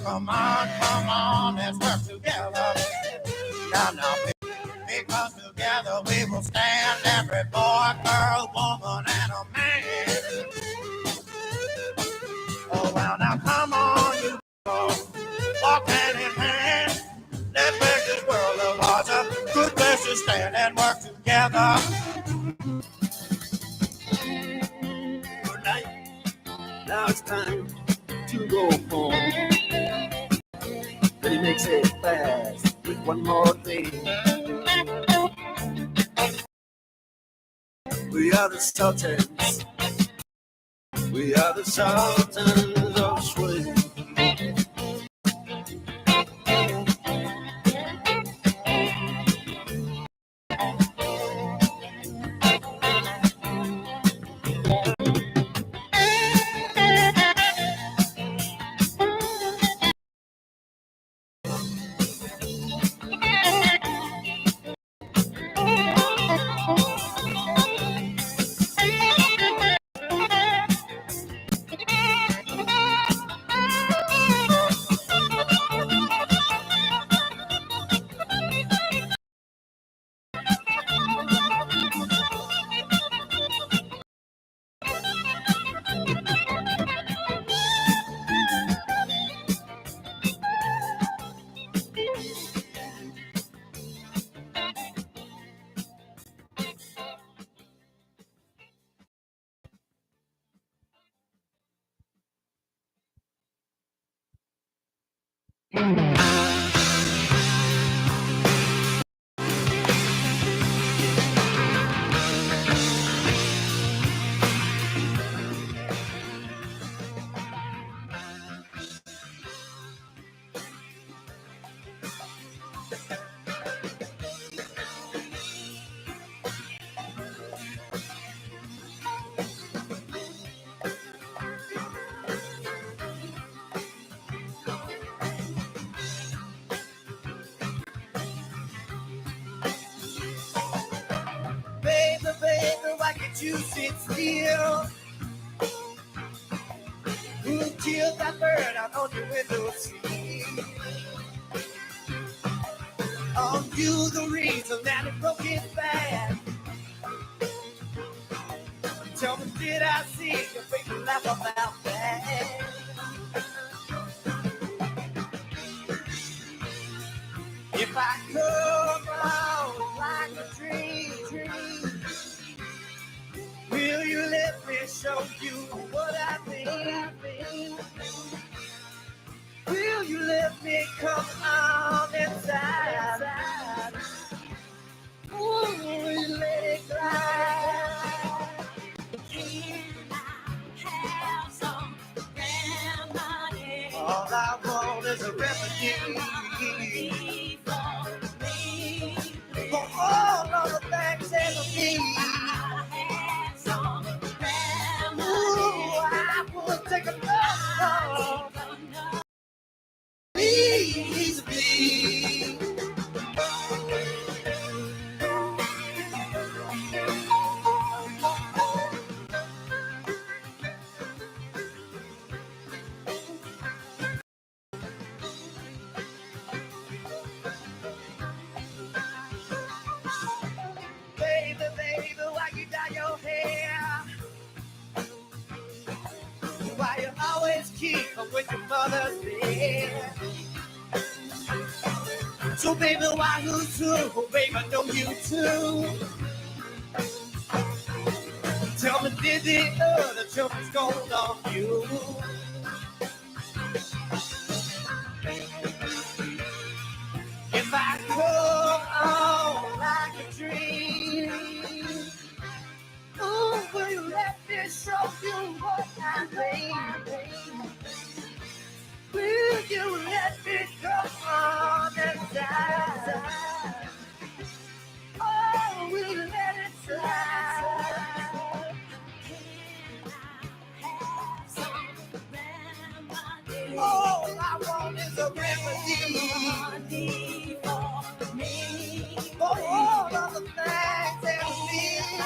Come on, let's work together. Now, because together we will stand. Every boy, girl, woman, and a man. Oh, well, now come on, you walk hand in hand. Let's make this world of ours a good place to stand and work together. Good night. Now it's time to go home. But he makes it fast with one more thing. We are the Sultans. We are the Sultans of Swing. Baby, why can't you sit still? Kill that bird out on your window seat. Are you the reason that it broke its back? Tell me, did I see your baby laugh about that? If I come out like a dream, will you let me show you what I mean? Will you let me come on inside? Will you let it glide? Can I have some remedy? All I want is a remedy for all of the things that I need. I would take another. Please, please. Baby, why you dye your hair? Why you always keep up with your mother's bed? So baby, why you too? Oh, baby, I know you too. Tell me, did the other jumpers go on you? If I come on like a dream, oh, will you let me show you what I mean? Will you let me come on inside? Oh, will you let it slide? All I want is a remedy for me, for all of the things that we need.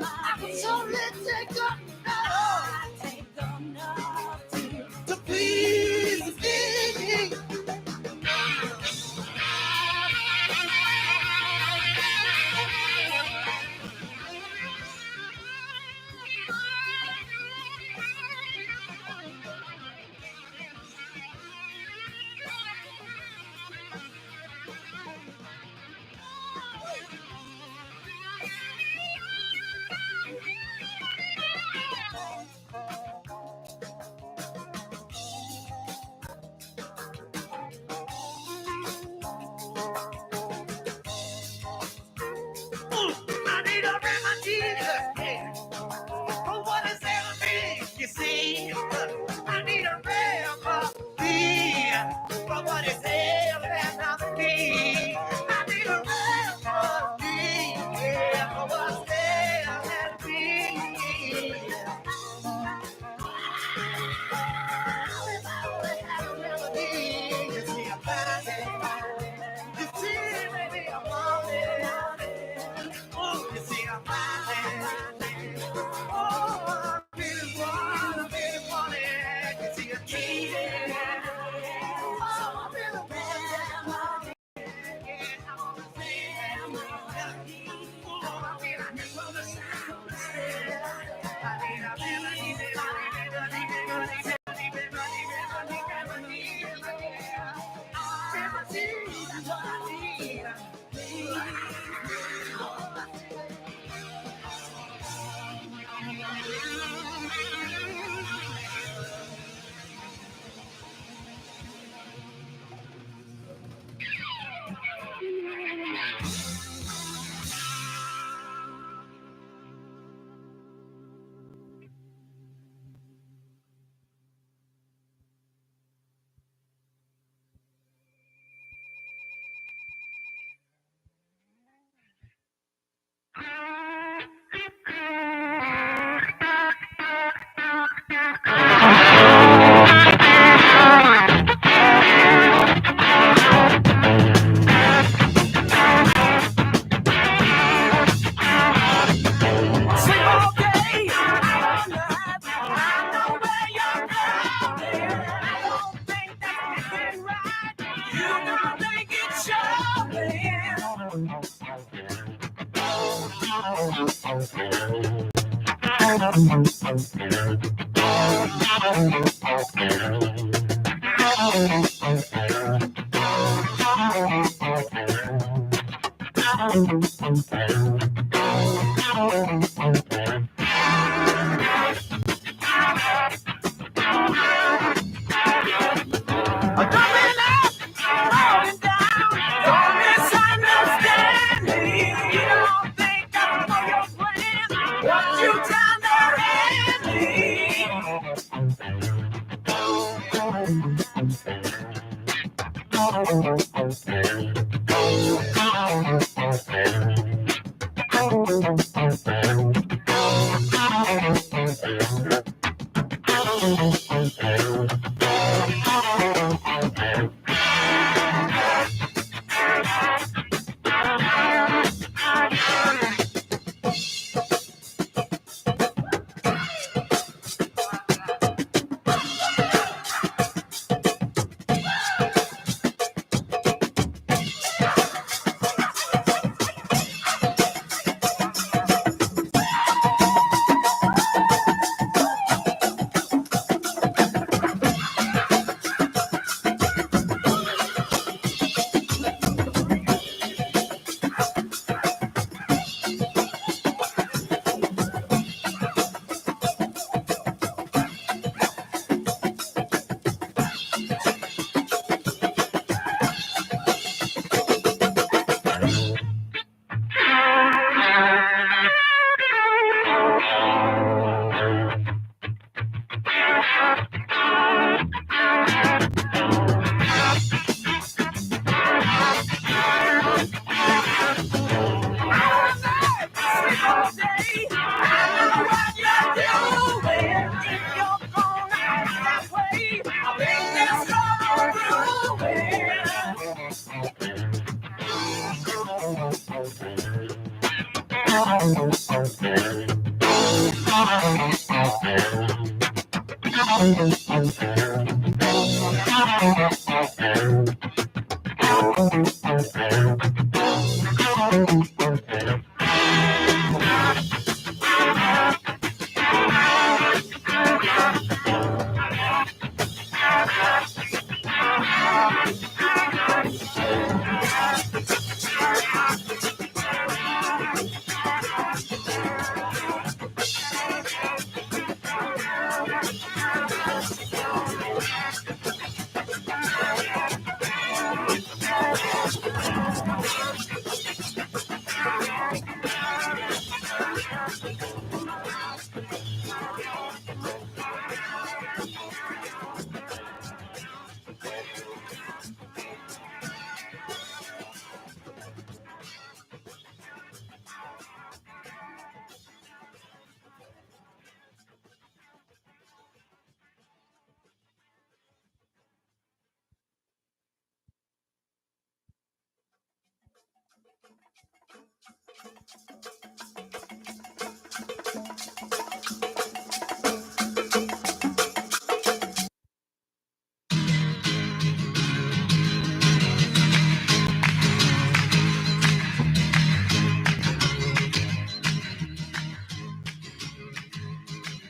I can surely take up now.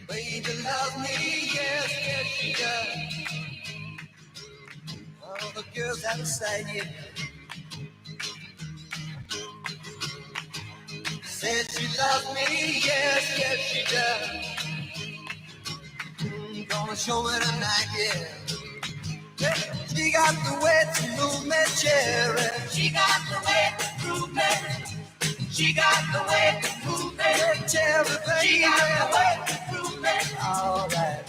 Baby loves me, yes, yes she does. All the girls outside you said she loves me, yes, yes she does. Gonna show her tonight, yeah. Yeah. She got the way to move me, cherry. She got the way to move me. She got the way to move me, cherry, baby. She got the way to move me. All right.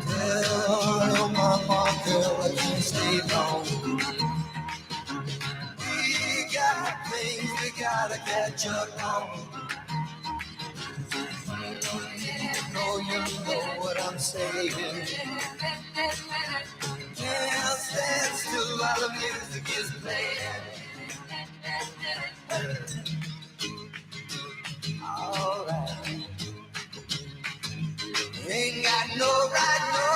Tell mama, girl, I can't stay long. We got things we gotta catch up on. You know what I'm saying. Can't stand still while the music is playing. All right. You ain't got no right, no,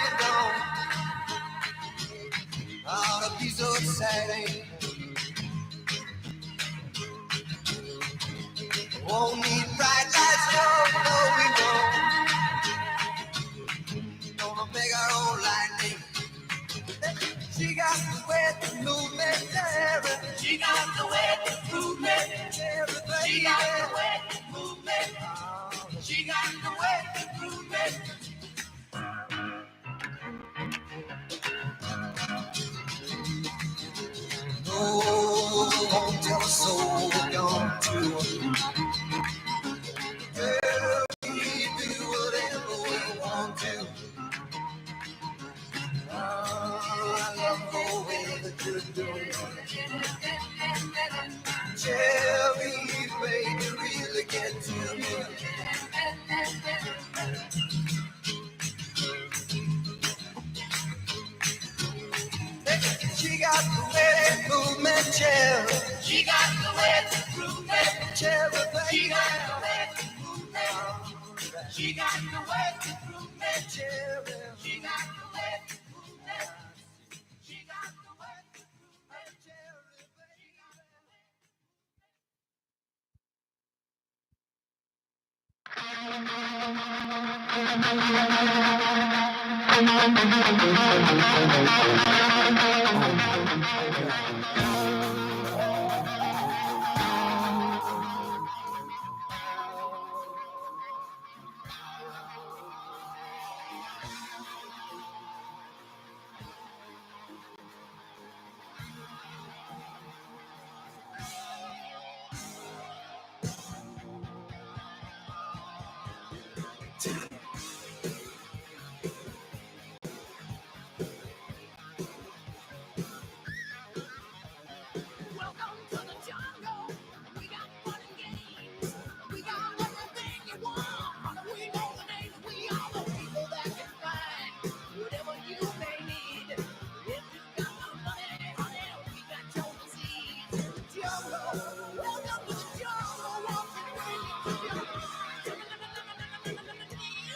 you don't. Ought to be so exciting. Won't need bright lights, no, we won't. Gonna make our own lightning. She got the way to move me, Terry. She got the way to move me, Terry. She got the way to move me. She got the way to move me. No, won't tell a soul gone to. Girl, we do whatever we want to. I love the way that you're doing. Cherry, baby, really get to me. She got the way to move me, Cherry. She got the way to move me, Cherry, baby. She got the way to move me. She got the way to move me, Cherry. She got the way to move me. She got the way to move me, Cherry, baby. Welcome to the jungle. We got fun and games. We got everything you want. We know the names. We are the people that can find whatever you may need. If you got the money, honey, we got your disease. Jungle. Welcome to the jungle. Walking with you.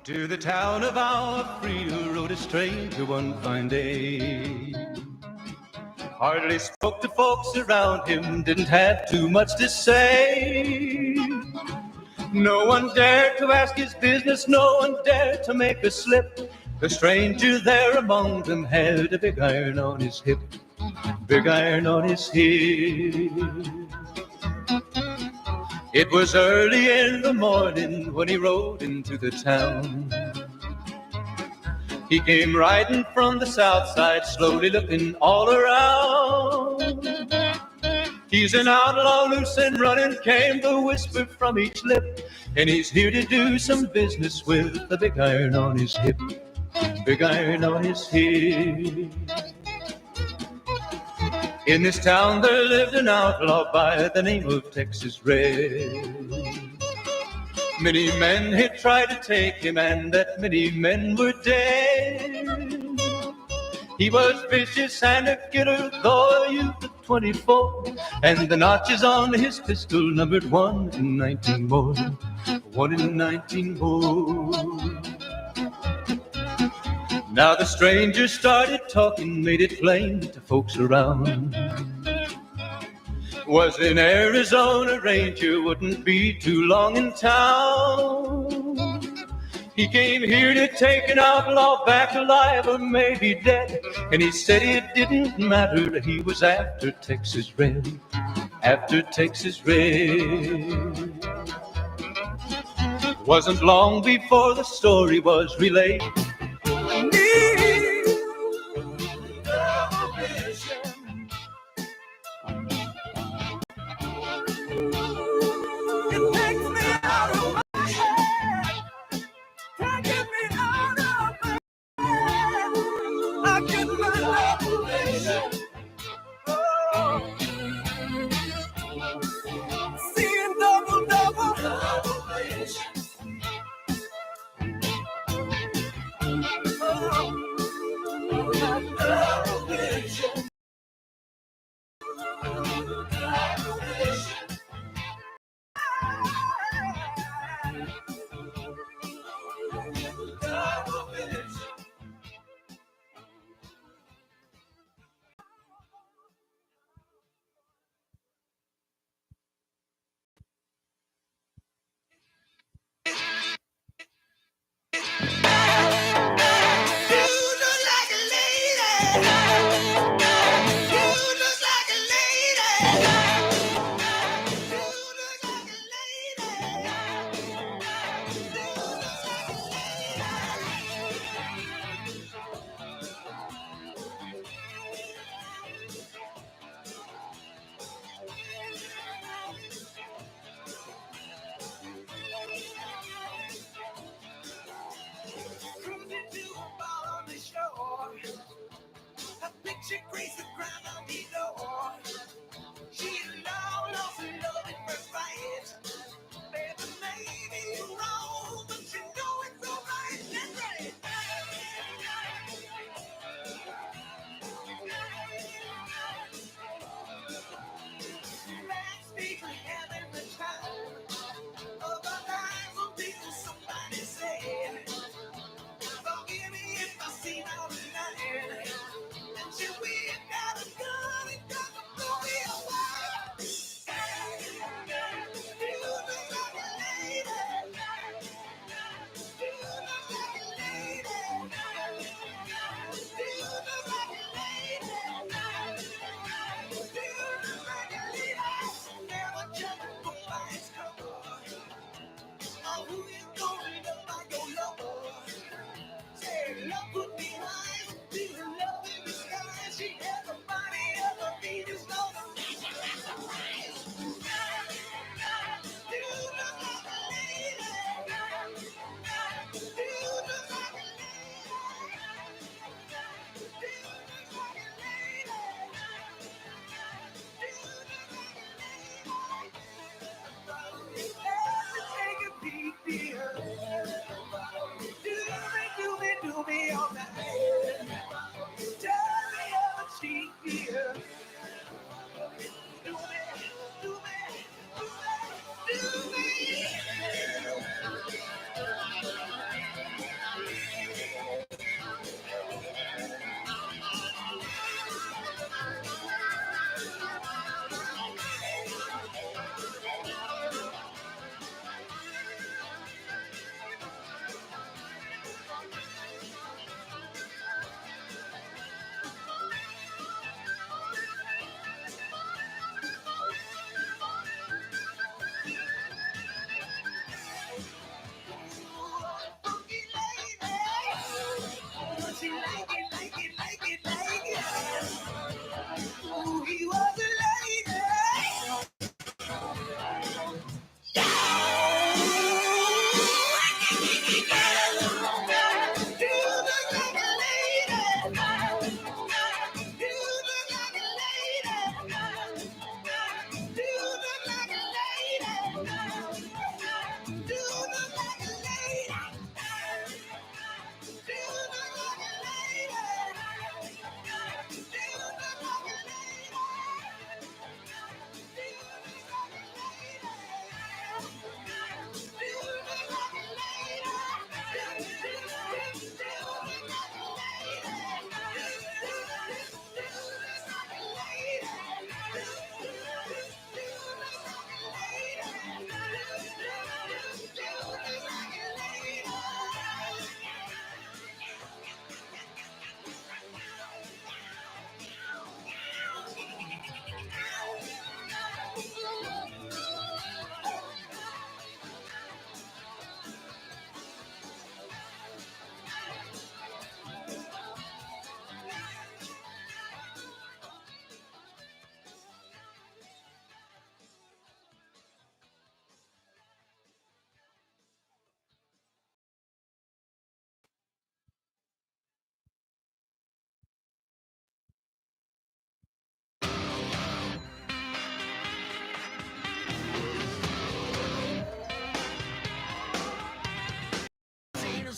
To the town of our Frida rode a stranger one fine day. Hardly spoke to folks around him, didn't have too much to say. No one dared to ask his business, no one dared to make a slip. The stranger there among them had a big iron on his hip, big iron on his hip. It was early in the morning when he rode into the town. He came riding from the south side, slowly looking all around. He's an outlaw, loose and running, came the whisper from each lip, and he's here to do some business with the big iron on his hip, big iron on his hip. In this town there lived an outlaw by the name of Texas Red. Many men had tried to take him, and that many men were dead. He was vicious and a killer, though a youth of 24, and the notches on his pistol numbered 1 in 19 more, 1 in 19 more. Now the stranger started talking, made it plain to folks around. Was an Arizona Ranger, wouldn't be too long in town. He came here to take an outlaw back alive or maybe dead, and he said it didn't matter, he was after Texas Red, after Texas Red. Wasn't long before the story was relayed.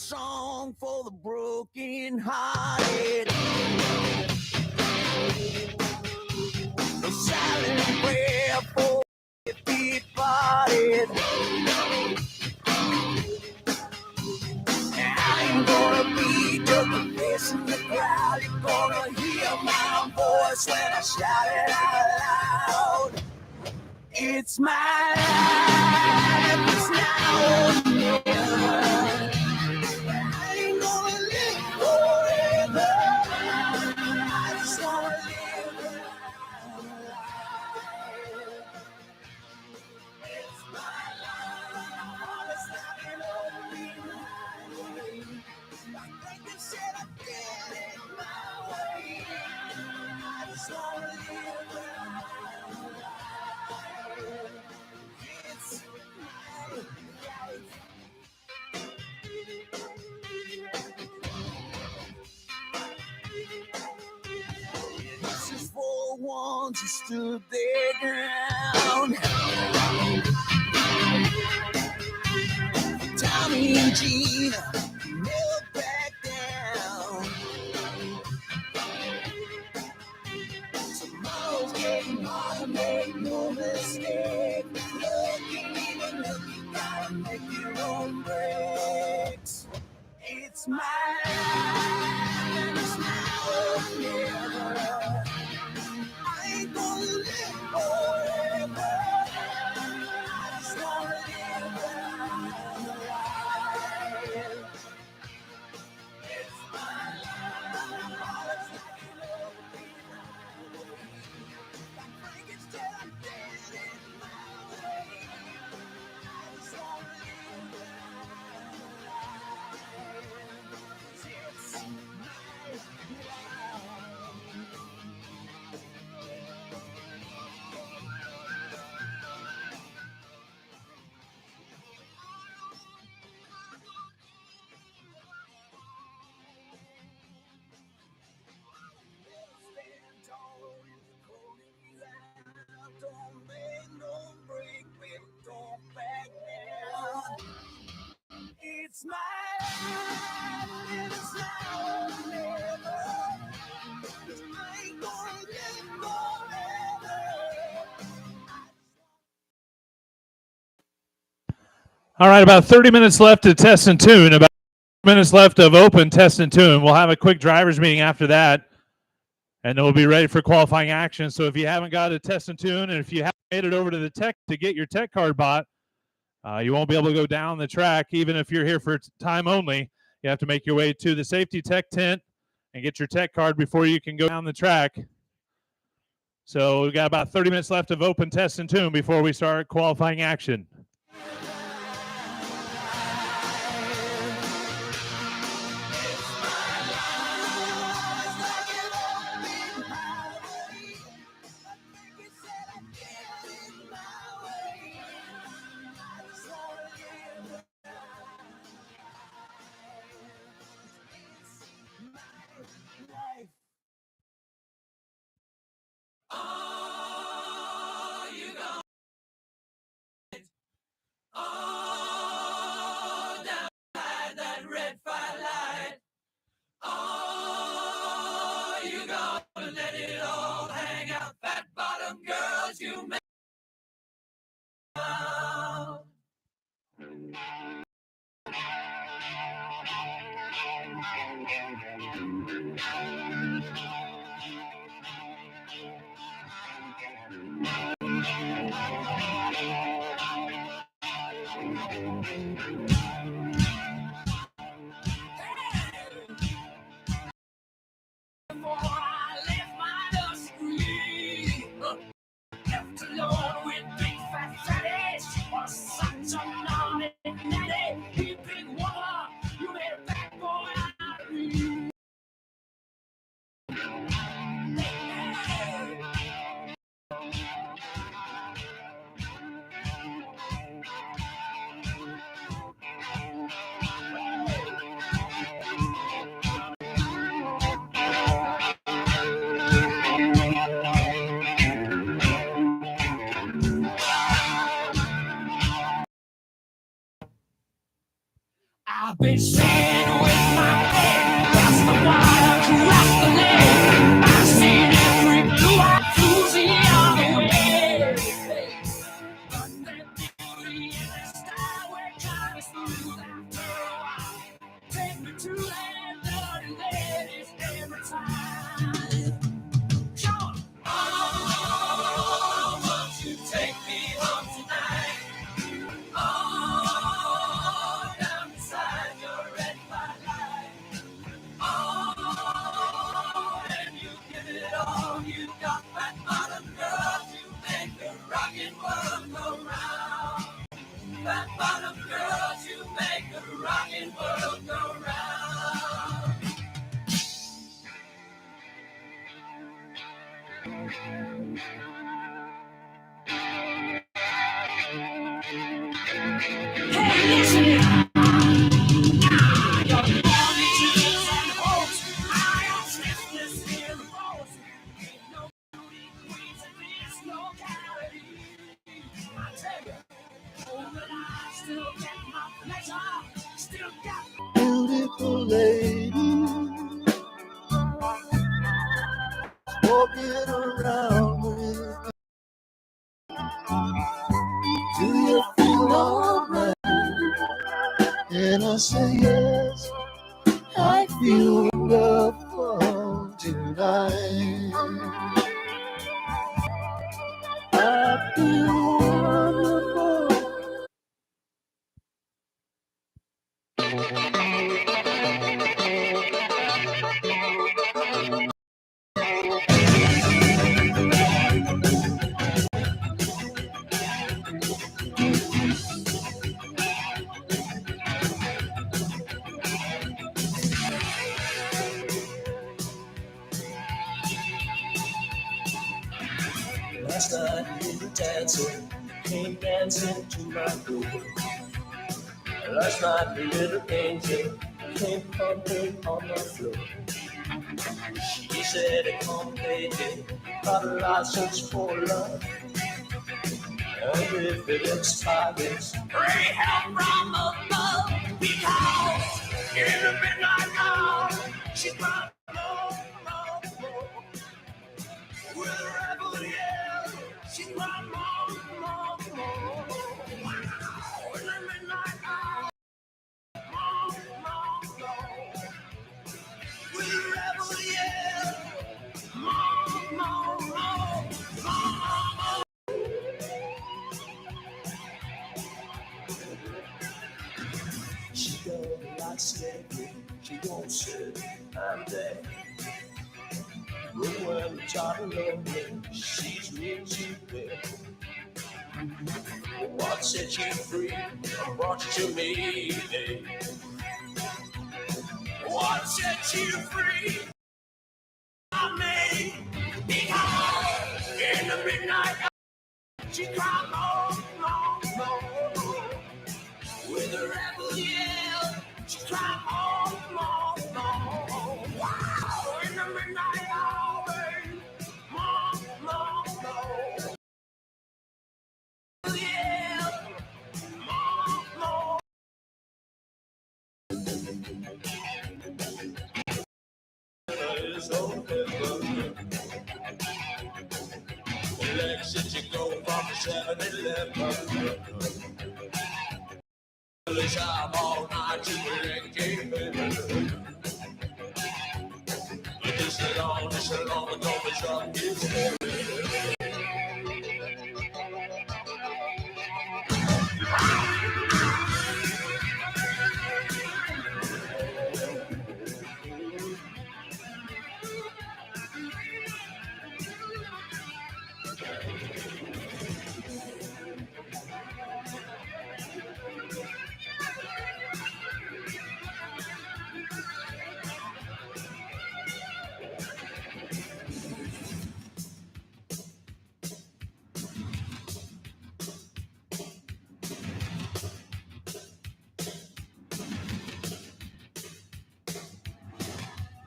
song for the broken hearted. A silent prayer for the departed. I ain't gonna be just a face in the crowd. You're gonna hear my voice when I shout it out loud. It's my life, it's now or never. I ain't gonna live forever. I just wanna live life. It's my life, it's not over me. I think you said I did it my way. I just wanna live life. It's my life. This is for the ones who stood their ground. Tommy and Gina never back down. Tomorrow's getting harder, make no mistake. Looking even look, you gotta make your own breaks. It's my life, it's now or never. I ain't gonna live forever. I just wanna live life. It's my life, all it's like you know me. I think it's till I'm dead in my way. I just wanna live life. It's my life. Stand tall in the cold and loud. Don't make no break, baby, don't back down. It's my life, and it's now or never. 'Cause I ain't gonna live forever. All right, about 30 minutes left to test and tune. About minutes left of open test and tune. We'll have a quick drivers meeting after that, and then we'll be ready for qualifying action. So if you haven't got a test and tune, and if you haven't made it over to the tech to get your tech card bought, you won't be able to go down the track. Even if you're here for time only, you have to make your way to the safety tech tent and get your tech card before you can go down the track. So we've got about 30 minutes left of open test and tune before we start qualifying action. Before I left my Beautiful lady walking around with. Do you feel alright? And I say yes, I feel wonderful tonight. I feel wonderful. Last night we were dancing, came dancing to my door. Last night the little angel came pumping on the floor. She said, come baby, got a license for love. And if it expires, pray help from above. Because in the midnight hour, she cried, oh, oh, oh. With a rebel yell, she cried, more, more, more. Wow, in the midnight hour, more, more, more. With a rebel yell, more, more, more, more, more. She don't like slavery, she won't sit and there. But when the child lonely, she's real cheap. What set you free brought you to me? What set you free? I made because in the midnight she cried more, more, more. With a rebel yell, she cried more, more, more. Wow, in the midnight hour, more, more, more. Yeah, more, more. It's over. Exit you go from 7-Eleven. I'm all night to the game. This along, don't be drunk.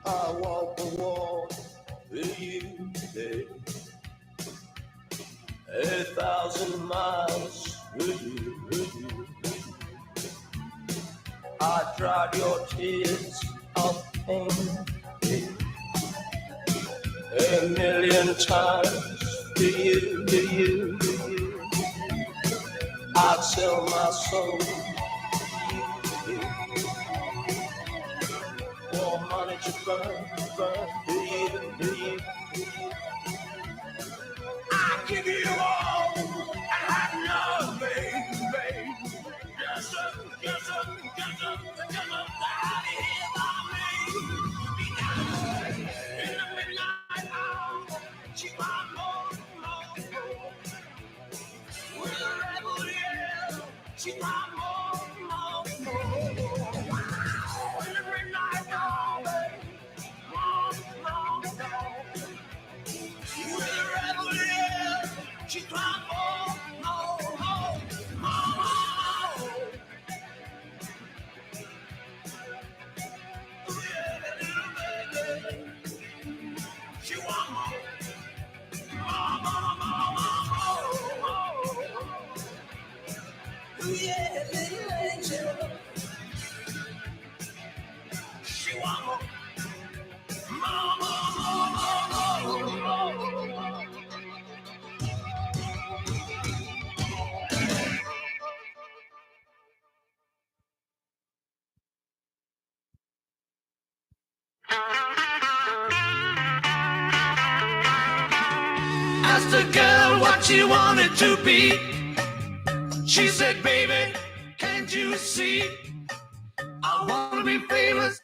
I walk the walk with you today. 1,000 miles with you. I dried your tears of pain 1,000,000 times to you. I'd sell my soul for money to burn to you. I give you all and have nothing, babe. Just a here by me. Because in the midnight hour, she cried more. With a rebel yell, she cried more. Wow, in the midnight hour, more. With a Yeah, little angel. Chihuahua. Asked the girl what she wanted to be. She said, baby, can't you see? I want to be famous.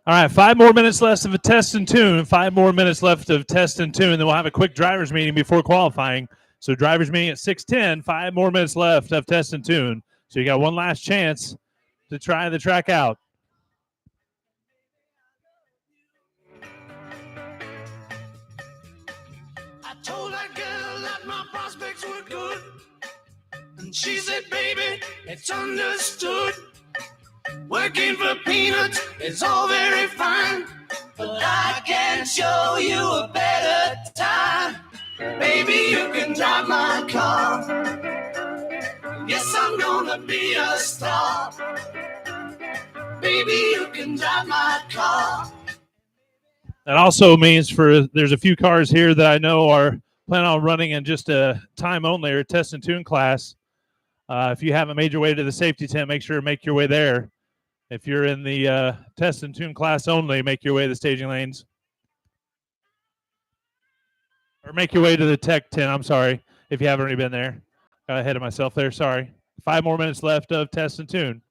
All right, 5 more minutes left of a test and tune. 5 more minutes left of test and tune. Then we'll have a quick driver's meeting before qualifying. So driver's meeting at 6:10. 5 more minutes left of test and tune. So you got one last chance to try the track out. I told that girl that my prospects were good. And she said, baby, it's understood. Working for peanuts is all very fine, but I can show you a better time. Baby, you can drive my car. Yes, I'm gonna be a star. Baby, you can drive my car. That also means there's a few cars here that I know are planning on running in just a time only or test and tune class. If you haven't made your way to the safety tent, make sure to make your way there. If you're in the test and tune class only, make your way to the staging lanes. Or make your way to the tech tent, I'm sorry, if you haven't already been there. Got ahead of myself there, sorry. 5 more minutes left of test and tune.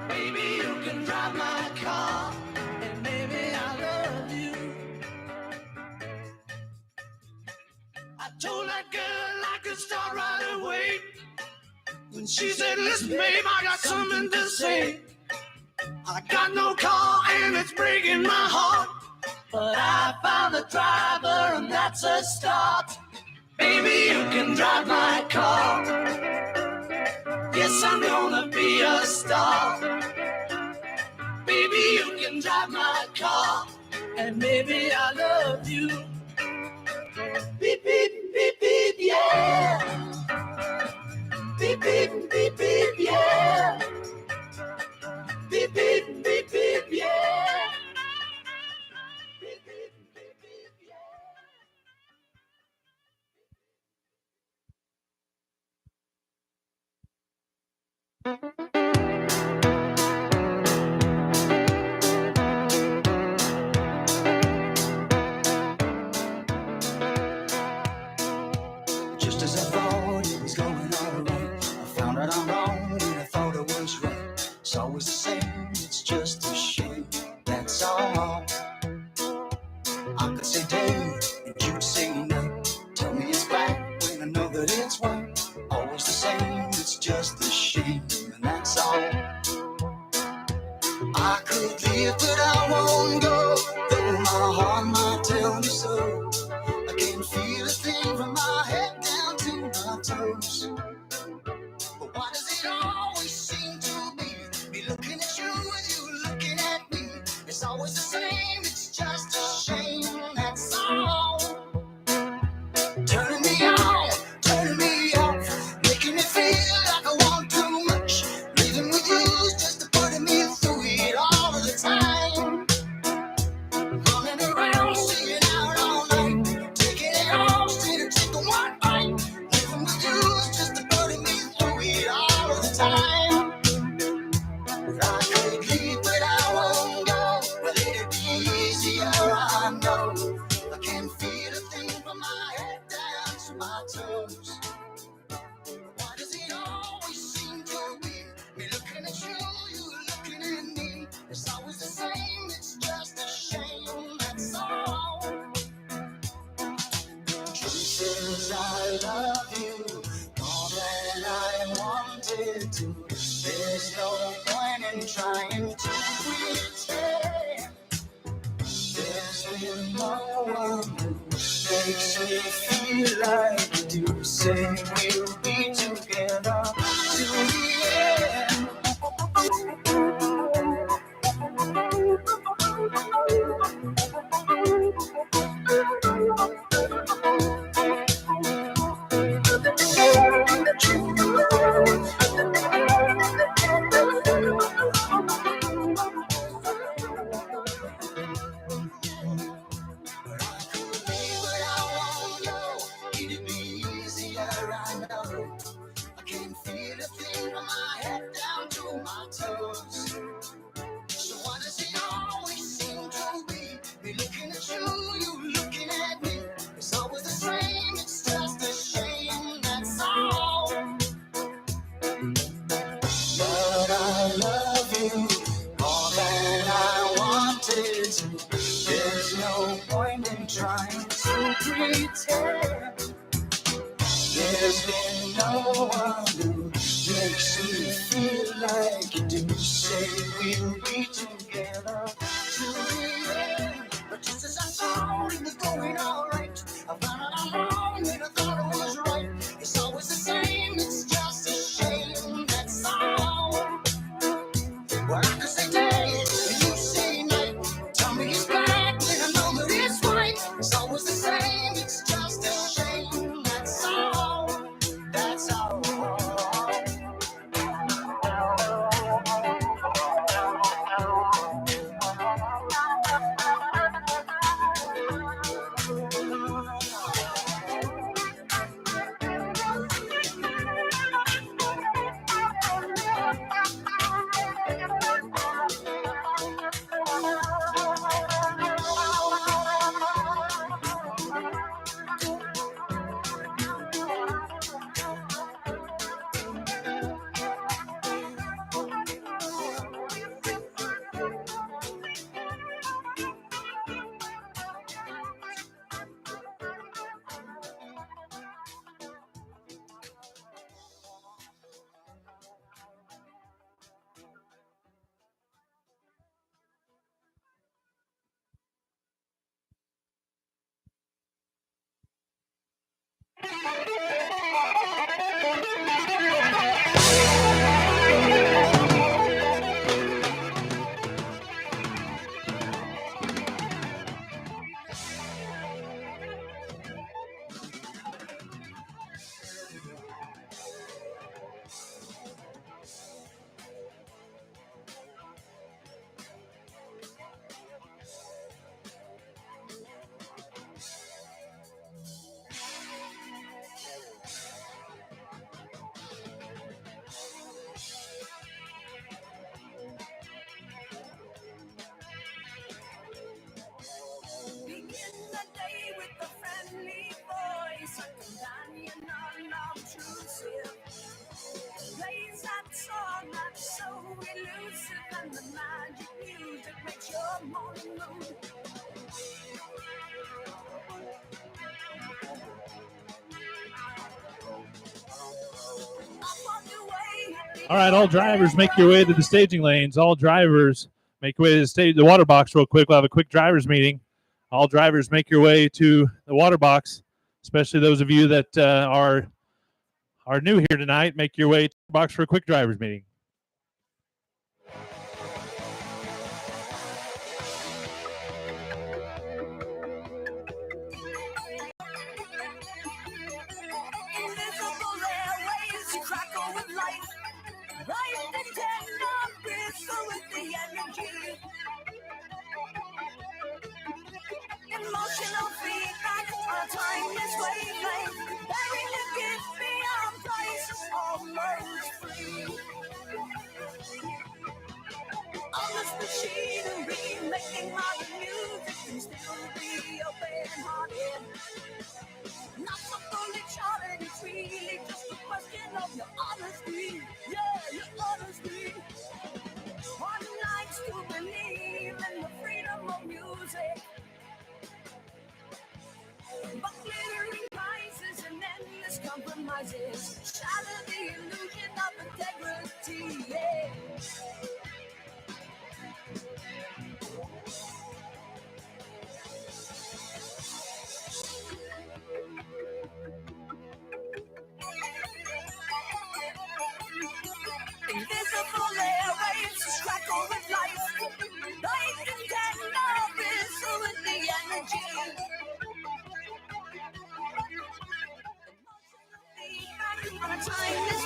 Baby, you can drive my car, and baby, I love you. I told that girl I could start right away. When she said, listen, babe, I got something to say. I got no car and it's breaking my heart, but I found a driver and that's a start. Baby, you can drive my car. Yes, I'm gonna be a star. Baby, you can drive my car, and maybe I love you. Beep, beep, beep, beep, yeah. Beep, beep, beep, beep, yeah. Beep, beep, beep, beep, yeah. Beep, beep, beep, beep, yeah. Just as I thought it was going all right, I found out I'm wrong when I thought I was right. It's always the same, it's just a shame, that's all. I could say day and you'd say night. Tell me it's black when I know that it's white. Always the same, it's just a shame, and that's all. I could leave, but I won't go, though my heart might tell me so. I can't feel a thing from my head down to my toes. But why does it always seem to be looking at you and you looking at me? It's always the same, it's just a shame, that's all. Turning me on, turning me off, making me feel like I want too much. Living with you is just putting me through it all of the time. Running around, singing out all night, taking it all straight and taking one bite. Living with you is just putting me through it all of the time. I could leave, but I won't go. Well, it'd be easier, I know. I can't feel a thing from my head down to my toes. Why does it always seem to be me looking at you, you looking at me? It's always the same, it's just a shame, that's all. Truth says I love you more than I wanted to. There's no point in trying to pretend. There's been no one who makes me feel like you do. Say we'll be together to the end. wanted to. There's no point in trying to pretend. There's been no one who makes me feel like you do. Say we'll be together to the end, but just as I thought it was going all right, I found out I'm wrong when I thought it was right. It's always the same, it's just a shame, that's all. Well, I could say day, and you say night. Tell me it's black when I know that it's white. It's always the same, it's just a shame, that's all. That's all. Begin the day with a friendly voice, a companion unobtrusive. Plays that song that's so elusive, and the magic music makes your morning mood. Up on your way. All right, all drivers, make your way to the staging lanes. All drivers, make your way to the water box real quick. We'll have a quick drivers meeting. All drivers, make your way to the water box, especially those of you that are new here tonight. Make your way to the box for a quick drivers meeting. Invisible airwaves crackle with light. Light the techno bristle with the energy. Emotional feedback on a timeless wavelength. Bearing the gift beyond price, almost free. On this machinery, making modern music can still be open-hearted. Not so fully charted, it's really just a question of your honesty. Yeah, your honesty. One likes to believe in the freedom of music, but glittering prices and endless compromises shatter the illusion of integrity. Yeah. Invisible airwaves crackle with life. Light and techno bristle with the energy. Feedback on a timeless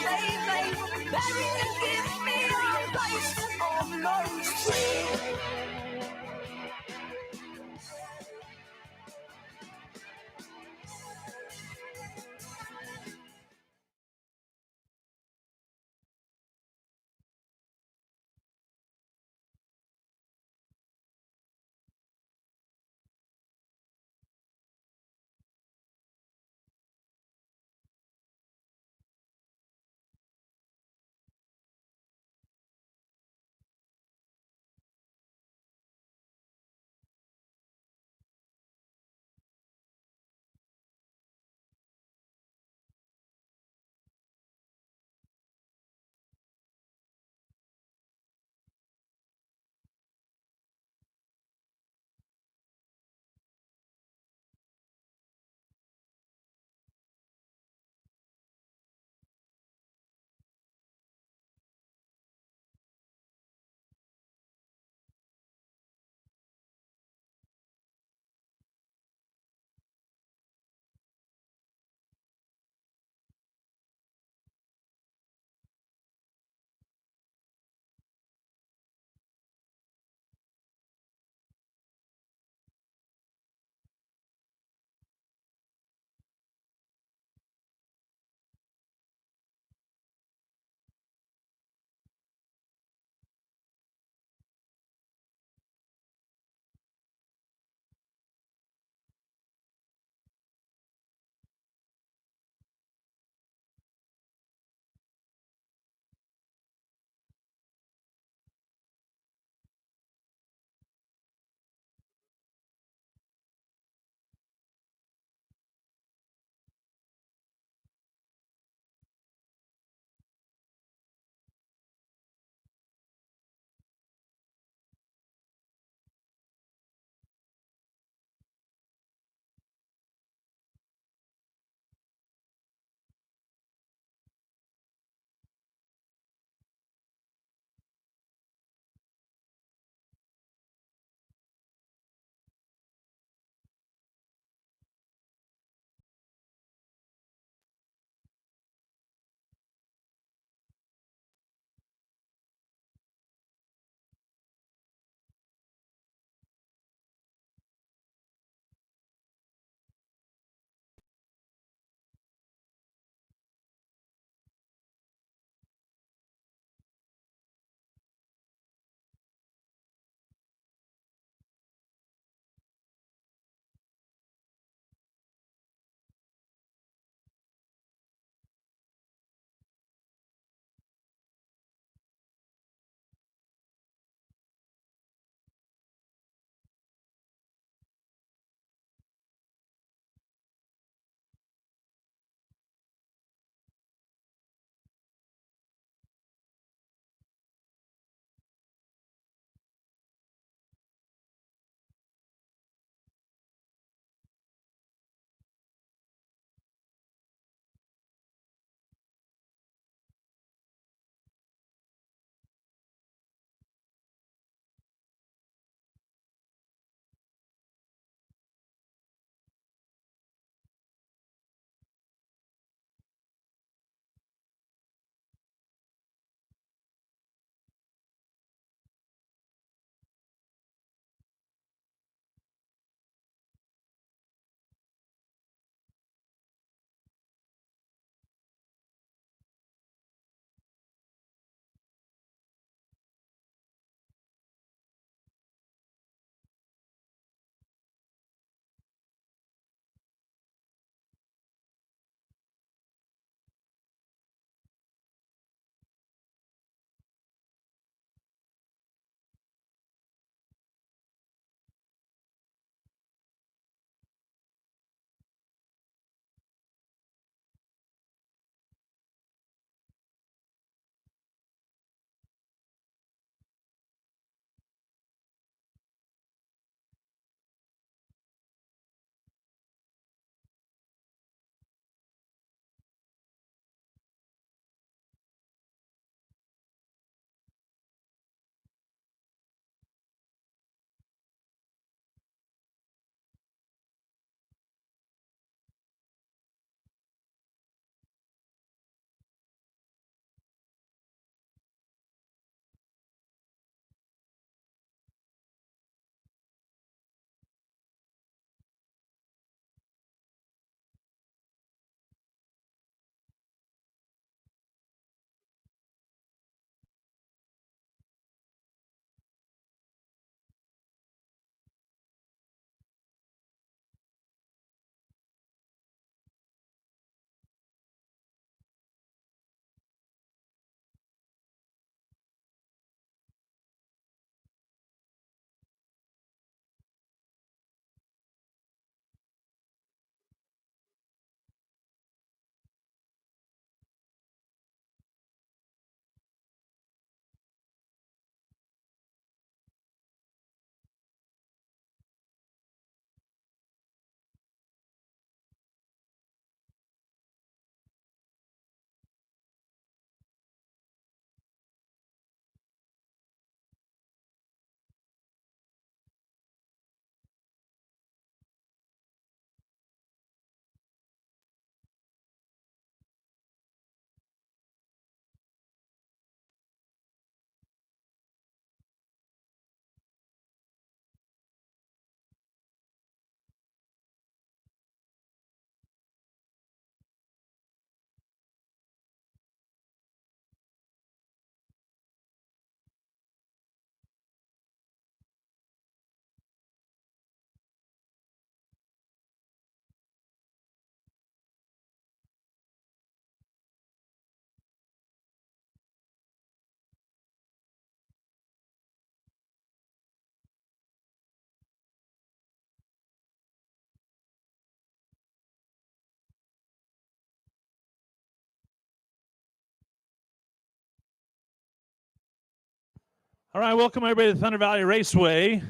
All right, welcome everybody to Thunder Valley Raceway.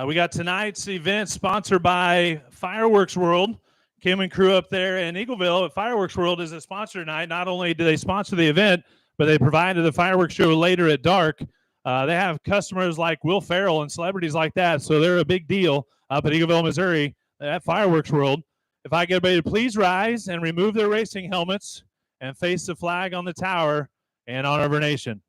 We got tonight's event sponsored by Fireworks World. Kim and crew up there in Eagleville. Fireworks World is a sponsor tonight. Not only do they sponsor the event, but they provided the fireworks show later at dark. They have customers like Will Ferrell and celebrities like that, so they're a big deal up at Eagleville, Missouri at Fireworks World. If I get everybody to please rise and remove their racing helmets and face the flag on the tower in honor of our nation.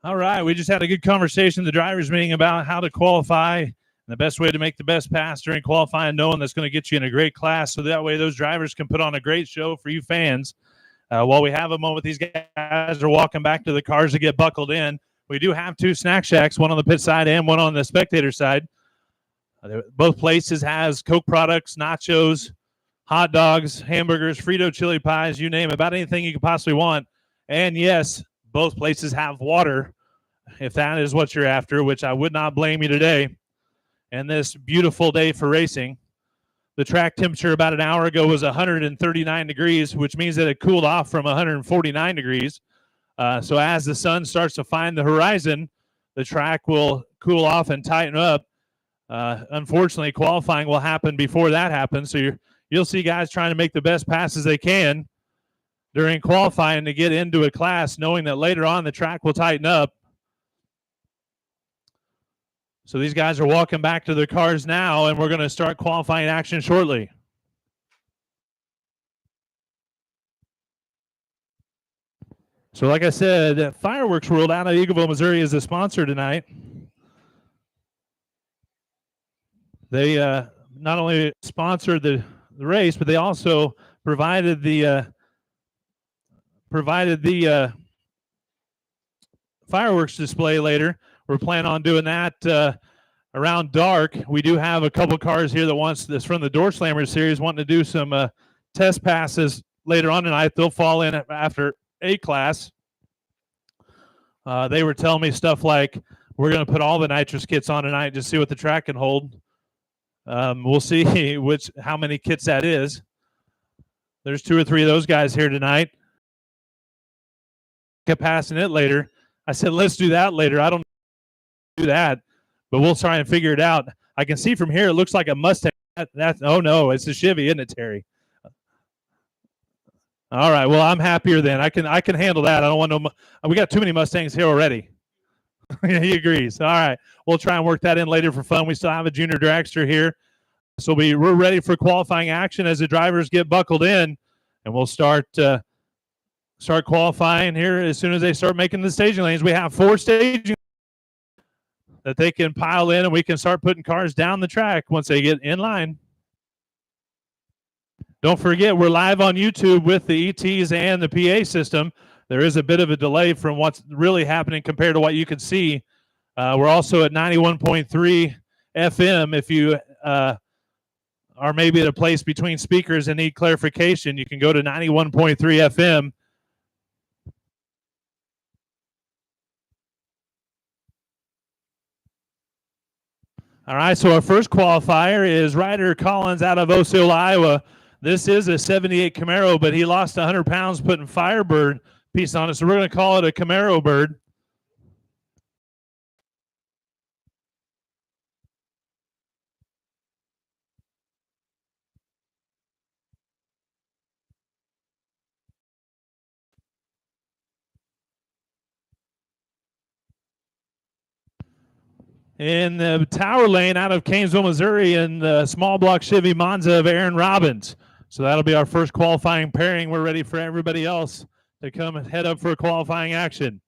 All right, we just had a good conversation in the drivers' meeting about how to qualify and the best way to make the best pass during qualifying, knowing that's going to get you in a great class, so that way those drivers can put on a great show for you fans. While we have a moment, these guys are walking back to the cars to get buckled in. We do have two snack shacks, one on the pit side and one on the spectator side. Both places has Coke products, nachos, hot dogs, hamburgers, Frito chili pies, you name it, about anything you could possibly want. And yes, both places have water, if that is what you're after, which I would not blame you today. And this beautiful day for racing. The track temperature about an hour ago was 139 degrees, which means that it cooled off from 149 degrees. So as the sun starts to find the horizon, the track will cool off and tighten up. Unfortunately, qualifying will happen before that happens. So you'll see guys trying to make the best passes they can during qualifying to get into a class, knowing that later on the track will tighten up. So these guys are walking back to their cars now, and we're going to start qualifying action shortly. So like I said, Fireworks World out of Eagleville, Missouri is a sponsor tonight. They not only sponsored the race, but they also provided the fireworks display later. We're planning on doing that around dark. We do have a couple cars here that wants this from the Door Slammer series, wanting to do some test passes later on tonight. They'll fall in after A class. They were telling me stuff like, we're going to put all the nitrous kits on tonight, just see what the track can hold. We'll see how many kits that is. There's 2 or 3 of those guys here tonight. Kept passing it later. I said, let's do that later. I don't do that, but we'll try and figure it out. I can see from here, it looks like a Mustang. Oh no, it's a Chevy, isn't it, Terry? All right, well, I'm happier then. I can handle that. I don't want no. We got too many Mustangs here already. He agrees. All right, we'll try and work that in later for fun. We still have a junior dragster here, so we're ready for qualifying action as the drivers get buckled in, and we'll start qualifying here as soon as they start making the staging lanes. We have 4 staging that they can pile in, and we can start putting cars down the track once they get in line. Don't forget, we're live on YouTube with the ETs and the PA system. There is a bit of a delay from what's really happening compared to what you can see. We're also at 91.3 FM. If you are maybe at a place between speakers and need clarification, you can go to 91.3 FM. All right, so our first qualifier is Ryder Collins out of Osceola, Iowa. This is a 78 Camaro, but he lost 100 pounds putting Firebird piece on it, so we're going to call it a Camaro Bird. In the Tower Lane out of Canesville, Missouri, in the small block Chevy Monza of Aaron Robbins. So that'll be our first qualifying pairing. We're ready for everybody else to come and head up for qualifying action.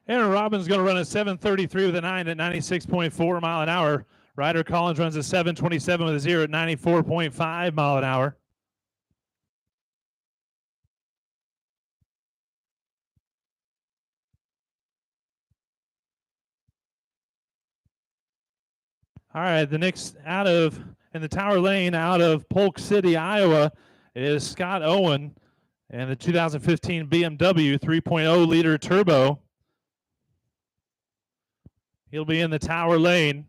Aaron Robbins is going to run a 7:33 with a 9 at 96.4 mile an hour. Ryder Collins runs a 7:27 with a 0 at 94.5 mile an hour. All right, the next out of in the Tower Lane out of Polk City, Iowa, is Scott Owen and the 2015 BMW 3.0 liter turbo. He'll be in the Tower Lane.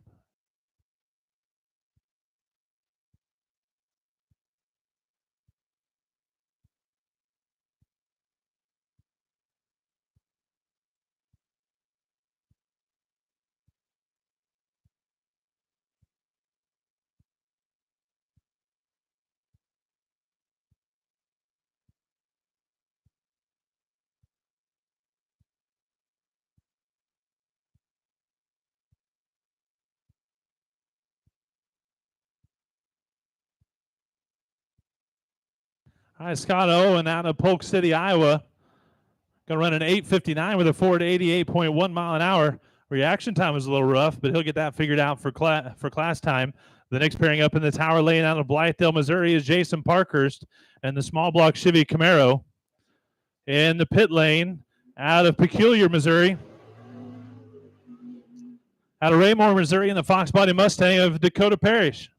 All right, Scott Owen out of Polk City, Iowa. Going to run an 8:59 with a Ford 88.1 mile an hour. Reaction time was a little rough, but he'll get that figured out for class time. The next pairing up in the Tower Lane out of Blythedale, Missouri is Jason Parkhurst and the small block Chevy Camaro. In the pit lane out of Peculiar, Missouri, out of Raymore, Missouri, in the Fox Body Mustang of Dakota Parrish.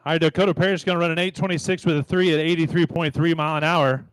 All right, Dakota Parrish is going to run an 8:26 with a 3 at 83.3 mile an hour.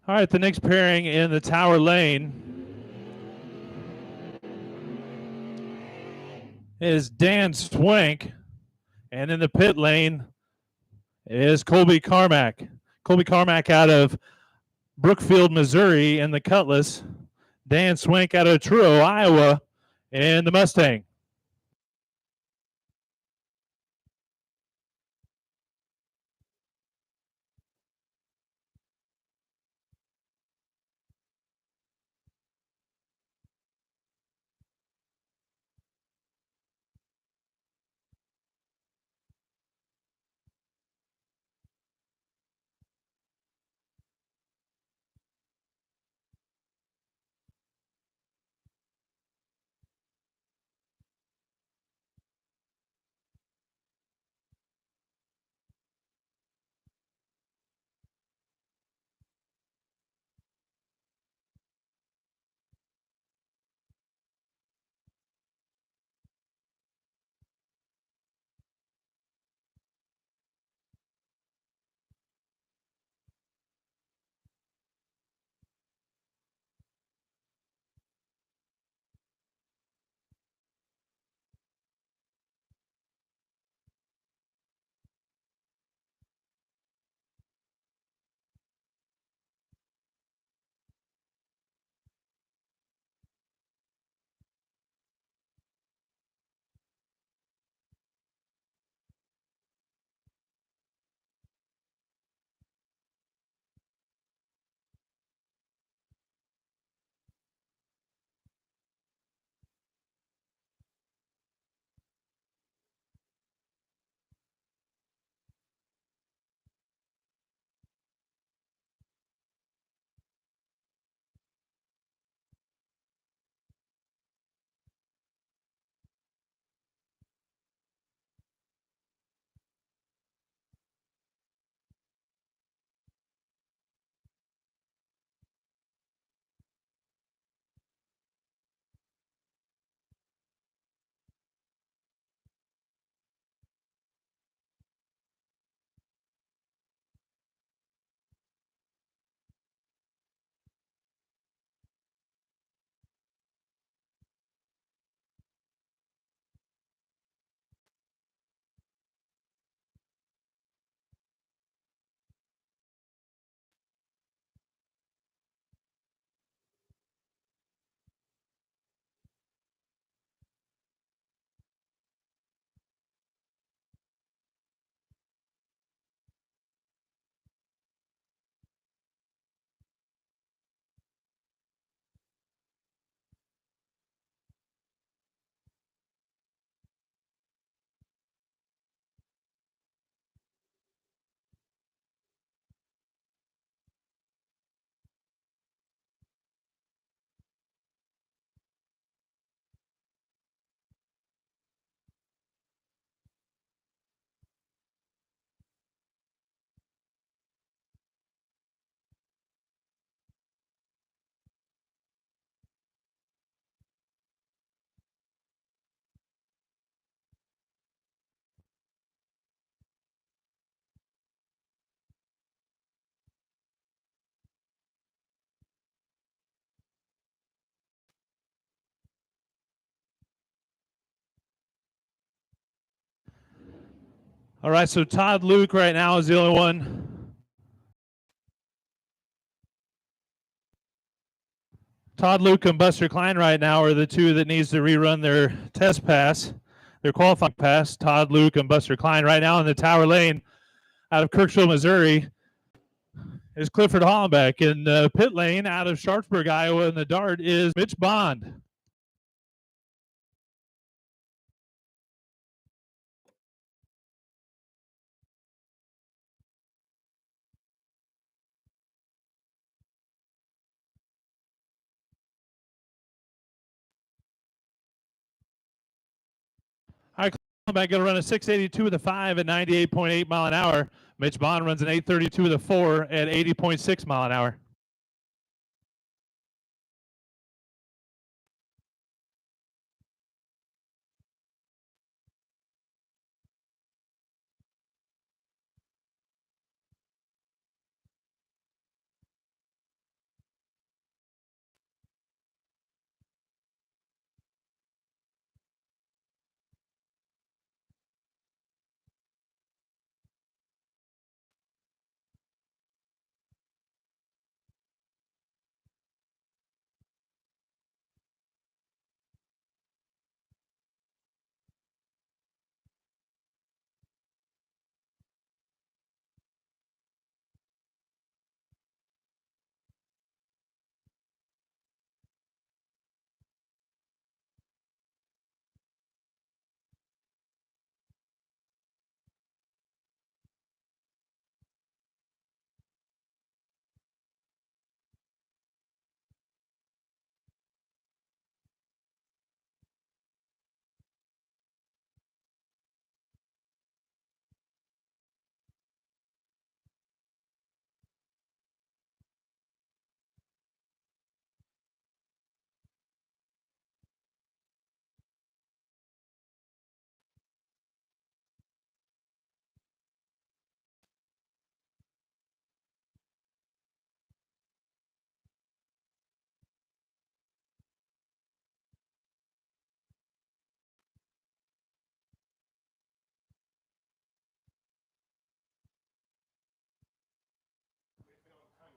All right, the next pairing in the Tower Lane is Dan Swank, and in the pit lane is Colby Carmack. Colby Carmack out of Brookfield, Missouri, in the Cutlass. Dan Swank out of Truro, Iowa, in the Mustang. All right, so Todd Luke right now is the only one. Todd Luke and Buster Klein right now are the two that needs to rerun their test pass, their qualifying pass. Todd Luke and Buster Klein right now in the Tower Lane out of Kirksville, Missouri is Clifford Hollenbeck. In the pit lane out of Sharpsburg, Iowa in the Dart is Mitch Bond. All right, Hollenbeck going to run a 682 with a 5 at 98.8 mile an hour. Mitch Bond runs an 832 with a 4 at 80.6 mile an hour.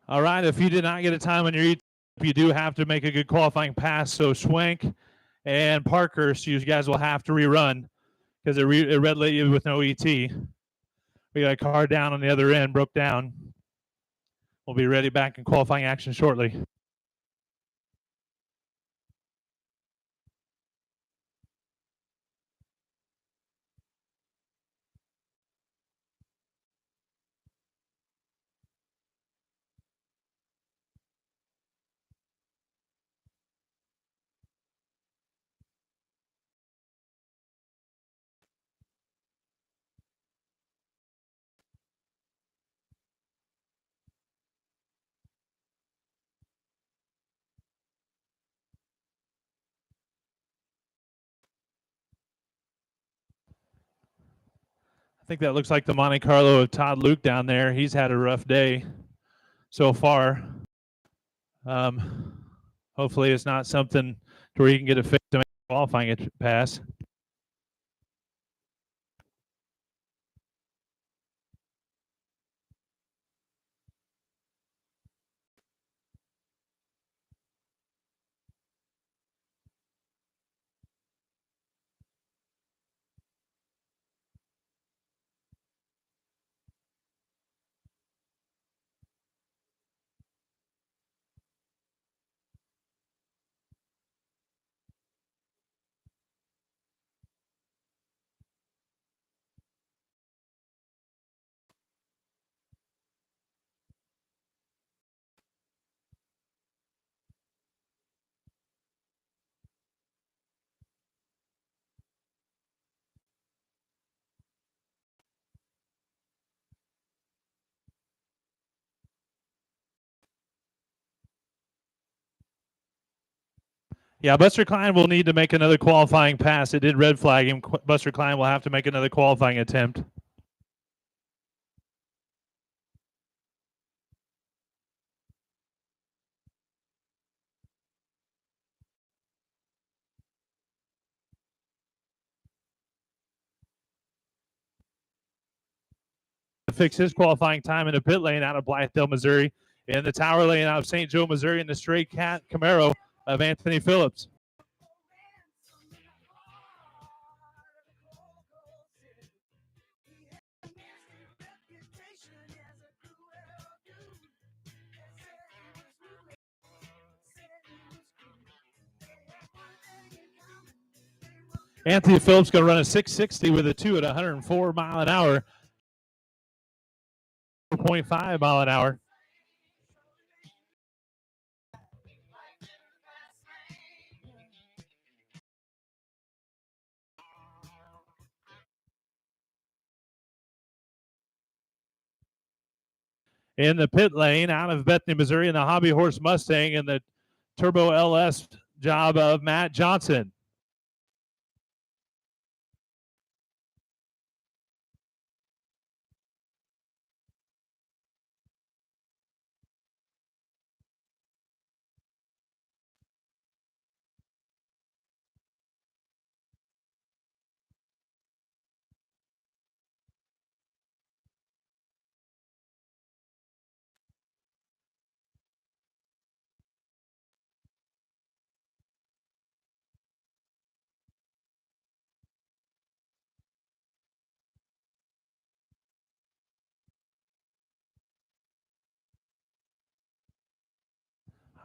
All right, if you did not get a time on your ET, you do have to make a good qualifying pass. So Schwenk and Parkhurst, you guys will have to rerun because it red lit you with no ET. We got a car down on the other end, broke down. We'll be ready back in qualifying action shortly. I think that looks like the Monte Carlo of Todd Luke down there. He's had a rough day so far. Hopefully it's not something to where you can get a fix to make qualifying pass. Yeah, Buster Klein will need to make another qualifying pass. It did red flag him. Buster Klein will have to make another qualifying attempt. fix his qualifying time in the pit lane out of Blythedale, Missouri. In the tower lane out of St. Joe, Missouri, in the straight cat Camaro of Anthony Phillips. Anthony Phillips going to run a 660 with a 2 at 104 mile an hour, 4.5 mile an hour. In the pit lane out of Bethany, Missouri, in the Hobby Horse Mustang and the Turbo LS job of Matt Johnson.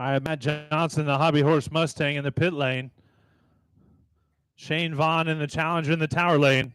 I have Matt Johnson, the Hobby Horse Mustang, in the pit lane. Shane Vaughn in the Challenger in the tower lane.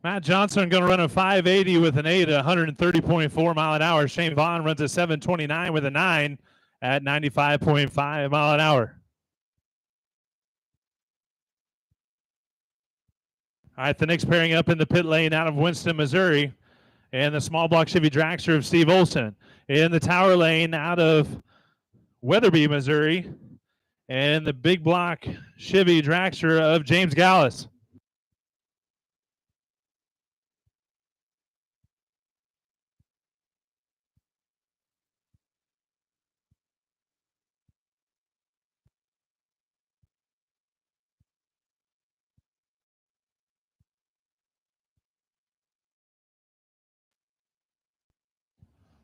Matt Johnson going to run a 580 with an 8 at 130.4 mile an hour. Shane Vaughn runs a 729 with a 9 at 95.5 mile an hour. All right, the next pairing up in the pit lane out of Winston, Missouri, and the small block Chevy dragster of Steve Olson. In the tower lane out of Weatherby, Missouri, and the big block Chevy dragster of James Gallus.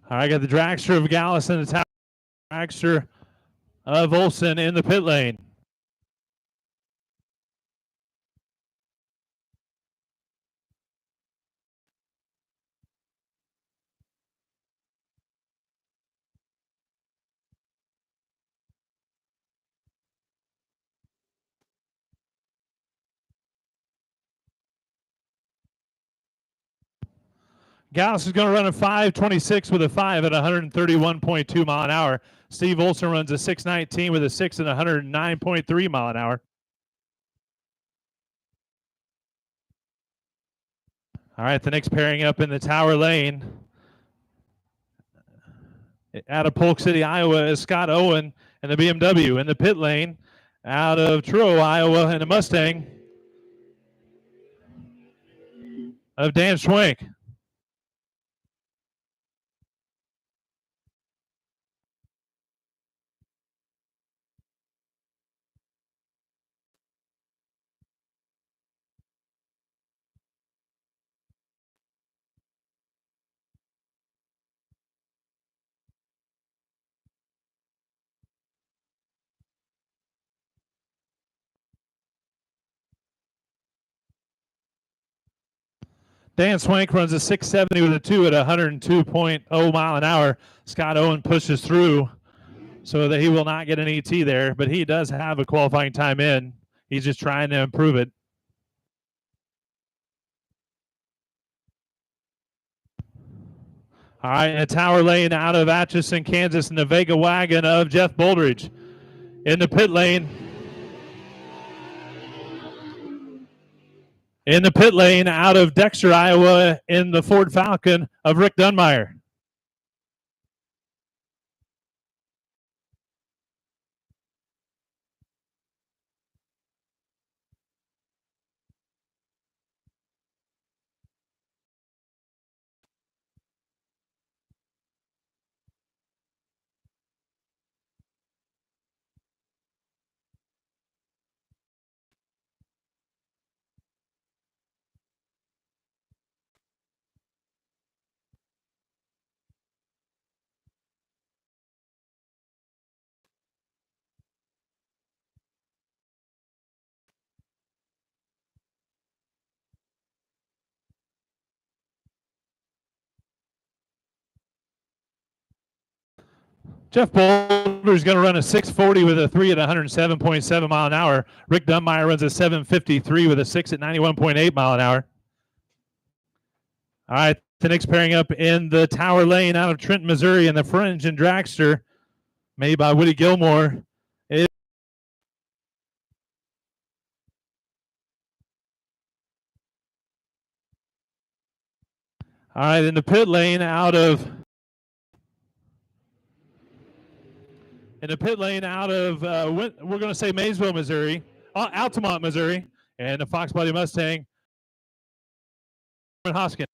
All right, I got the dragster of Gallus in the tower, dragster of Olson in the pit lane. Gallus is going to run a 526 with a 5 at 131.2 mile an hour. Steve Olson runs a 619 with a 6 at 109.3 mile an hour. All right, the next pairing up in the tower lane out of Polk City, Iowa, is Scott Owen and the BMW. In the pit lane out of Truro, Iowa, and the Mustang of Dan Schwenk. Dan Swank runs a 670 with a 2 at 102.0 mile an hour. Scott Owen pushes through so that he will not get an ET there, but he does have a qualifying time in. He's just trying to improve it. All right, a tower lane out of Atchison, Kansas, in the Vega wagon of Jeff Boldridge. In the pit lane. In the pit lane out of Dexter, Iowa, in the Ford Falcon of Rick Dunmeyer. Jeff Boulder is going to run a 6:40 with a 3 at 107.7 mile an hour. Rick Dunmeyer runs a 7:53 with a 6 at 91.8 mile an hour. All right, the next pairing up in the Tower Lane out of Trenton, Missouri, in the Fringe and Dragster, made by Woody Gilmore. All right, in the pit lane out of we're going to say Maysville, Missouri, Altamont, Missouri, and the Fox Body Mustang, Hoskins.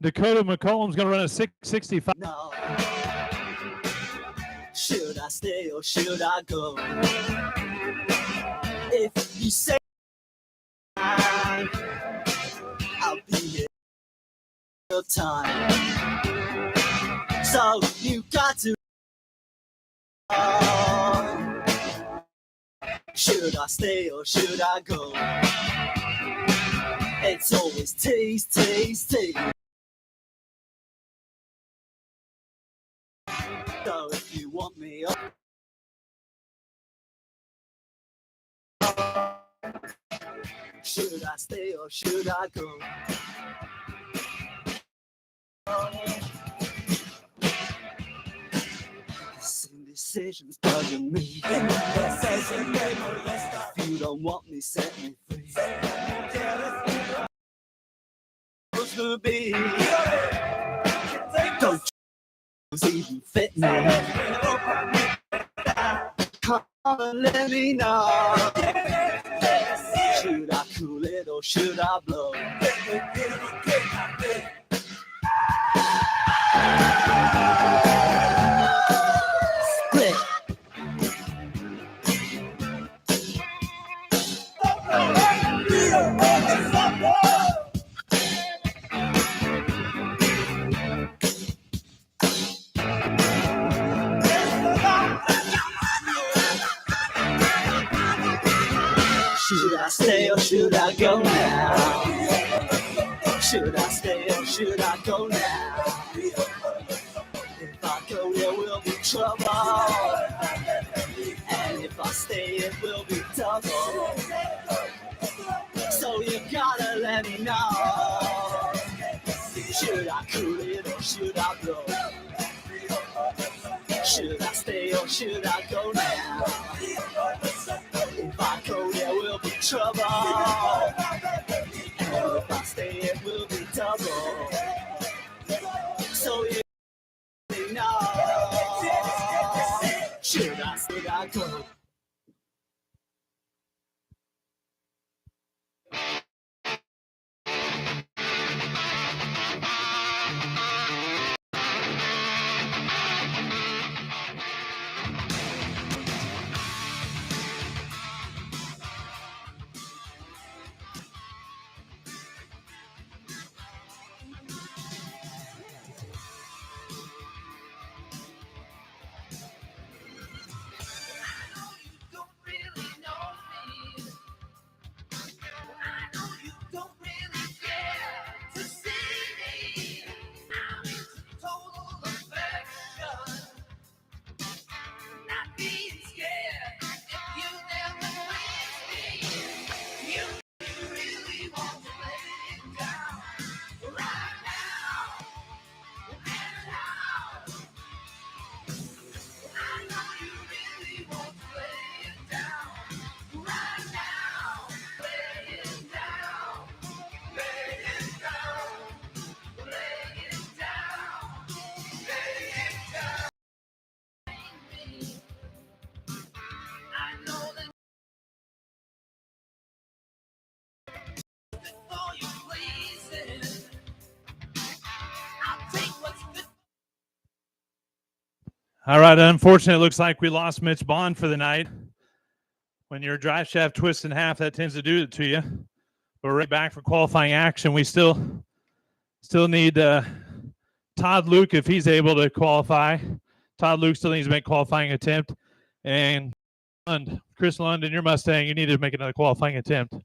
Dakota McCollum's going to run a 6:65. No. Should I stay or should I go? If you say I'll be here all the time. So you got to should I stay or should I go? It's always tease, tease, tease. So if you want me up, should I stay or should I go? Same decisions bugging me. If you don't want me, set me free. Supposed to be. Don't even fit me. Come on, let me know. Should I cool it or should I blow? Split. Should I stay or should I go now? Should I stay or should I go now? If I go, there will be trouble. And if I stay, it will be double. So you gotta let me know. Should I cool it or should I blow? Should I stay or should I go now? If I go, there will be trouble. And if I stay, it will be double. So you know. Should I go? All right, unfortunately, it looks like we lost Mitch Bond for the night. When your drive shaft twists in half, that tends to do it to you. But we're right back for qualifying action. We still need Todd Luke if he's able to qualify. Todd Luke still needs to make a qualifying attempt. And Chris Lund in your Mustang, you need to make another qualifying attempt.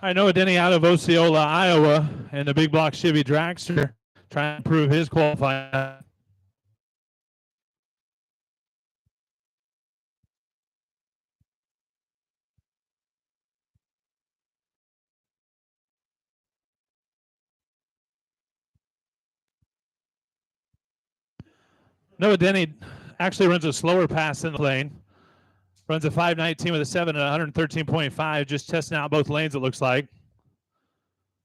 I know Denny out of Osceola, Iowa, and the big block Chevy dragster trying to improve his qualifying. Noah Denny actually runs a slower pass in the lane. Runs a 519 with a 7 and 113.5, just testing out both lanes, it looks like.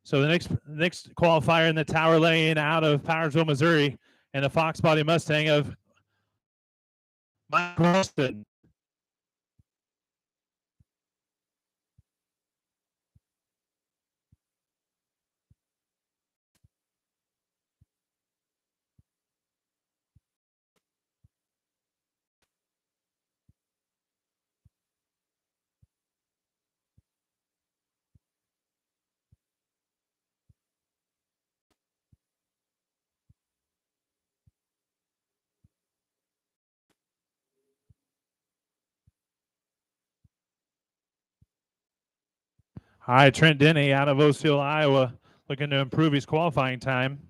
So the next qualifier in the tower lane out of Powersville, Missouri, and the Fox Body Mustang of Mike Ralston. All right, Trent Denny out of Osceola, Iowa, looking to improve his qualifying time.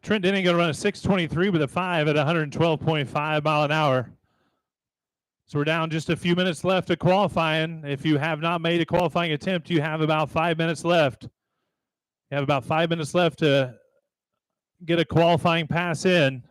Trent Denny going to run a 623 with a 5 at 112.5 mile an hour. So we're down just a few minutes left of qualifying. If you have not made a qualifying attempt, you have about 5 minutes left. You have about 5 minutes left to get a qualifying pass in.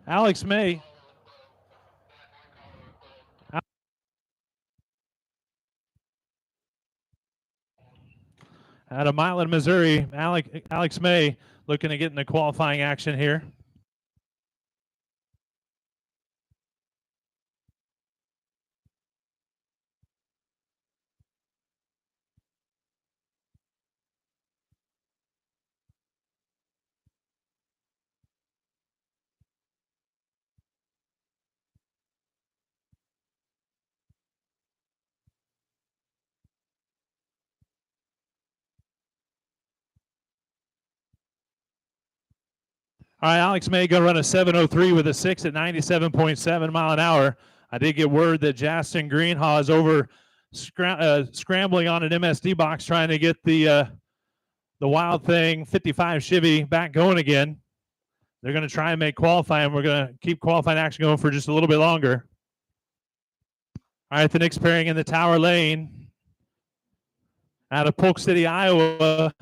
Alex May. Out of Milan, Missouri, Alex May looking to get in the qualifying action here. All right, Alex May going to run a 7:03 with a 6 at 97.7 mile an hour. I did get word that Justin Greenhaw is over scrambling on an MSD box trying to get the Wild Thing 55 Chevy back going again. They're going to try and make qualifying. We're going to keep qualifying action going for just a little bit longer. All right, the next pairing in the Tower Lane out of Polk City, Iowa,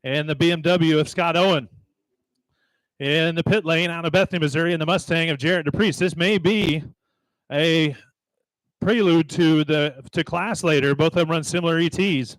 and the BMW of Scott Owen. In the pit lane out of Bethany, Missouri, in the Mustang of Jarrett DePriest. This may be a prelude to class later. Both of them run similar ETs.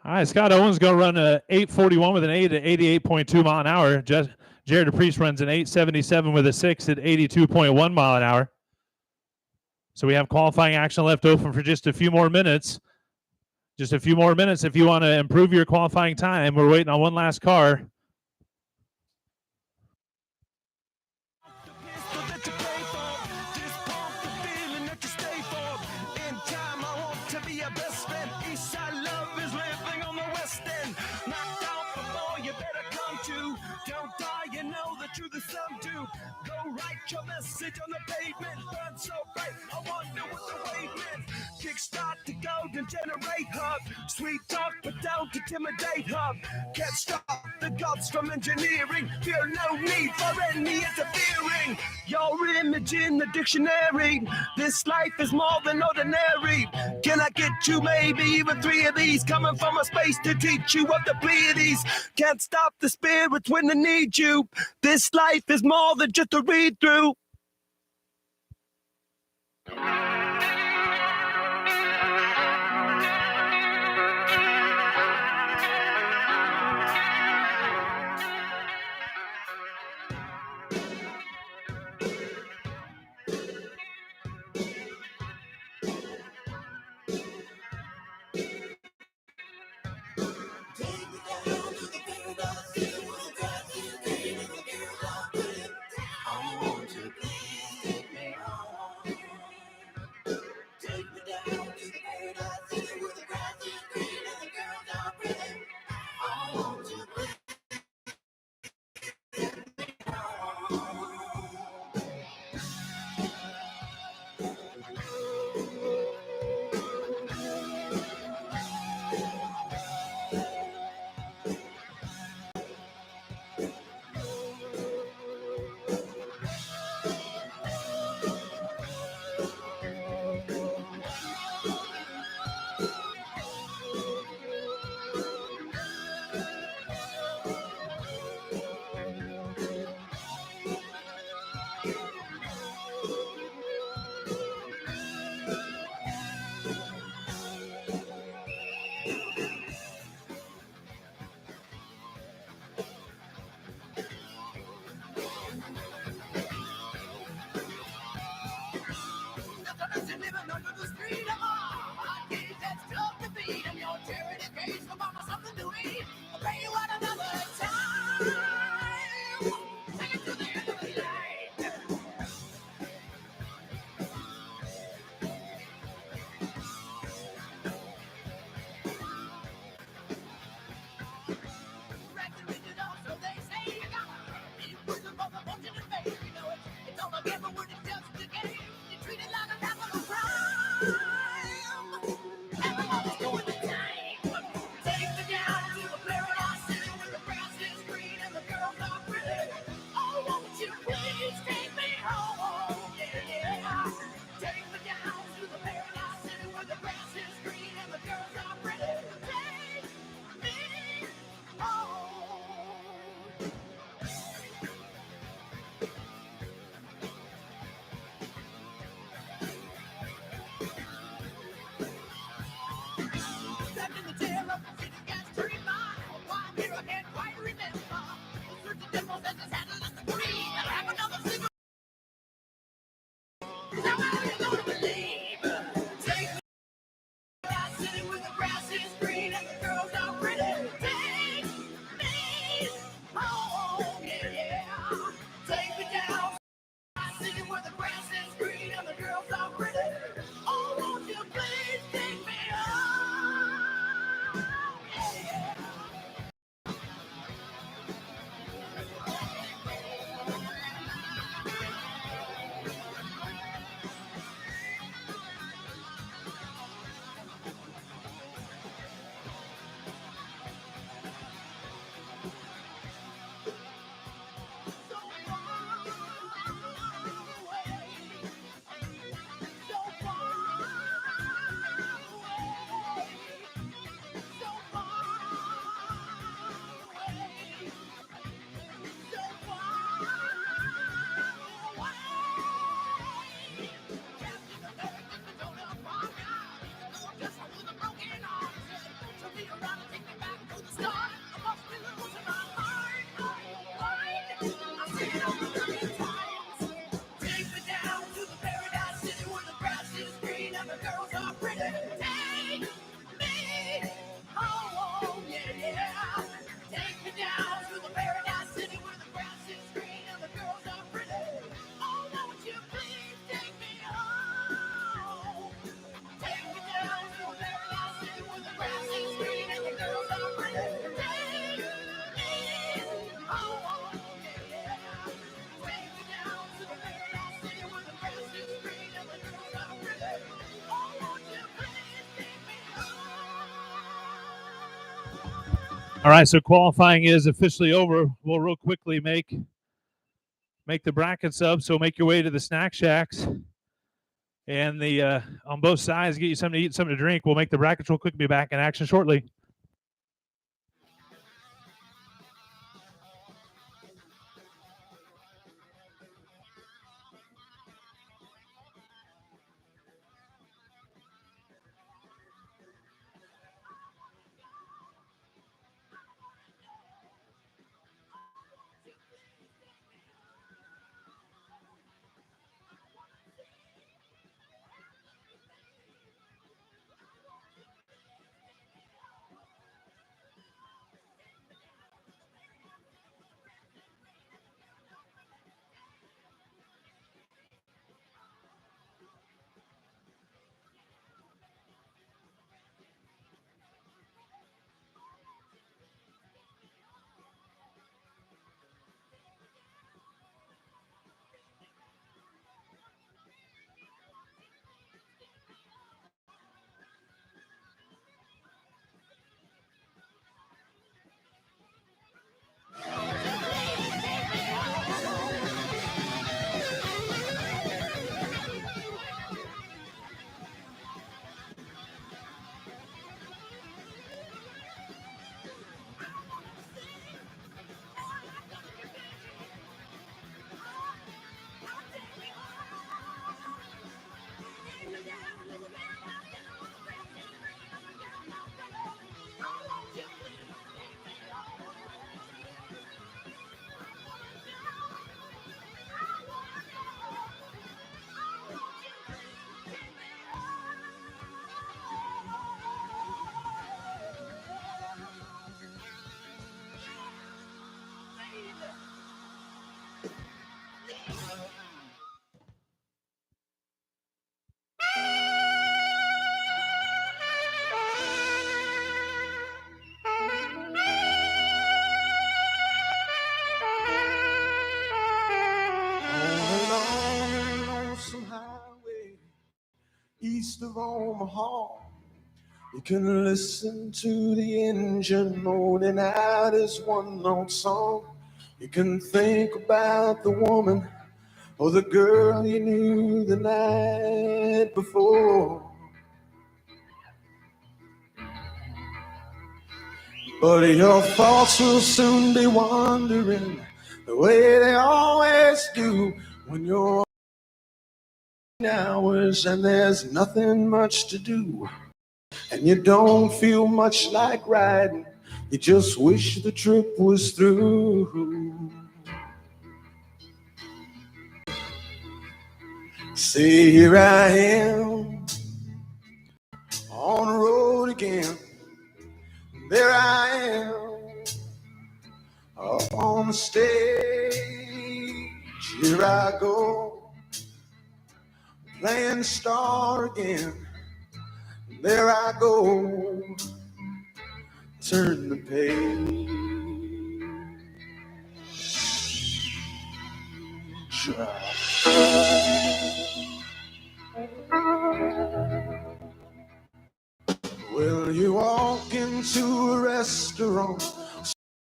All right, Scott Owens going to run a 8:41 with an 8 at 88.2 mile an hour. Jared DePriest runs an 8:77 with a 6 at 82.1 mile an hour. So we have qualifying action left open for just a few more minutes. Just a few more minutes if you want to improve your qualifying time. We're waiting on one last car. Write your message on the pavement, burn so bright, I wonder what the wave meant. Kickstart the golden generate hub, sweet talk but don't intimidate hub. Can't stop the gods from engineering, feel no need for any interfering. Your image in the dictionary, this life is more than ordinary. Can I get you maybe even 3 of these, coming from a space to teach you of the Pleiades. Can't stop the spirits when they need you, this life is more than just a read through. All right, so qualifying is officially over. We'll real quickly make the brackets up. So make your way to the snack shacks and the on both sides, get you something to eat, something to drink. We'll make the brackets real quick. Be back in action shortly. East of Omaha, you can listen to the engine moaning out his one-note song. You can think about the woman or the girl you knew the night before. But your thoughts will soon be wandering the way they always do when you're hours and there's nothing much to do. And you don't feel much like riding, you just wish the trip was through. See, here I am, on the road again. There I am, up on the stage. Here I go, playing the star again. There I go, turn the page. Well, you walk into a restaurant,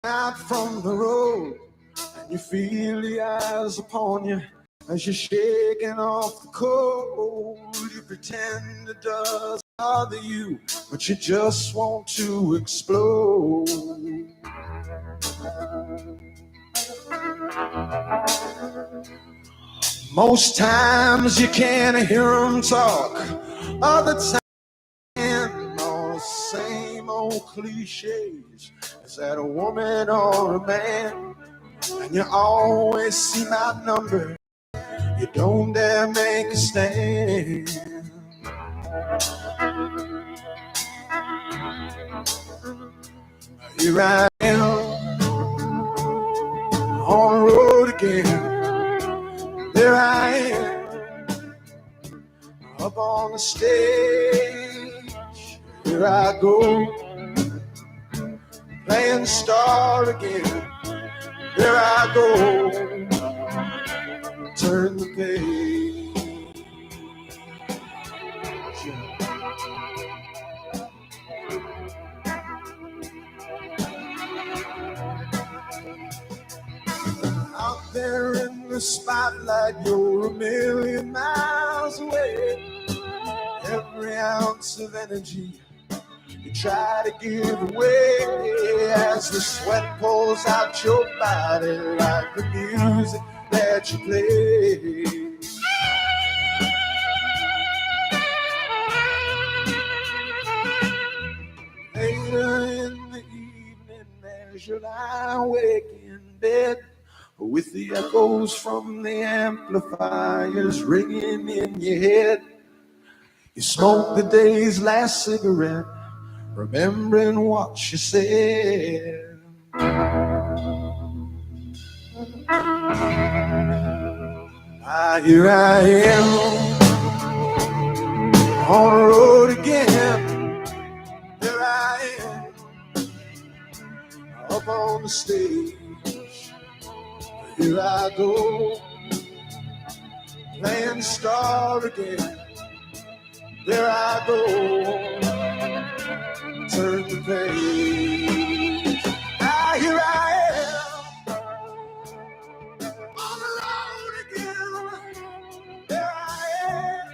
out from the road, and you feel the eyes upon you as you're shaking off the cold. You pretend it doesn't bother you, but you just want to explode. Most times you can't hear them talk, other times all the same old cliches. Is that a woman or a man? And you always see my number, you don't dare make a stand. Here I am, on the road again. There I am, up on the stage. Here I go, playing the star again. There I go, turn the page. there in the spotlight, you're a million miles away. Every ounce of energy you try to give away as the sweat pours out your body like the music that you play. Later in the evening as you lie awake in bed with the echoes from the amplifiers ringing in your head, you smoke the day's last cigarette, remembering what you said. Here I am on the road again. There I am up on the stage. Here I go, playing the star again. There I go, turn the page. Here I am on the road again. There I am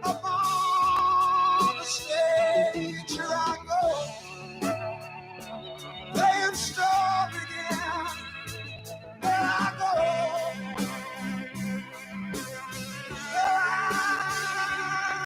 up on the stage. Here I go, playing star again. There I go. There I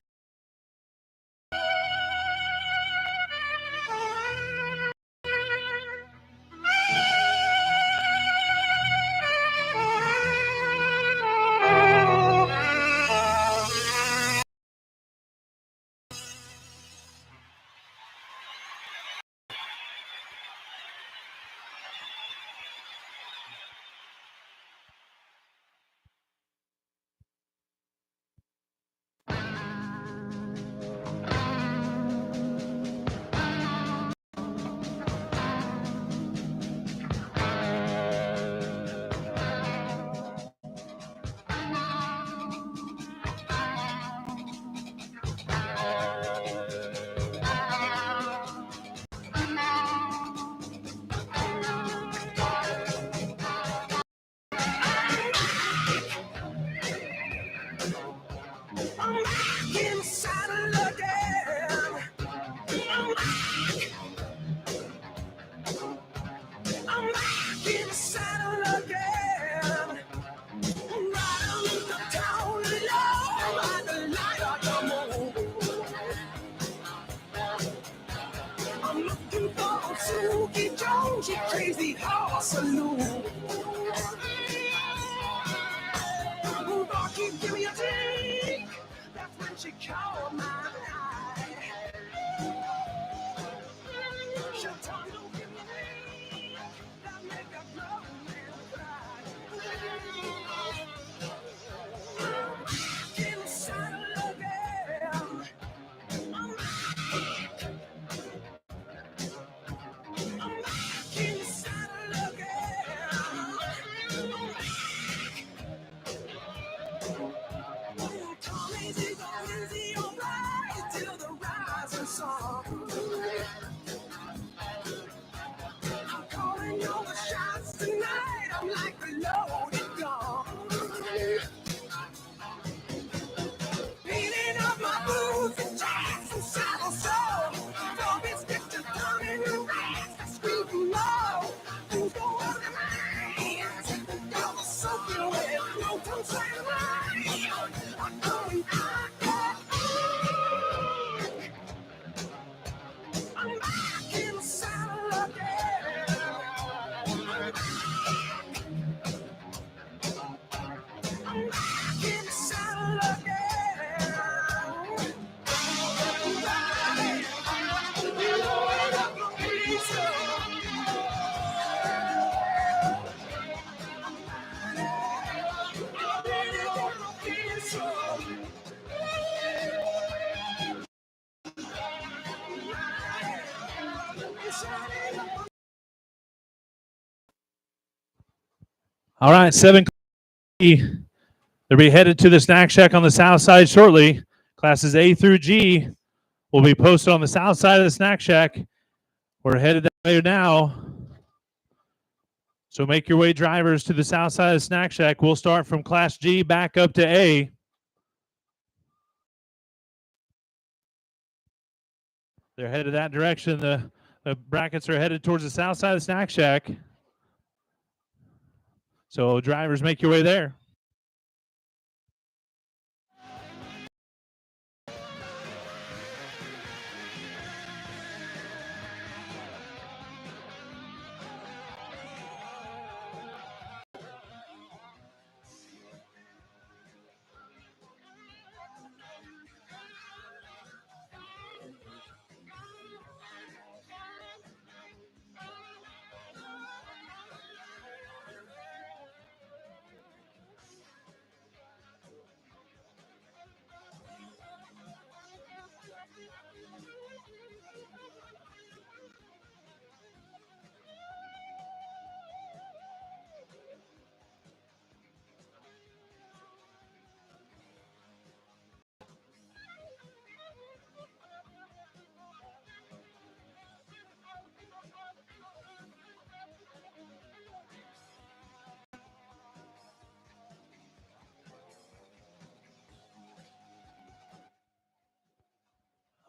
crazy horse saloon. Rocky, give me a drink. That's when she caught my eye. She'll tell you, give me a drink. That make a grown man cry. I'm inside again. I'm calling you the shots tonight. I'm like a loaded gun. Beating up my boots and jacks and saddle soul. Don't be stick to down in your rags. Screaming low. Things go on in my hands. Y'all are soaking wet. No tongue saying right. I'm going out. I'm back in the saddle again. I'm back in the saddle again. Load up the pizza. I'm ready for the pizza. All right, 7. They'll be headed to the snack shack on the south side shortly. Classes A through G will be posted on the south side of the snack shack. We're headed that way now. So make your way, drivers, to the south side of the Snack Shack. We'll start from Class G back up to A. They're headed that direction. The brackets are headed towards the south side of the Snack Shack. So drivers, make your way there.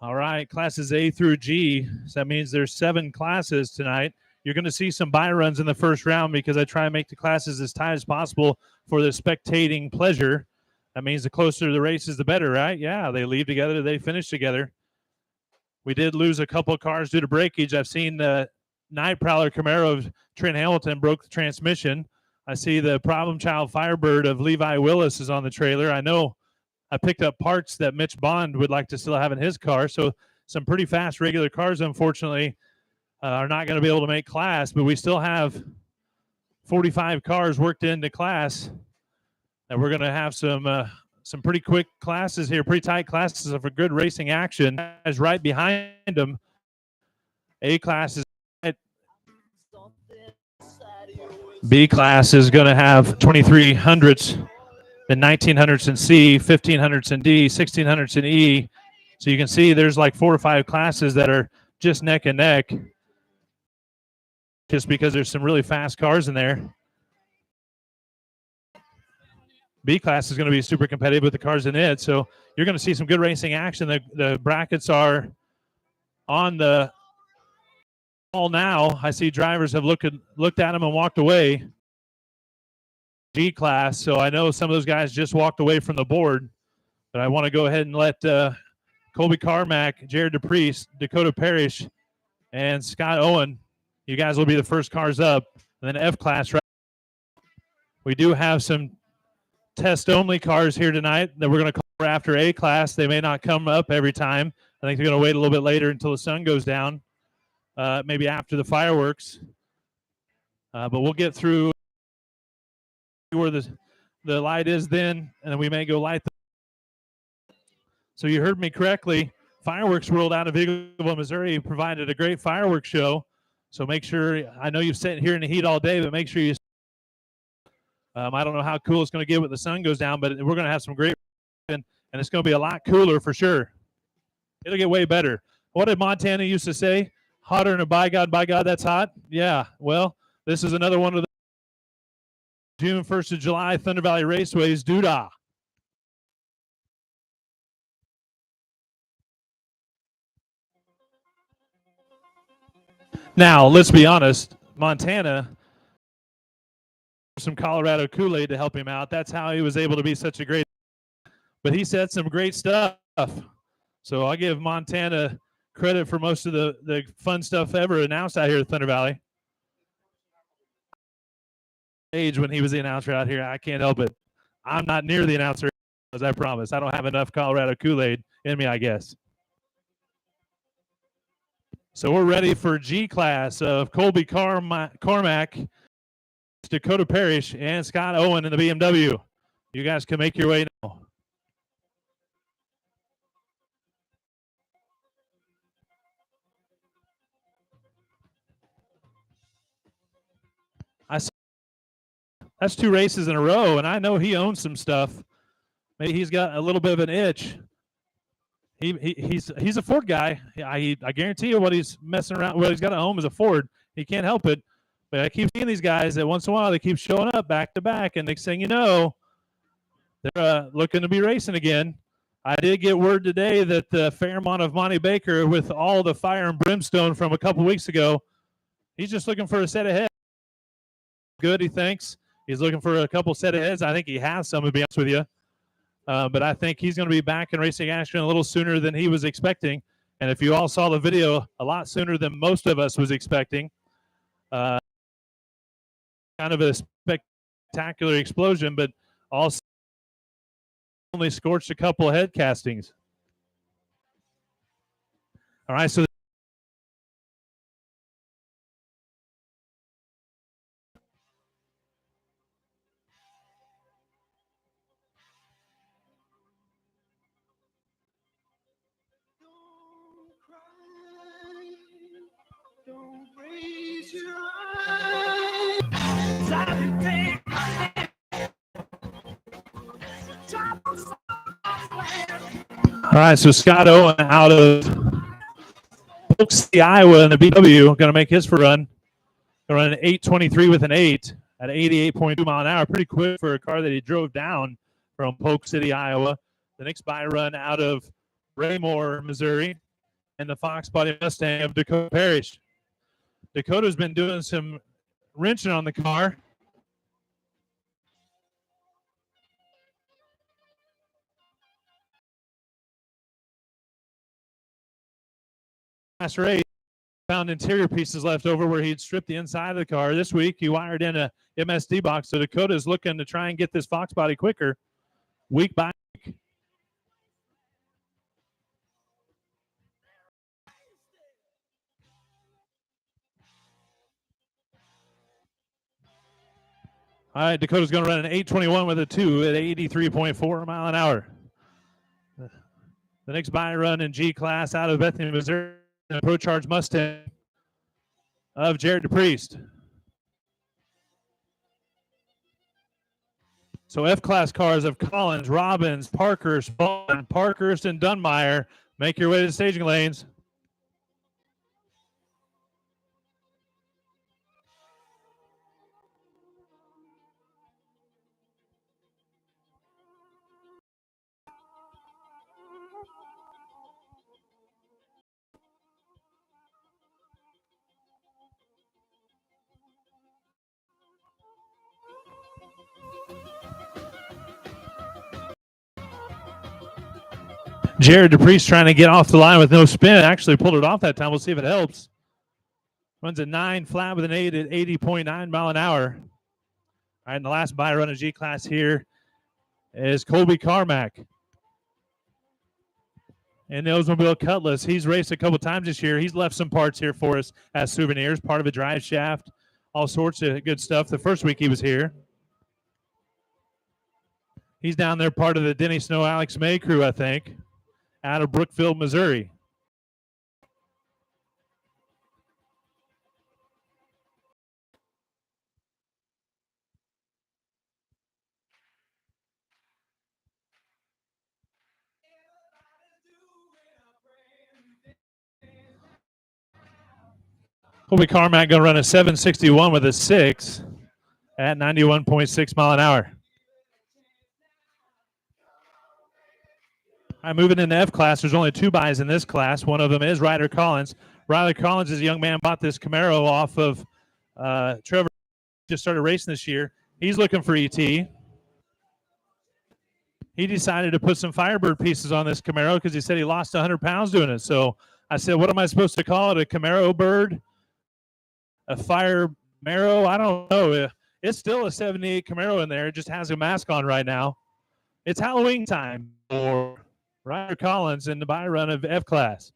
All right, classes A through G. So that means there's 7 classes tonight. You're going to see some buy runs in the first round because I try and make the classes as tight as possible for the spectating pleasure. That means the closer the races, the better, right? Yeah, they leave together, they finish together. We did lose a couple of cars due to breakage. I've seen the Night Prowler Camaro of Trent Hamilton broke the transmission. I see the Problem Child Firebird of Levi Willis is on the trailer. I know I picked up parts that Mitch Bond would like to still have in his car. So some pretty fast regular cars, unfortunately, are not going to be able to make class, but we still have 45 cars worked into class. And we're going to have some pretty quick classes here, pretty tight classes for good racing action. As right behind them, A class is B class is going to have 2300s. The 1900s in C, 1500s in D, 1600s in E. So you can see there's like 4 or 5 classes that are just neck and neck just because there's some really fast cars in there. B class is going to be super competitive with the cars in it. So you're going to see some good racing action. The brackets are on the wall now. I see drivers have looked at them and walked away. G class, so I know some of those guys just walked away from the board, but I want to go ahead and let Colby Carmack, Jared DePriest, Dakota Parrish, and Scott Owen, you guys will be the first cars up. And then F class, right? We do have some test-only cars here tonight that we're going to call after A class. They may not come up every time. I think they're going to wait a little bit later until the sun goes down, maybe after the fireworks. But we'll get through where the light is then, and then we may go light. So you heard me correctly. Fireworks World out of Eagleville, Missouri provided a great fireworks show. So make sure, I know you've sat here in the heat all day, but make sure you, I don't know how cool it's going to get when the sun goes down, but we're going to have some great, and it's going to be a lot cooler for sure. It'll get way better. What did Montana used to say? Hotter than a by God, that's hot. Yeah, well, this is another one of the June 1st of July, Thunder Valley Raceway's doodah. Now, let's be honest, Montana, some Colorado Kool-Aid to help him out. That's how he was able to be such a great, but he said some great stuff. So I'll give Montana credit for most of the fun stuff ever announced out here at Thunder Valley. Age when he was the announcer out here, I can't help it. I'm not near the announcer, as I promised. I don't have enough Colorado Kool-Aid in me, I guess. So we're ready for G class of Colby Carmack, Dakota Parrish, and Scott Owen in the BMW. You guys can make your way now. That's 2 races in a row, and I know he owns some stuff. Maybe he's got a little bit of an itch. He's a Ford guy. I guarantee you what he's messing around. What he's got at home is a Ford. He can't help it. But I keep seeing these guys that once in a while they keep showing up back to back, and next thing you know, they're looking to be racing again. I did get word today that the Fairmont of Monty Baker, with all the fire and brimstone from a couple weeks ago, he's just looking for a set of heads. Good, he thinks. He's looking for a couple set of heads. I think he has some, to be honest with you. But I think he's going to be back in racing action a little sooner than he was expecting. And if you all saw the video, a lot sooner than most of us was expecting. Kind of a spectacular explosion, but also only scorched a couple of head castings. All right, so Don't raise your eyes. all right, so Scott Owen out of Polk City, Iowa in the BW, going to make his for run. Going to run an 8:23 with an 8 at 88.2 mile an hour. Pretty quick for a car that he drove down from Polk City, Iowa. The next by run out of Raymore, Missouri, and the Fox Body Mustang of Dakota Parrish. Dakota's been doing some wrenching on the car. Last race, found interior pieces left over where he'd stripped the inside of the car. This week, he wired in a MSD box. So Dakota's looking to try and get this Fox body quicker, week by week. All right, Dakota's going to run an 8:21 with a 2 at 83.4 mile an hour. The next by run in G class out of Bethany, Missouri, the Pro Charge Mustang of Jared DePriest. So F-class cars of Collins, Robbins, Parkhurst, Baldwin, Parkhurst, and Dunmire make your way to the staging lanes. Jared DePriest trying to get off the line with no spin. Actually pulled it off that time. We'll see if it helps. Runs a 9 flat with an 8 at 80.9 mile an hour. All right, and the last by run of G class here is Colby Carmack. And the Oldsmobile Cutlass. He's raced a couple times this year. He's left some parts here for us as souvenirs, part of a drive shaft, all sorts of good stuff. The first week he was here. He's down there, part of the Denny Snow, Alex May crew, I think, out of Brookfield, Missouri. Colby Carmack going to run a 761 with a 6 at 91.6 mile an hour. All right, moving into F class, there's only 2 buys in this class. One of them is Ryder Collins. Ryder Collins is a young man, bought this Camaro off of Trevor, just started racing this year. He's looking for ET. He decided to put some Firebird pieces on this Camaro because he said he lost 100 pounds doing it. So I said, what am I supposed to call it? A Camaro Bird? A Fire Camaro? I don't know. It's still a 78 Camaro in there. It just has a mask on right now. It's Halloween time for Ryder Collins in the buy run of F class.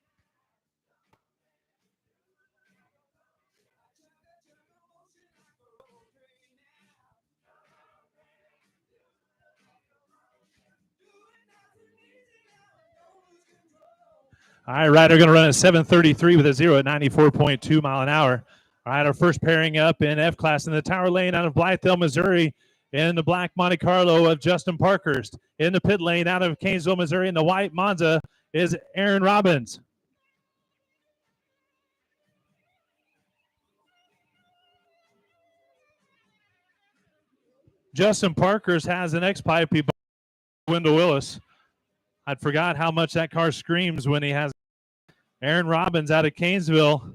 All right, Ryder going to run at 7:33 with a 0 at 94.2 mile an hour. All right, our first pairing up in F class in the Tower Lane out of Blythedale, Missouri, in the black Monte Carlo of Justin Parkhurst. In the pit lane out of Kanesville, Missouri, in the white Monza is Aaron Robbins. Justin Parkhurst has an X-Pipe. He bought Wendell Willis. I'd forgot how much that car screams when he has. Aaron Robbins out of Canesville.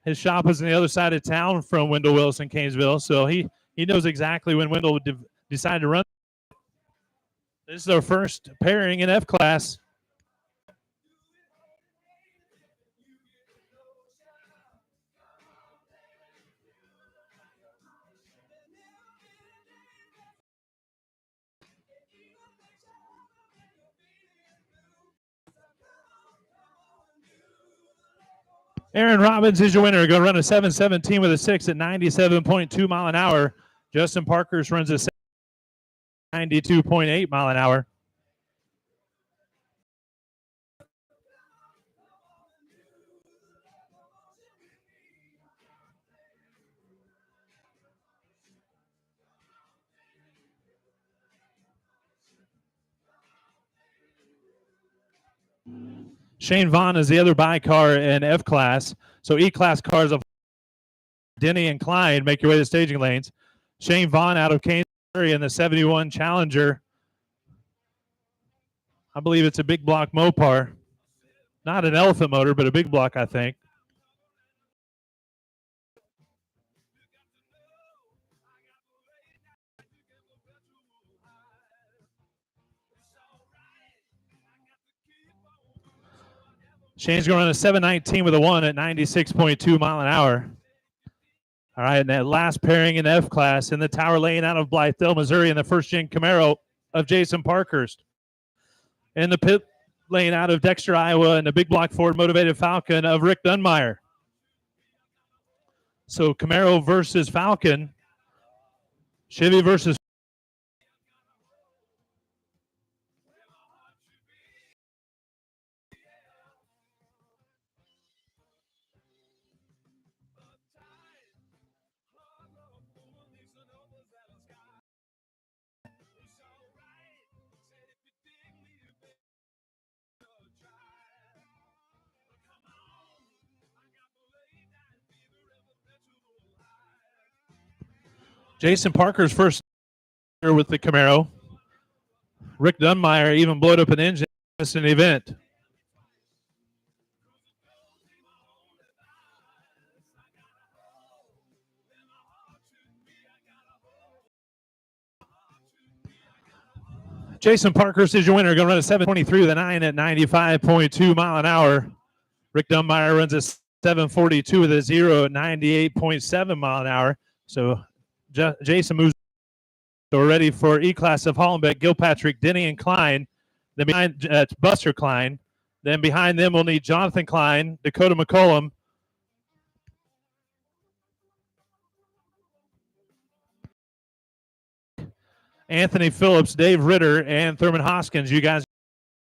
His shop is on the other side of town from Wendell Willis in Canesville, so he knows exactly when Wendell would decide to run. This is our first pairing in F class. Aaron Robbins is your winner. Going to run a 7:17 with a 6 at 97.2 mile an hour. Justin Parkhurst runs a 92.8 mile an hour. Shane Vaughn is the other by car in F class. So E class cars of Denny and Klein make your way to the staging lanes. Shane Vaughn out of Kansas in the 71 Challenger. I believe it's a big block Mopar. Not an elephant motor, but a big block, I think. Shane's going to run a 7:19 with a 1 at 96.2 mile an hour. All right, and that last pairing in F class in the Tower Lane out of Blythedale, Missouri, in the first-gen Camaro of Jason Parkhurst. In the pit lane out of Dexter, Iowa, and the big block Ford Motivated Falcon of Rick Dunmeyer. So Camaro versus Falcon. Chevy versus. Jason Parker's first with the Camaro. Rick Dunmeyer even blowed up an engine in an event. Jason Parkhurst is your winner. Going to run a 7:23 with a 9 at 95.2 mile an hour. Rick Dunmeyer runs a 7:42 with a 0 at 98.7 mile an hour. So Jason moves. So we're ready for E-Class of Hollenbeck, Gilpatrick, Denny, and Klein. Then behind Buster Klein. Then behind them we'll need Jonathan Klein, Dakota McCollum, Anthony Phillips, Dave Ritter, and Thurman Hoskins. You guys,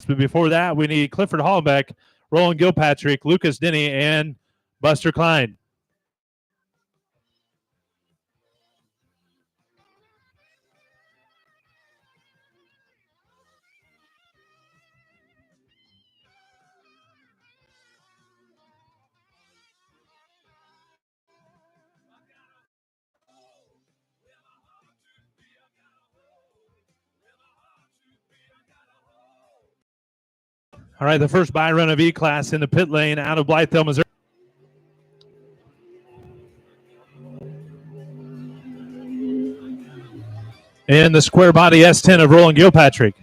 but before that, we need Clifford Hollenbeck, Roland Gilpatrick, Lucas Denny, and Buster Klein. All right, the first buy run of E-Class in the pit lane out of Blythedale, Missouri. And the square body S10 of Roland Gilpatrick.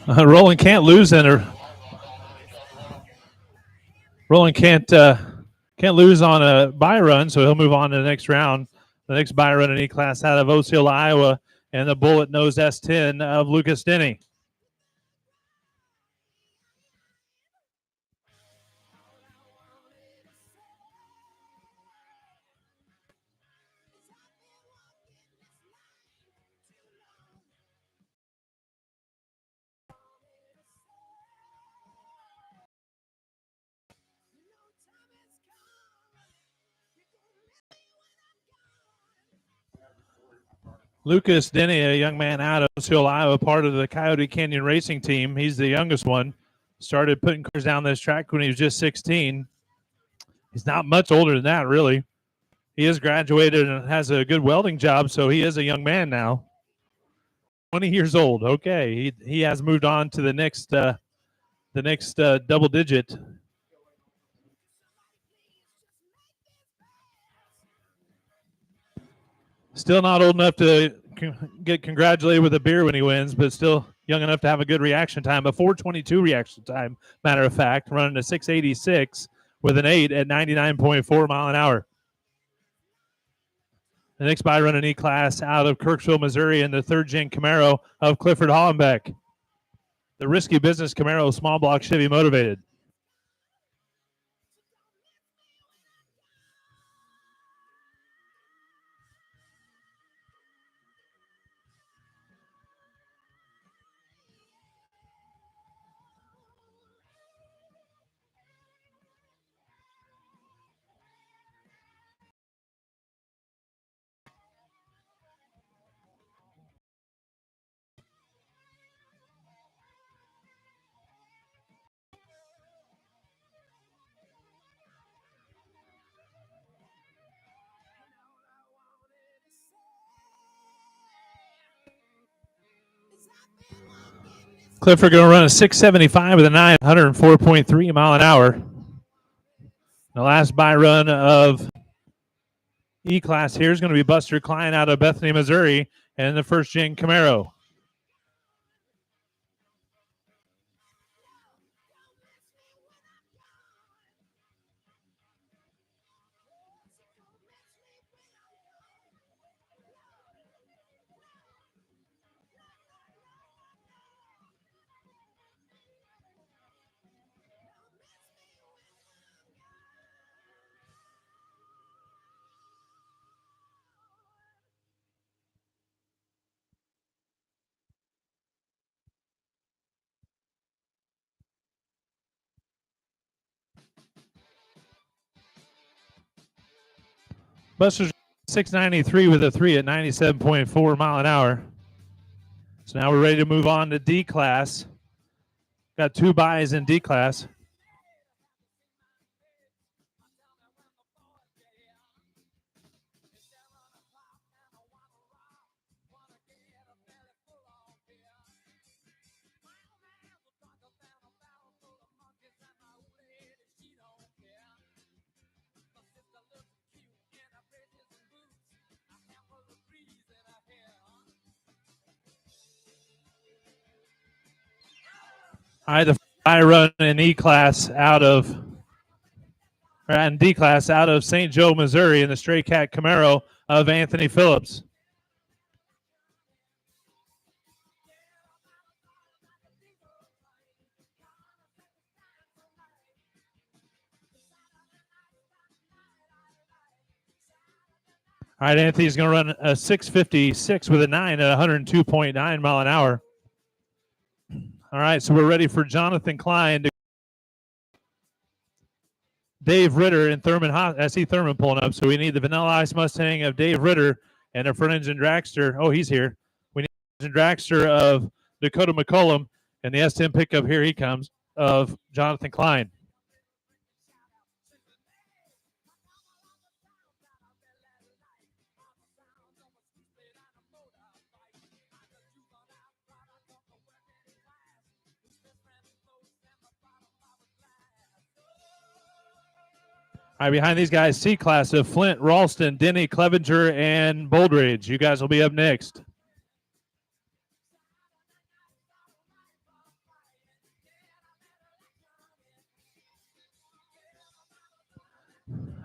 Roland can't lose in her. Roland can't lose on a buy run, so he'll move on to the next round. The next buy run in E-Class out of Osceola, Iowa, and the bullet nose S10 of Lucas Denny. Lucas Denny, a young man out of Osceola, Iowa, part of the Coyote Canyon Racing team. He's the youngest one. Started putting cars down this track when he was just 16. He's not much older than that, really. He is graduated and has a good welding job, so he is a young man now. 20 years old. Okay, he has moved on to the next double digit. Still not old enough to get congratulated with a beer when he wins, but still young enough to have a good reaction time. A 4:22 reaction time, matter of fact, running a 6:86 with an 8 at 99.4 mile an hour. The next by running E-Class out of Kirksville, Missouri, in the third-gen Camaro of Clifford Hollenbeck. The risky business Camaro, small block Chevy motivated. Clifford going to run a 675 with a 904.3 mile an hour. The last by run of E-Class here is going to be Buster Klein out of Bethany, Missouri, and the first gen Camaro. Buster's 693 with a 3 at 97.4 mile an hour. So now we're ready to move on to D-Class. Got two buys in D-Class. All right, the buy run in E-Class out of and D-Class out of St. Joe, Missouri, in the Stray Cat Camaro of Anthony Phillips. All right, Anthony's going to run a 656 with a 9 at 102.9 mile an hour. All right, so we're ready for Jonathan Klein. Dave Ritter and Thurman. I see Thurman pulling up, so we need the Vanilla Ice Mustang of Dave Ritter and a front engine dragster. Oh, he's here. We need the engine dragster of Dakota McCullum, and the S10 pickup, here he comes, of Jonathan Klein. All right, behind these guys, C-Class of Flint, Ralston, Denny, Clevenger, and Boldridge. You guys will be up next.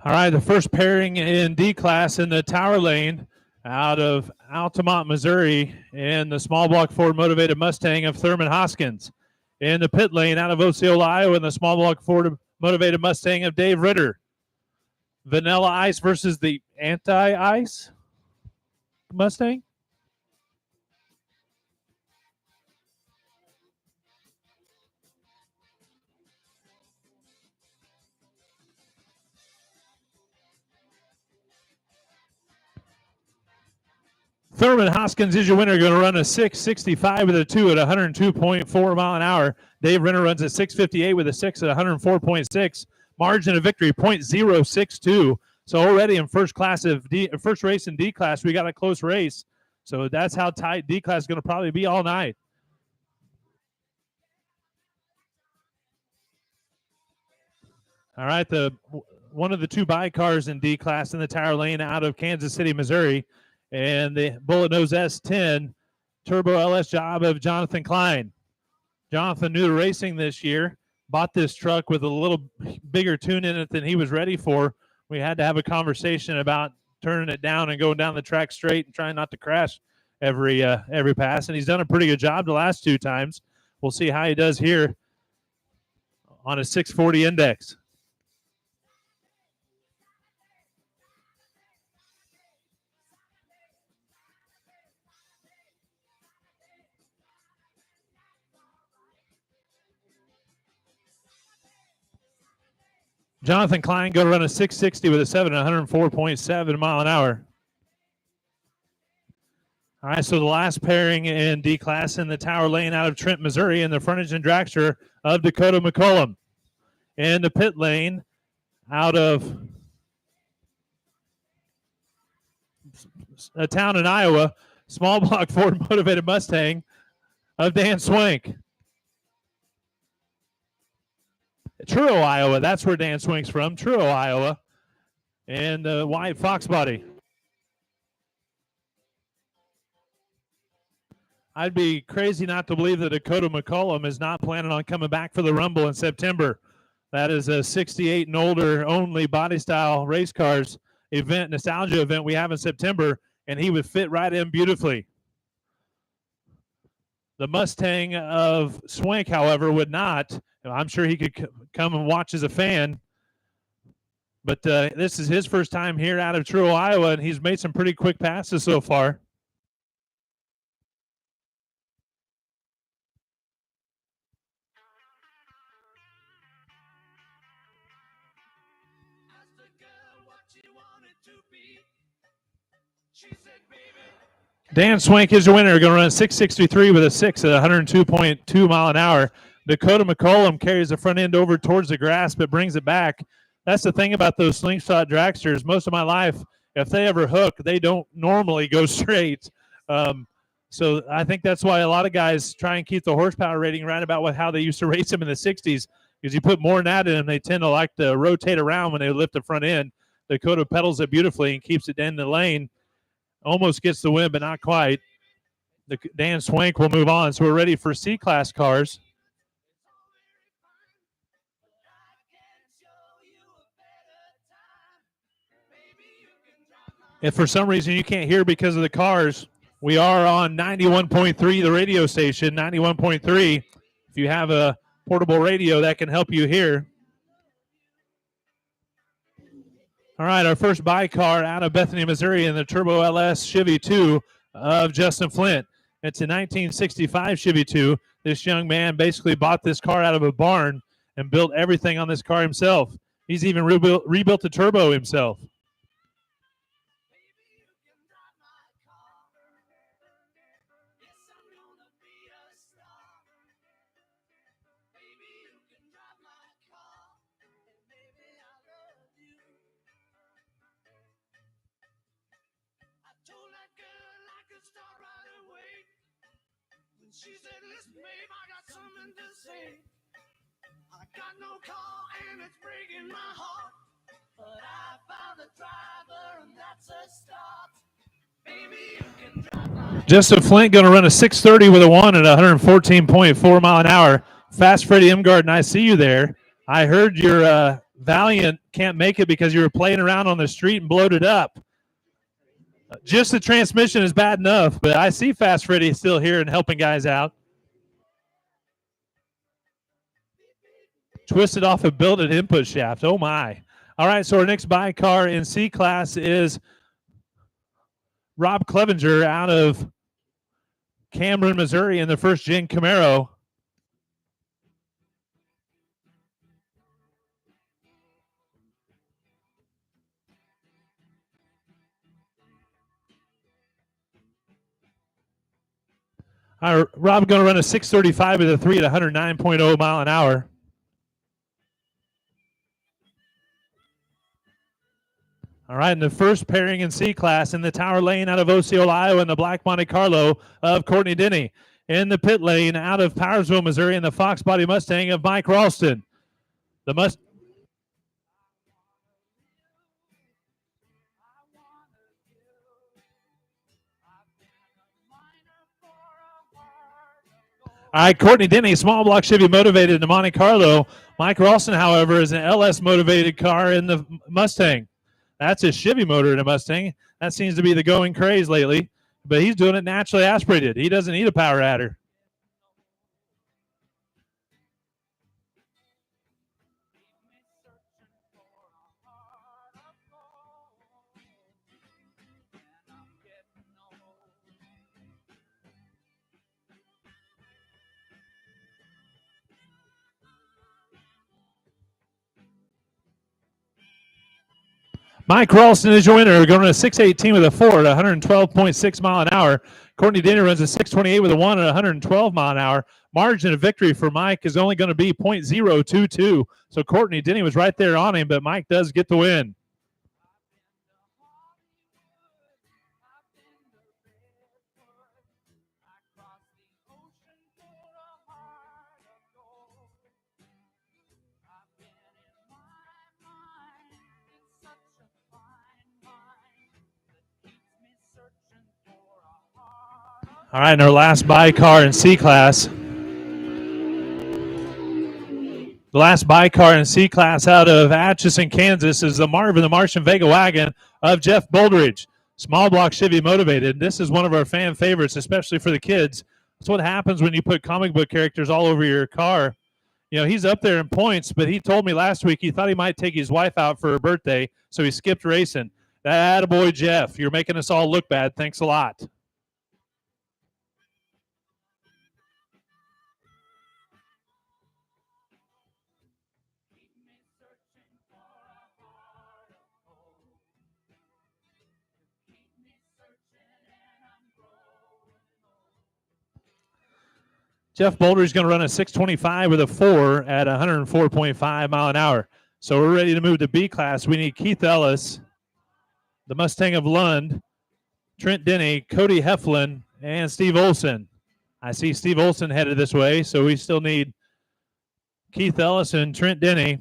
All right, the first pairing in D-Class in the Tower Lane out of Altamont, Missouri, in the small block Ford motivated Mustang of Thurman Hoskins. In the pit lane out of Osceola, Iowa, in the small block Ford motivated Mustang of Dave Ritter. Vanilla Ice versus the anti-ice Mustang. Thurman Hoskins is your winner, going to run a 6:65 with a 2 at 102.4 mile an hour. Dave Renner runs a 6:58 with a 6 at 104.6. Margin of victory 0.062. So already in first race in D class, we got a close race. So that's how tight D class is going to probably be all night. All right, one of the two cars in D class in the Tower Lane out of Kansas City, Missouri, and the Bullet Nose S10 Turbo LS job of Jonathan Klein. Jonathan knew the racing this year, bought this truck with a little bigger tune in it than he was ready for. We had to have a conversation about turning it down and going down the track straight and trying not to crash every pass, and he's done a pretty good job the last two times. We'll see how he does here on a 640 index. Jonathan Klein going to run a 660 with a 7 at 104.7 mile an hour. All right, so the last pairing in D class in the Tower Lane out of Trent, Missouri, in the frontage and dragster of Dakota McCollum. In the pit lane out of a town in Iowa, small block Ford motivated Mustang of Dan Swank. Truro, Iowa, that's where Dan Swank's from, Truro, Iowa. And the white Fox body. I'd be crazy not to believe that Dakota McCollum is not planning on coming back for the Rumble in September. That is a 68 and older only body style race cars event, nostalgia event we have in September, and he would fit right in beautifully. The Mustang of Swank, however, would not. I'm sure he could come and watch as a fan. But this is his first time here out of Truro, Iowa, and he's made some pretty quick passes so far. Dan Swank is your winner. Going to run 663 with a 6 at 102.2 mile an hour. Dakota McCollum carries the front end over towards the grass, but brings it back. That's the thing about those slingshot dragsters. Most of my life, if they ever hook, they don't normally go straight. So I think that's why a lot of guys try and keep the horsepower rating right about how they used to race them in the 60s, because you put more than that in them, they tend to like to rotate around when they lift the front end. Dakota pedals it beautifully and keeps it in the lane. Almost gets the win, but not quite. Dan Swank will move on. So we're ready for C-Class cars. If for some reason you can't hear because of the cars, we are on 91.3, the radio station, 91.3. If you have a portable radio, that can help you hear. All right, our first buy car out of Bethany, Missouri in the Turbo LS Chevy 2 of Justin Flint. It's a 1965 Chevy 2. This young man basically bought this car out of a barn and built everything on this car himself. He's even rebuilt the turbo himself. She said, listen, babe, I got something to say. I got no car and it's breaking my heart. But I found a driver and that's a start. Baby, you can drive my Justin Flint going to run a 630 with a 1 at 114.4 mile an hour. Fast Freddie Imgarden, I see you there. I heard your Valiant can't make it because you were playing around on the street and blowed it up. Just the transmission is bad enough, but I see Fast Freddy still here and helping guys out. Twisted off a built-in input shaft. Oh, my. All right, so our next buy car in C-Class is Rob Clevenger out of Cameron, Missouri in the first-gen Camaro. All right, Rob going to run a 6:35 with a 3 at 109.0 mile an hour. All right, in the first pairing in C class in the Tower Lane out of Osceola, Iowa, in the Black Monte Carlo of Courtney Denny. In the pit lane out of Powersville, Missouri, in the Fox Body Mustang of Mike Ralston. The Mustang. All right, Courtney Denny, small block Chevy motivated in the Monte Carlo. Mike Ralston, however, is an LS motivated car in the Mustang. That's a Chevy motor in a Mustang. That seems to be the going craze lately, but he's doing it naturally aspirated. He doesn't need a power adder. Mike Ralston is your winner, going to a 6:18 with a 4 at 112.6 mile an hour. Courtney Denny runs a 6:28 with a 1 at 112 mile an hour. Margin of victory for Mike is only going to be 0.022. So Courtney Denny was right there on him, but Mike does get the win. All right, in our last buy car in C class. The last buy car in C class out of Atchison, Kansas is the Marvin the Martian Vega wagon of Jeff Boldridge. Small block Chevy motivated. This is one of our fan favorites, especially for the kids. That's what happens when you put comic book characters all over your car. You know, he's up there in points, but he told me last week he thought he might take his wife out for her birthday, so he skipped racing. Attaboy, Jeff. You're making us all look bad. Thanks a lot. Jeff Boulder is going to run a 6:25 with a 4 at 104.5 mile an hour. So we're ready to move to B class. We need Keith Ellis, the Mustang of Lund, Trent Denny, Cody Heflin, and Steve Olson. I see Steve Olson headed this way, so we still need Keith Ellis and Trent Denny.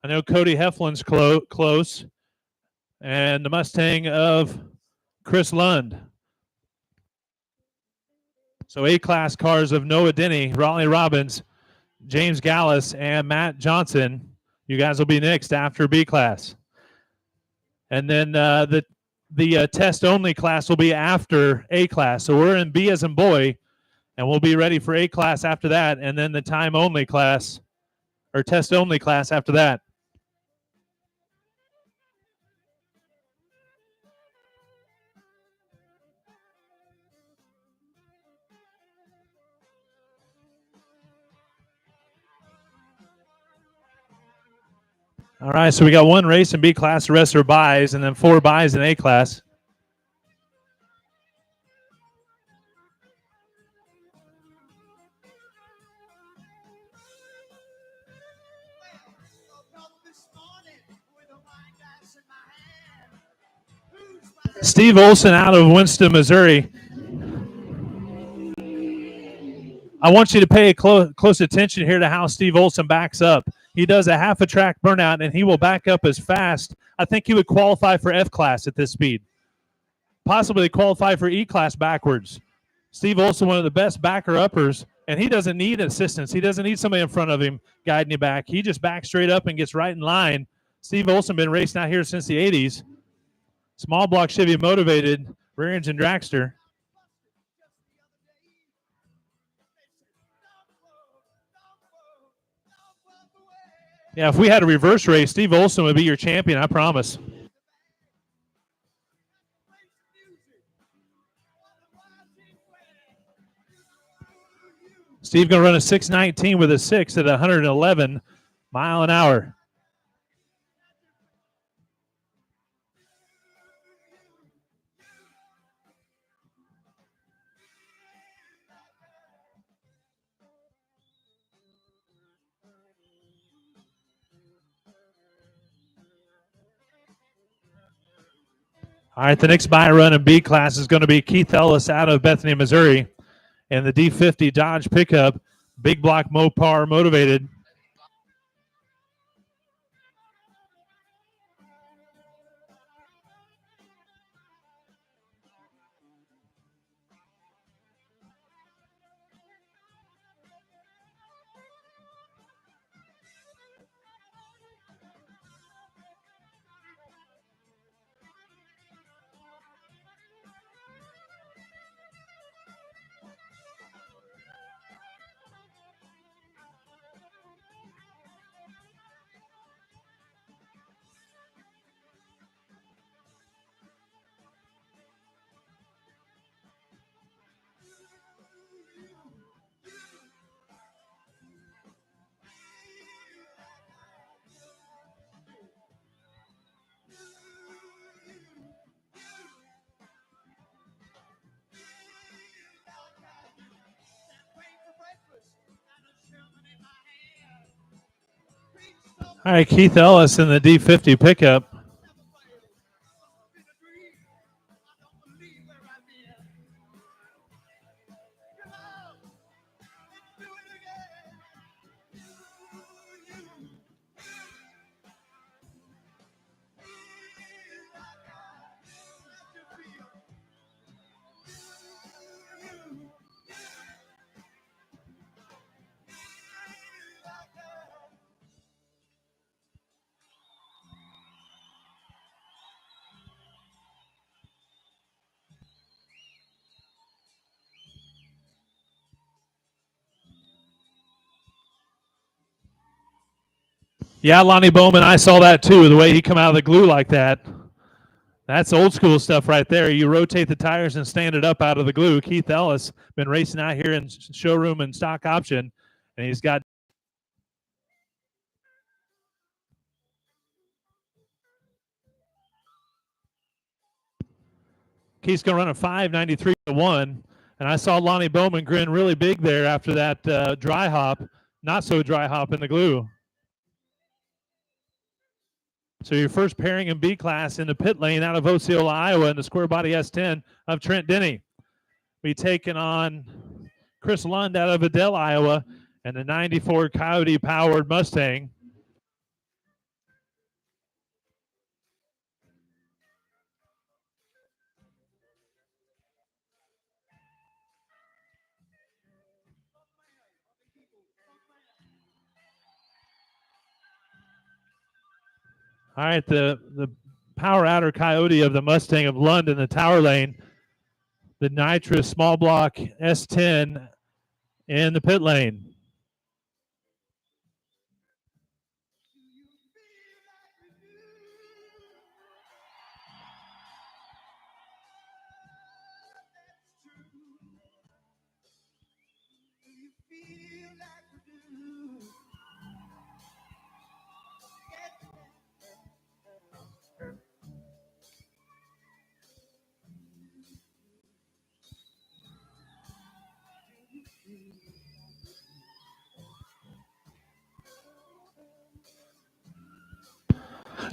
I know Cody Heflin's close, and the Mustang of Chris Lund. So A-class cars of Noah Denny, Raleigh Robbins, James Gallus, and Matt Johnson. You guys will be next after B-class. And then the test-only class will be after A-class. So we're in B as in boy, and we'll be ready for A-class after that, and then the time-only class, or test-only class after that. All right, so we got one race in B class, the rest are buys, and then 4 buys in A class. Steve Olson out of Winston, Missouri. I want you to pay close attention here to how Steve Olson backs up. He does a half a track burnout, and he will back up as fast. I think he would qualify for F class at this speed. Possibly qualify for E class backwards. Steve Olson, one of the best backer-uppers, and he doesn't need assistance. He doesn't need somebody in front of him guiding you back. He just backs straight up and gets right in line. Steve Olson been racing out here since the 80s. Small block Chevy motivated, rear engine dragster. Yeah, if we had a reverse race, Steve Olson would be your champion, I promise. Steve going to run a 6:19 with a 6 at 111 mile an hour. All right, the next buy run in B class is going to be Keith Ellis out of Bethany, Missouri, and the D50 Dodge pickup, big block Mopar motivated. All right, Keith Ellis in the D50 pickup. Yeah, Lonnie Bowman, I saw that too, the way he come out of the glue like that. That's old school stuff right there. You rotate the tires and stand it up out of the glue. Keith Ellis been racing out here in showroom and stock option, and he's got Keith's going to run a 593 to 1. And I saw Lonnie Bowman grin really big there after that dry hop, not so dry hop in the glue. So your first pairing in B class in the pit lane out of Osceola, Iowa in the square body S10 of Trent Denny. Be taking on Chris Lund out of Adel, Iowa, and the 94 Coyote powered Mustang. All right, the power outer Coyote of the Mustang of Lund in the tower lane. The nitrous small block S10 in the pit lane.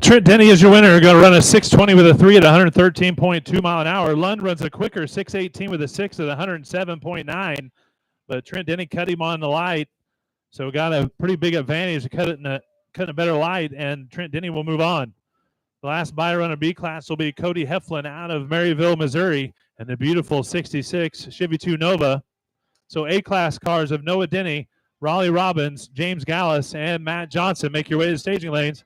Trent Denny is your winner. Going to run a 620 with a 3 at 113.2 mile an hour. Lund runs a quicker 618 with a 6 at 107.9. But Trent Denny cut him on the light, so got a pretty big advantage to cut it in a better light, and Trent Denny will move on. The last buy run of B class will be Cody Heflin out of Maryville, Missouri, and the beautiful 66 Chevy 2 Nova. So A class cars of Noah Denny, Raleigh Robbins, James Gallus, and Matt Johnson make your way to the staging lanes.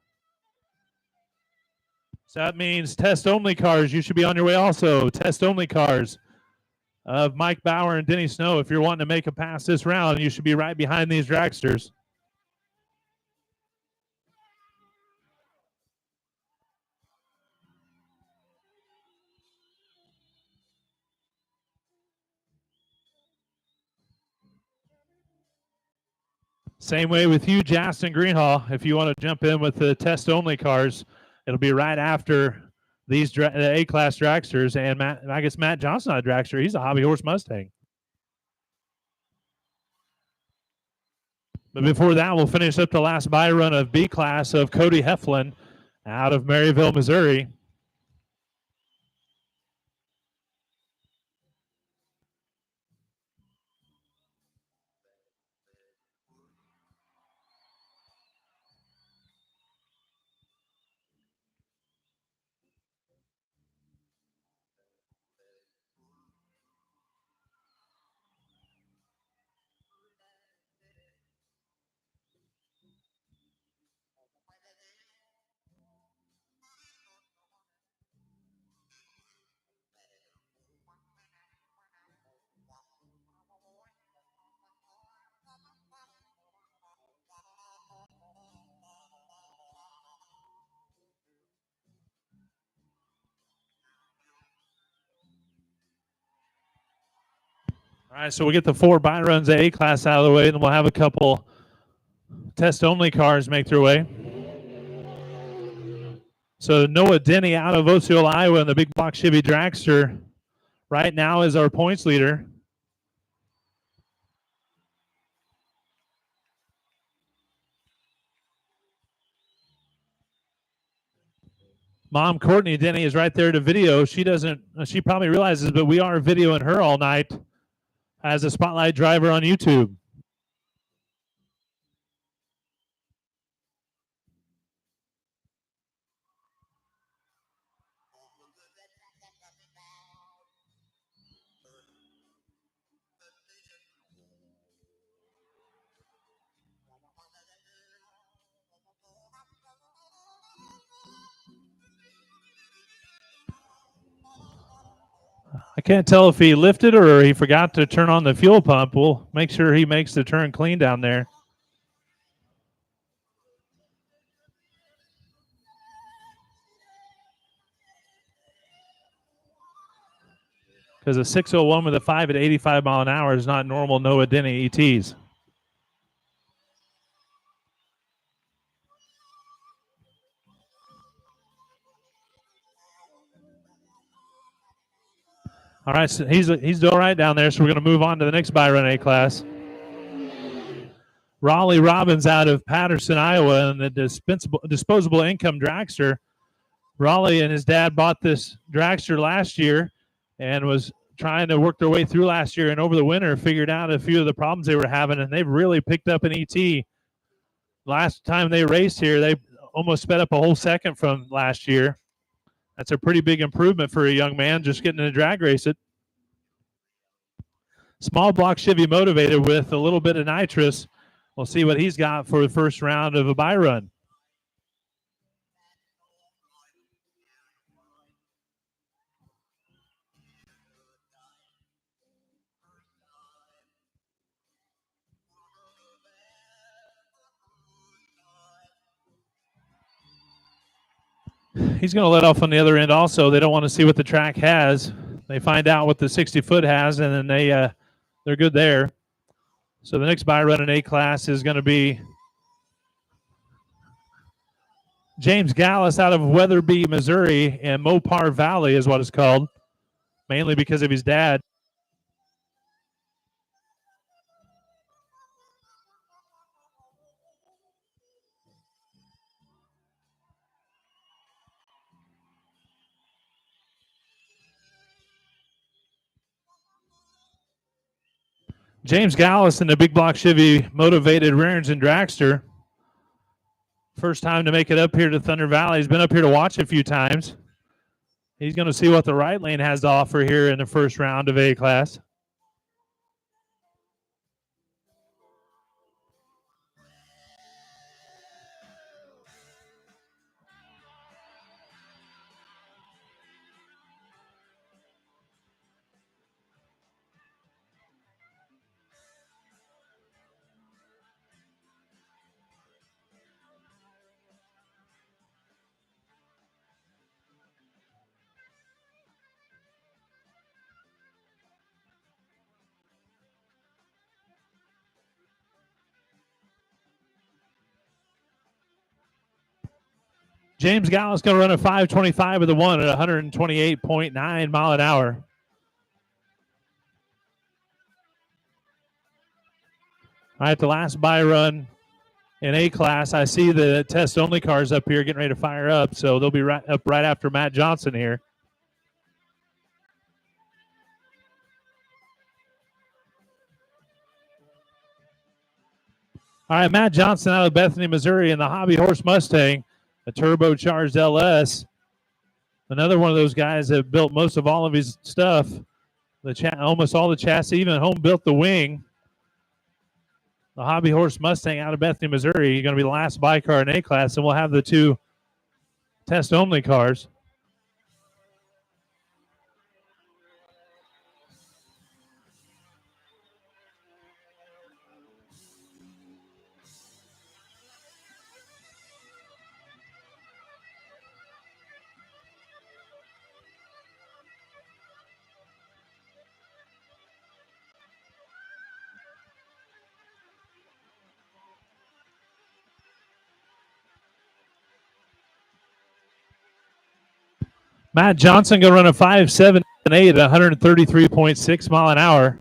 So that means test-only cars. You should be on your way also. Test-only cars of Mike Bauer and Denny Snow. If you're wanting to make a pass this round, you should be right behind these dragsters. Same way with you, Justin Greenhall. If you want to jump in with the test-only cars, it'll be right after these A-class dragsters. And I guess Matt Johnson, not a dragster. He's a hobby horse Mustang. But before that, we'll finish up the last buy run of B class of Cody Heflin out of Maryville, Missouri. All right, so we'll get the 4 buy runs at A class out of the way, and then we'll have a couple test-only cars make their way. So Noah Denny out of Osceola, Iowa, in the big block Chevy Dragster right now is our points leader. Mom Courtney Denny is right there to video. She probably realizes, but we are videoing her all night as a spotlight driver on YouTube. I can't tell if he lifted or he forgot to turn on the fuel pump. We'll make sure he makes the turn clean down there. Because a 601 with a 5 at 85 mile an hour is not normal Noah Denny ETs. All right, so he's all right down there, so we're going to move on to the next buy run A class. Raleigh Robbins out of Patterson, Iowa, and the disposable income dragster. Raleigh and his dad bought this dragster last year and was trying to work their way through last year, and over the winter figured out a few of the problems they were having, and they've really picked up an ET. Last time they raced here, they almost sped up a whole second from last year. That's a pretty big improvement for a young man just getting in a drag race it. Small block Chevy motivated with a little bit of nitrous. We'll see what he's got for the first round of a buy run. He's going to let off on the other end also. They don't want to see what the track has. They find out what the 60-foot has, and then they're good there. So the next buy run in A class is going to be James Gallus out of Weatherby, Missouri, and Mopar Valley is what it's called, mainly because of his dad. James Gallus in the big block Chevy motivated rear engine dragster. First time to make it up here to Thunder Valley. He's been up here to watch a few times. He's going to see what the right lane has to offer here in the first round of A class. James Gallus going to run a 5:25 with a 1 at 128.9 mile an hour. All right, the last buy run in A class. I see the test-only cars up here getting ready to fire up, so they'll be right after Matt Johnson here. All right, Matt Johnson out of Bethany, Missouri, in the Hobby Horse Mustang, a turbocharged LS. Another one of those guys that built most of all of his stuff, almost all the chassis, even home built the wing. The Hobby Horse Mustang out of Bethany, Missouri, going to be the last buy car in A class, and we'll have the 2 test-only cars. Matt Johnson going to run a 5.78 at 133.6 mile an hour.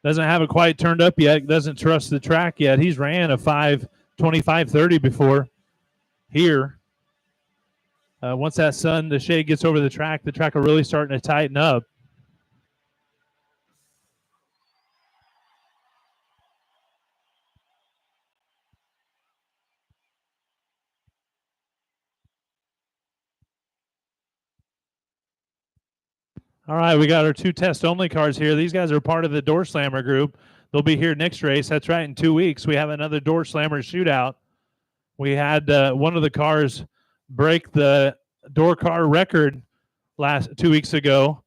Doesn't have it quite turned up yet. Doesn't trust the track yet. He's ran a 5.25.30 before here. Once the shade gets over the track will really starting to tighten up. All right, we got our 2 test-only cars here. These guys are part of the Door Slammer group. They'll be here next race. That's right, in 2 weeks. We have another Door Slammer shootout. We had one of the cars break the door car record 2 weeks ago.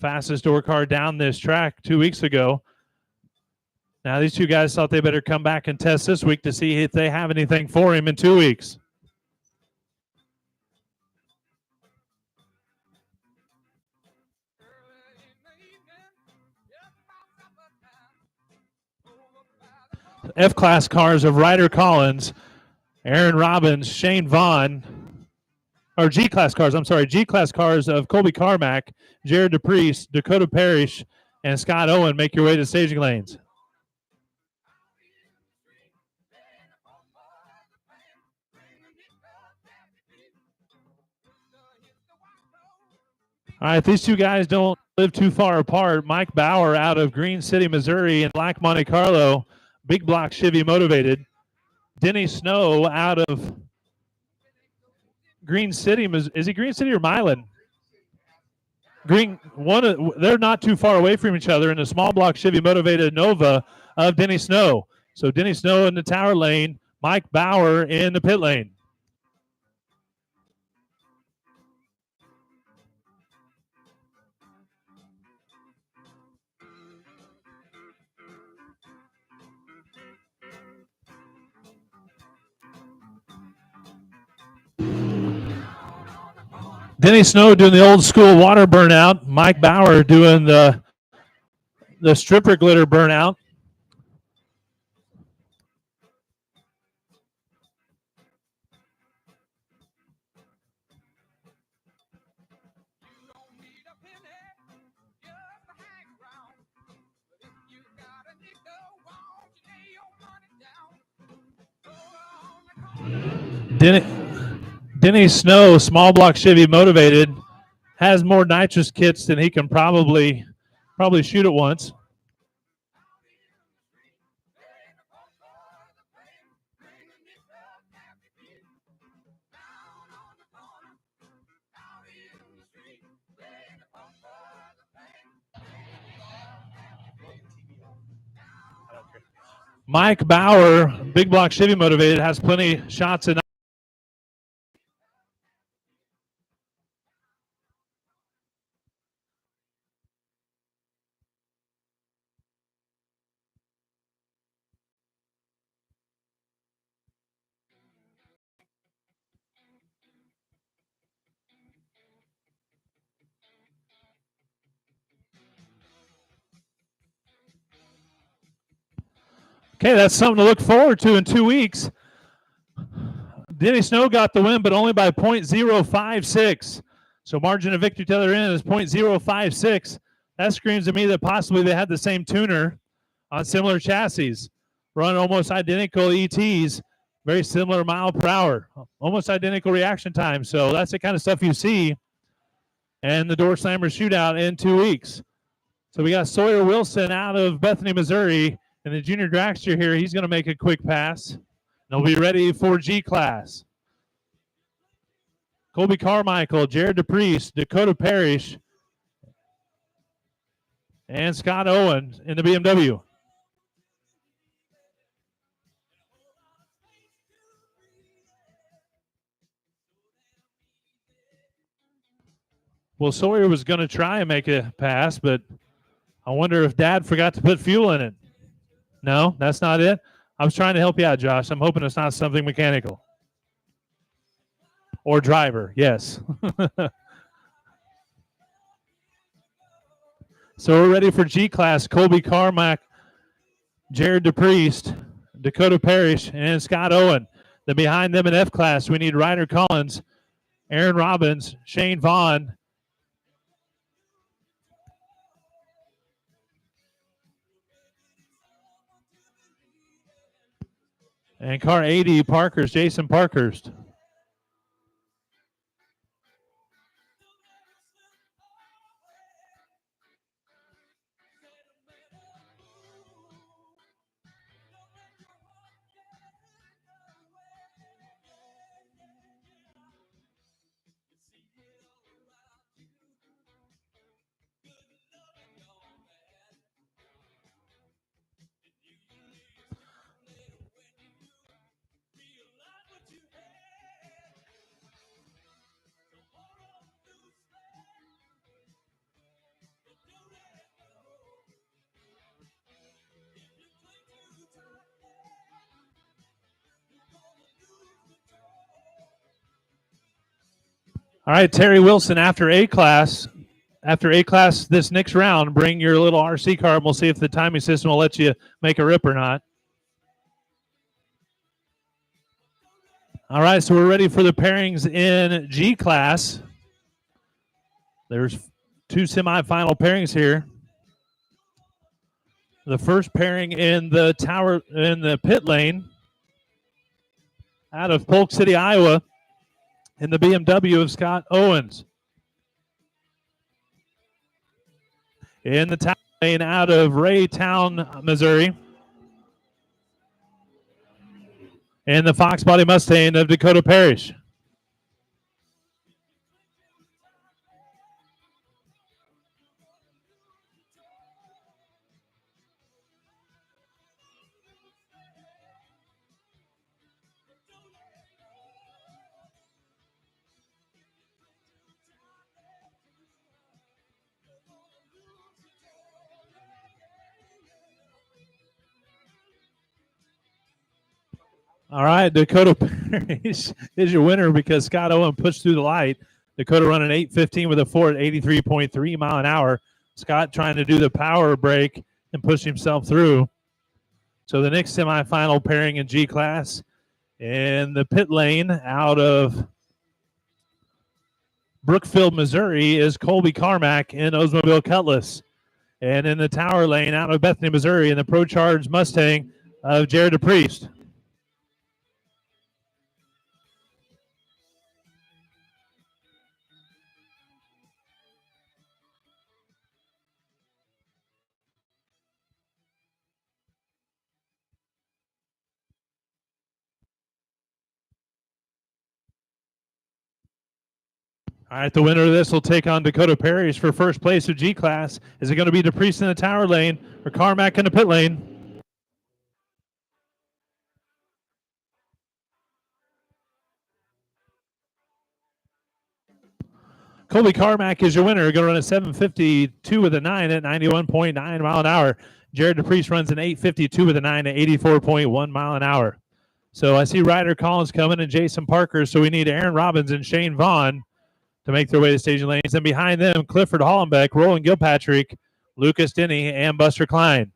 Fastest door car down this track 2 weeks ago. Now, these 2 guys thought they better come back and test this week to see if they have anything for him in 2 weeks. F-Class cars of Ryder Collins, Aaron Robbins, Shane Vaughn, or G-Class cars, G-Class cars of Colby Carmack, Jared DePriest, Dakota Parrish, and Scott Owen make your way to staging lanes. All right, these 2 guys don't live too far apart. Mike Bauer out of Green City, Missouri, and Black Monte Carlo, big block Chevy motivated. Denny Snow out of Green City. Is he Green City or Milan? They're not too far away from each other in a small block Chevy motivated Nova of Denny Snow. So Denny Snow in the tower lane, Mike Bauer in the pit lane. Denny Snow doing the old school water burnout. Mike Bauer doing the stripper glitter burnout. Denny Snow, small block Chevy motivated, has more nitrous kits than he can probably shoot at once. Mike Bauer, big block Chevy motivated, has plenty shots in. Okay, that's something to look forward to in 2 weeks. Denny Snow got the win, but only by 0.056. So margin of victory to the other end is 0.056. That screams to me that possibly they had the same tuner on similar chassis. Run almost identical ETs, very similar mile per hour, almost identical reaction time. So that's the kind of stuff you see in the Door Slammer shootout in 2 weeks. So we got Sawyer Wilson out of Bethany, Missouri, and the junior dragster here. He's going to make a quick pass. They'll be ready for G-Class. Colby Carmichael, Jared DePriest, Dakota Parrish, and Scott Owen in the BMW. Well, Sawyer was going to try and make a pass, but I wonder if Dad forgot to put fuel in it. No, that's not it. I was trying to help you out, Josh. I'm hoping it's not something mechanical. Or driver, yes. So we're ready for G-Class. Colby Carmack, Jared DePriest, Dakota Parrish, and Scott Owen. Then behind them in F-Class, we need Ryder Collins, Aaron Robbins, Shane Vaughn. And car 80, Parkhurst, Jason Parkhurst. All right, Terry Wilson, after A class, this next round, bring your little RC car and we'll see if the timing system will let you make a rip or not. All right, so we're ready for the pairings in G class. There's 2 semifinal pairings here. The first pairing in the pit lane out of Polk City, Iowa, in the BMW of Scott Owens. In the town lane out of Raytown, Missouri, and the Fox Body Mustang of Dakota Parish. All right, Dakota Parish is your winner because Scott Owen pushed through the light. Dakota running 8:15 with a 4 at 83.3 mile an hour. Scott trying to do the power break and push himself through. So the next semifinal pairing in G class in the pit lane out of Brookfield, Missouri is Colby Carmack in Oldsmobile Cutlass. And in the tower lane out of Bethany, Missouri in the Pro Charge Mustang of Jared DePriest. All right, the winner of this will take on Dakota Parish for first place of G class. Is it going to be DePriest in the tower lane or Carmack in the pit lane? Colby Carmack is your winner. Going to run a 7:52 with a 9 at 91.9 mile an hour. Jared DePriest runs an 8:52 with a 9 at 84.1 mile an hour. So I see Ryder Collins coming and Jason Parker. So we need Aaron Robbins and Shane Vaughn to make their way to staging lanes. And behind them, Clifford Hollenbeck, Roland Gilpatrick, Lucas Denny, and Buster Klein.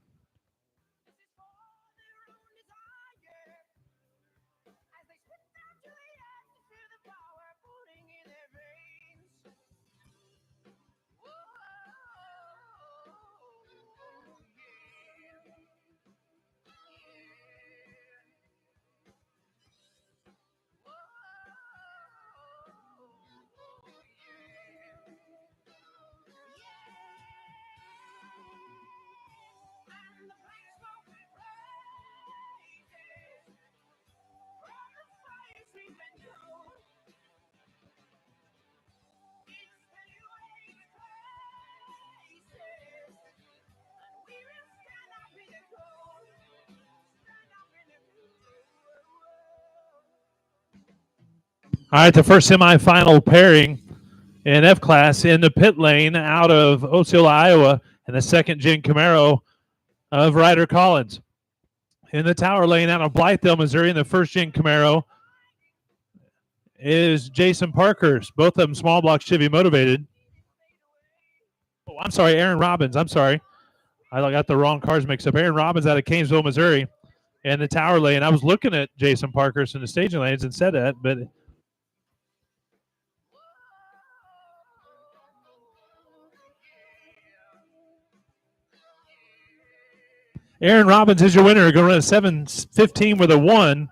All right, the first semifinal pairing in F class in the pit lane out of Osceola, Iowa, and the second gen Camaro of Ryder Collins. In the tower lane out of Blythedale, Missouri, in the first gen Camaro is Jason Parkhurst, both of them small block Chevy motivated. Oh, I'm sorry, Aaron Robbins. I'm sorry. I got the wrong cars mixed up. Aaron Robbins out of Canesville, Missouri, in the tower lane. I was looking at Jason Parkhurst in the staging lanes and said that, but Aaron Robbins is your winner. Going to run a 7:15 with a 1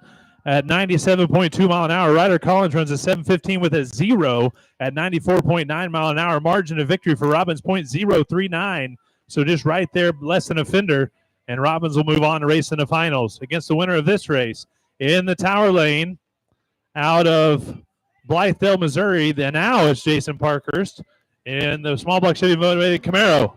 at 97.2 mile an hour. Ryder Collins runs a 7:15 with a 0 at 94.9 mile an hour. Margin of victory for Robbins, 0.039. So just right there, less than a fender. And Robbins will move on to race in the finals against the winner of this race. In the Tower Lane, out of Blythedale, Missouri, then now it's Jason Parkhurst in the small block Chevy motivated Camaro.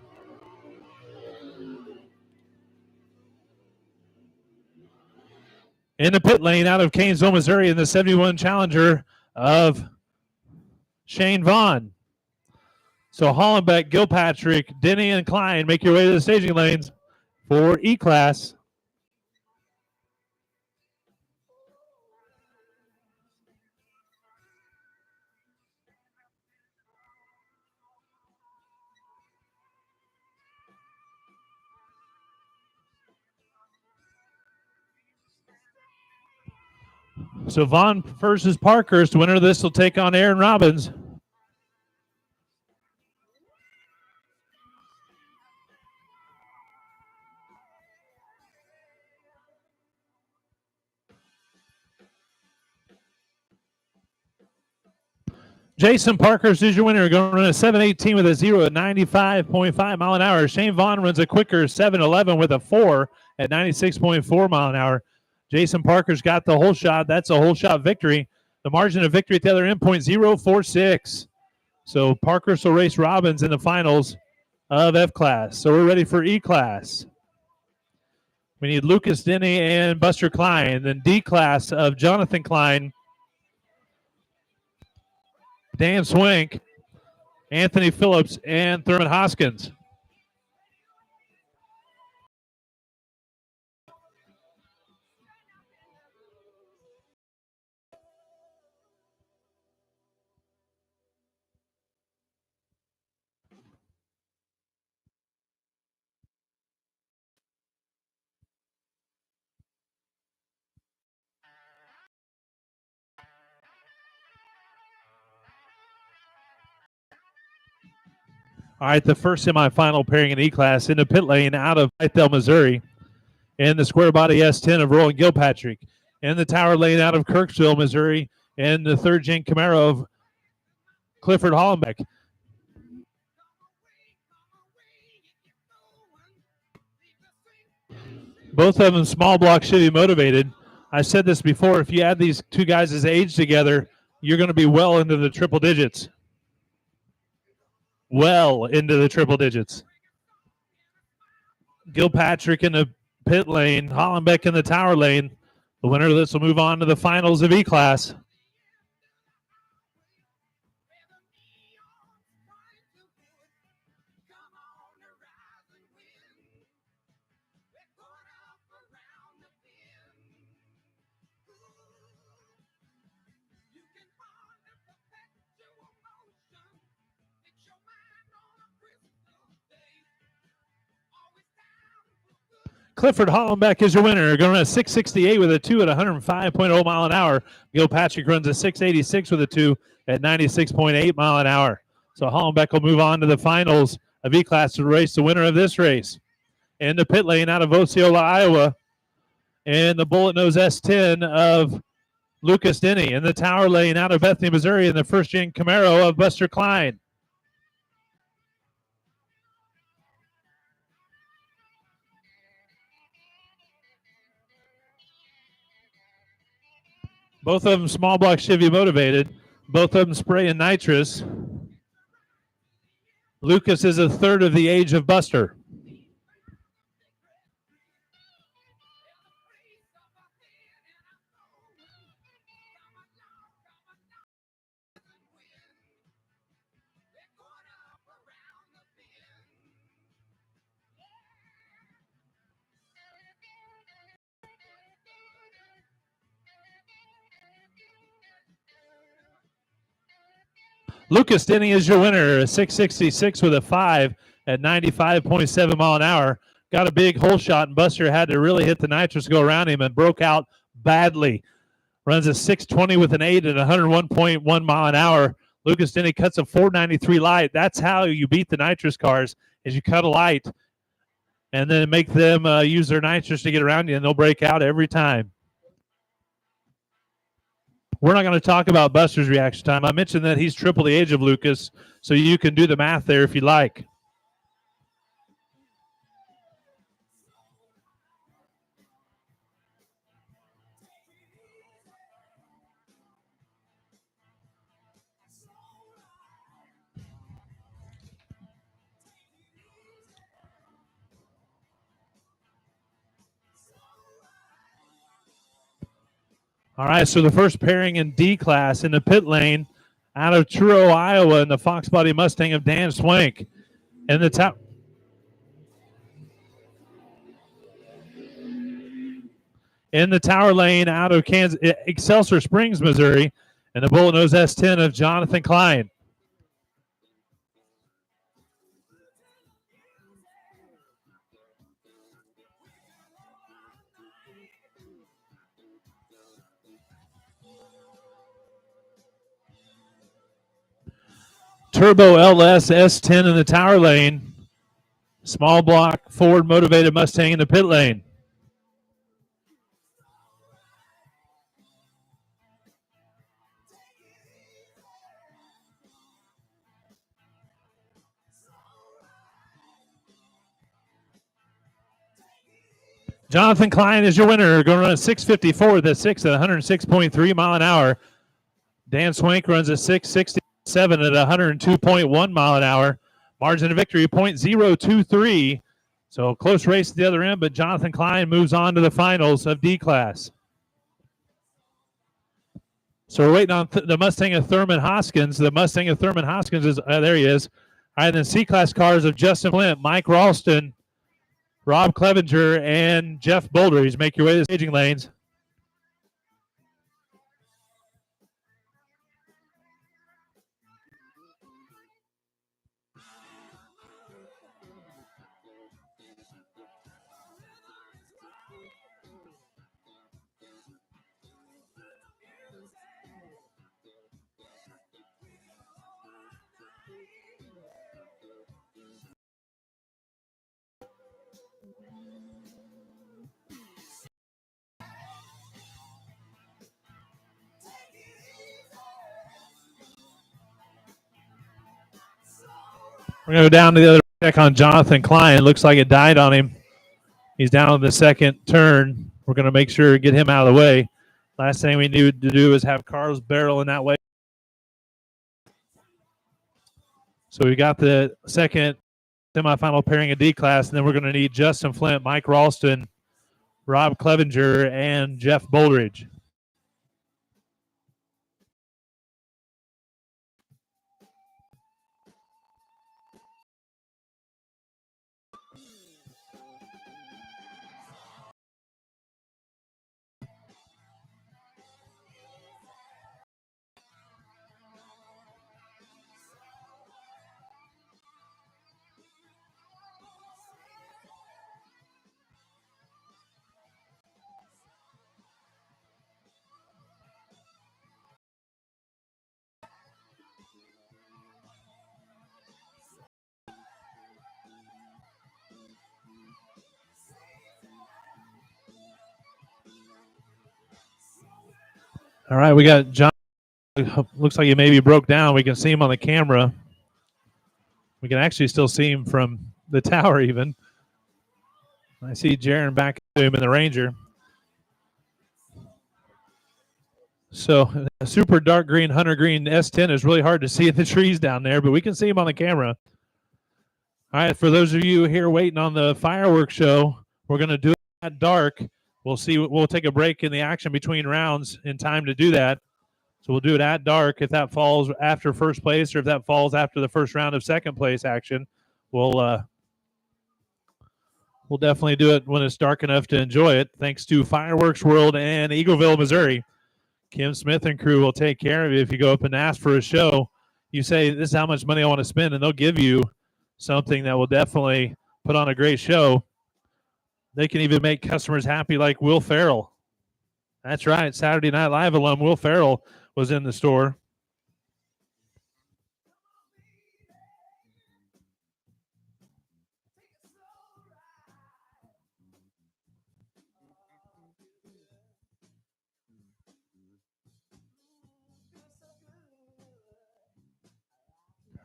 In the pit lane out of Canesville, Missouri, in the 71 Challenger of Shane Vaughn. So Hollenbeck, Gilpatrick, Denny, and Klein make your way to the staging lanes for E-Class. So Vaughn versus Parkhurst. Winner of this will take on Aaron Robbins. Jason Parkhurst is your winner. Going to run a 7:18 with a 0 at 95.5 mile an hour. Shane Vaughn runs a quicker 7:11 with a 4 at 96.4 mile an hour. Jason Parkhurst got the whole shot. That's a whole shot victory. The margin of victory at the other end, 0.046. So Parkhurst will race Robbins in the finals of F-Class. So we're ready for E-Class. We need Lucas Denny and Buster Klein. Then D-Class of Jonathan Klein, Dan Swink, Anthony Phillips, and Thurman Hoskins. All right, the first semifinal pairing in E-Class in the pit lane out of Blythedale, Missouri, in the square body S10 of Roland Gilpatrick. In the Tower Lane out of Kirksville, Missouri, in the third gen Camaro of Clifford Hollenbeck. Both of them small block Chevy motivated. I said this before, if you add these two guys' age together, you're going to be well into the triple digits. Well into the triple digits. Gilpatrick in the pit lane, Hollenbeck in the Tower Lane. The winner of this will move on to the finals of E-Class. Clifford Hollenbeck is your winner. Going to run a 6:68 with a 2 at 105.0 mile an hour. Gilpatrick runs a 6:86 with a 2 at 96.8 mile an hour. So Hollenbeck will move on to the finals of E-Class to race the winner of this race. In the pit lane out of Osceola, Iowa, and the Bullet Nose S10 of Lucas Denny. In the Tower Lane out of Bethany, Missouri, in the first gen Camaro of Buster Klein. Both of them small block Chevy motivated. Both of them spraying nitrous. Lucas is a third of the age of Buster. Lucas Denny is your winner, a 6:66 with a 5 at 95.7 mile an hour. Got a big hole shot, and Buster had to really hit the nitrous to go around him and broke out badly. Runs a 6:20 with an 8 at 101.1 mile an hour. Lucas Denny cuts a 493 light. That's how you beat the nitrous cars, is you cut a light and then make them use their nitrous to get around you, and they'll break out every time. We're not going to talk about Buster's reaction time. I mentioned that he's triple the age of Lucas, so you can do the math there if you like. All right, so the first pairing in D class in the pit lane out of Truro, Iowa, in the Fox Body Mustang of Dan Swank. And the top. In the tower lane out of Excelsior Springs, Missouri, and the Bullet Nose S10 of Jonathan Klein. Turbo LS S10 in the tower lane. Small block Ford motivated Mustang in the pit lane. Jonathan Klein is your winner. Going to run a 654 with a 6 at 106.3 mile an hour. Dan Swank runs a 667 at 102.1 mile an hour. Margin of victory 0.023. So close race at the other end, but Jonathan Klein moves on to the finals of D class. So we're waiting on the Mustang of Thurman Hoskins. The Mustang of Thurman Hoskins is, there he is. All right, then C-Class cars of Justin Flint, Mike Ralston, Rob Clevenger, and Jeff Bouldridge. Make your way to the staging lanes. We're going to go down to the other check on Jonathan Klein. Looks like it died on him. He's down on the second turn. We're going to make sure to get him out of the way. Last thing we need to do is have Carl's barrel in that way. So we got the second semifinal pairing of D class, and then we're going to need Justin Flint, Mike Ralston, Rob Clevenger, and Jeff Bouldridge. All right, we got John. Looks like he maybe broke down. We can see him on the camera. We can actually still see him from the tower even. I see Jaron back to him in the Ranger. So a super dark green, hunter green S10 is really hard to see in the trees down there, but we can see him on the camera. All right, for those of you here waiting on the fireworks show, we're going to do it at dark. We'll take a break in the action between rounds in time to do that. So we'll do it at dark. If that falls after first place or if that falls after the first round of second place action, we'll definitely do it when it's dark enough to enjoy it. Thanks to Fireworks World and Eagleville, Missouri. Kim Smith and crew will take care of you. If you go up and ask for a show, you say, this is how much money I want to spend, and they'll give you something that will definitely put on a great show. They can even make customers happy like Will Ferrell. That's right. Saturday Night Live alum Will Ferrell was in the store.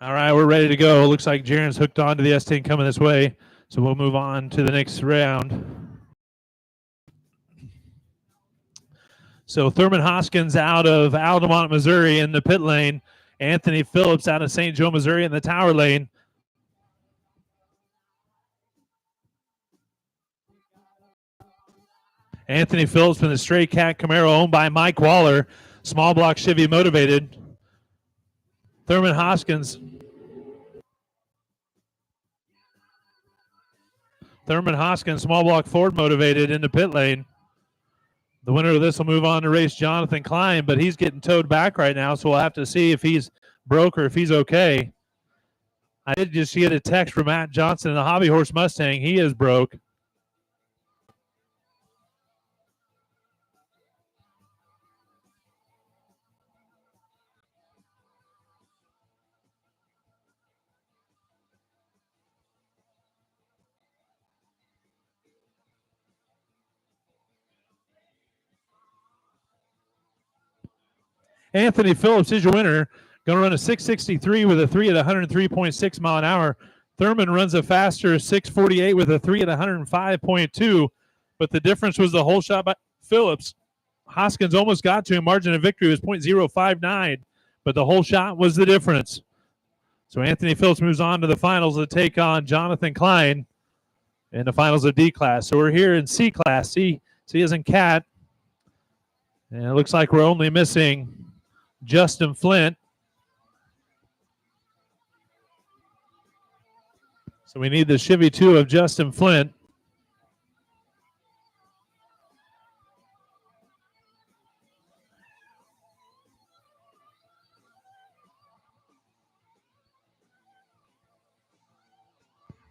All right, we're ready to go. Looks like Jaron's hooked on to the S10 coming this way. So we'll move on to the next round. So Thurman Hoskins out of Altamont, Missouri in the pit lane. Anthony Phillips out of St. Joe, Missouri in the tower lane. Anthony Phillips in the Stray Cat Camaro owned by Mike Waller. Small block Chevy motivated. Thurman Hoskins. Small block Ford motivated in the pit lane. The winner of this will move on to race Jonathan Klein, but he's getting towed back right now, so we'll have to see if he's broke or if he's okay. I did just get a text from Matt Johnson in the Hobby Horse Mustang. He is broke. Anthony Phillips is your winner. Going to run a 663 with a 3 at 103.6 mile an hour. Thurman runs a faster 648 with a 3 at 105.2, but the difference was the whole shot by Phillips. Hoskins almost got to him. Margin of victory was 0.059, but the whole shot was the difference. So Anthony Phillips moves on to the finals to take on Jonathan Klein in the finals of D class. So we're here in C class. C as in cat. And it looks like we're only missing Justin Flint. So we need the Chevy 2 of Justin Flint.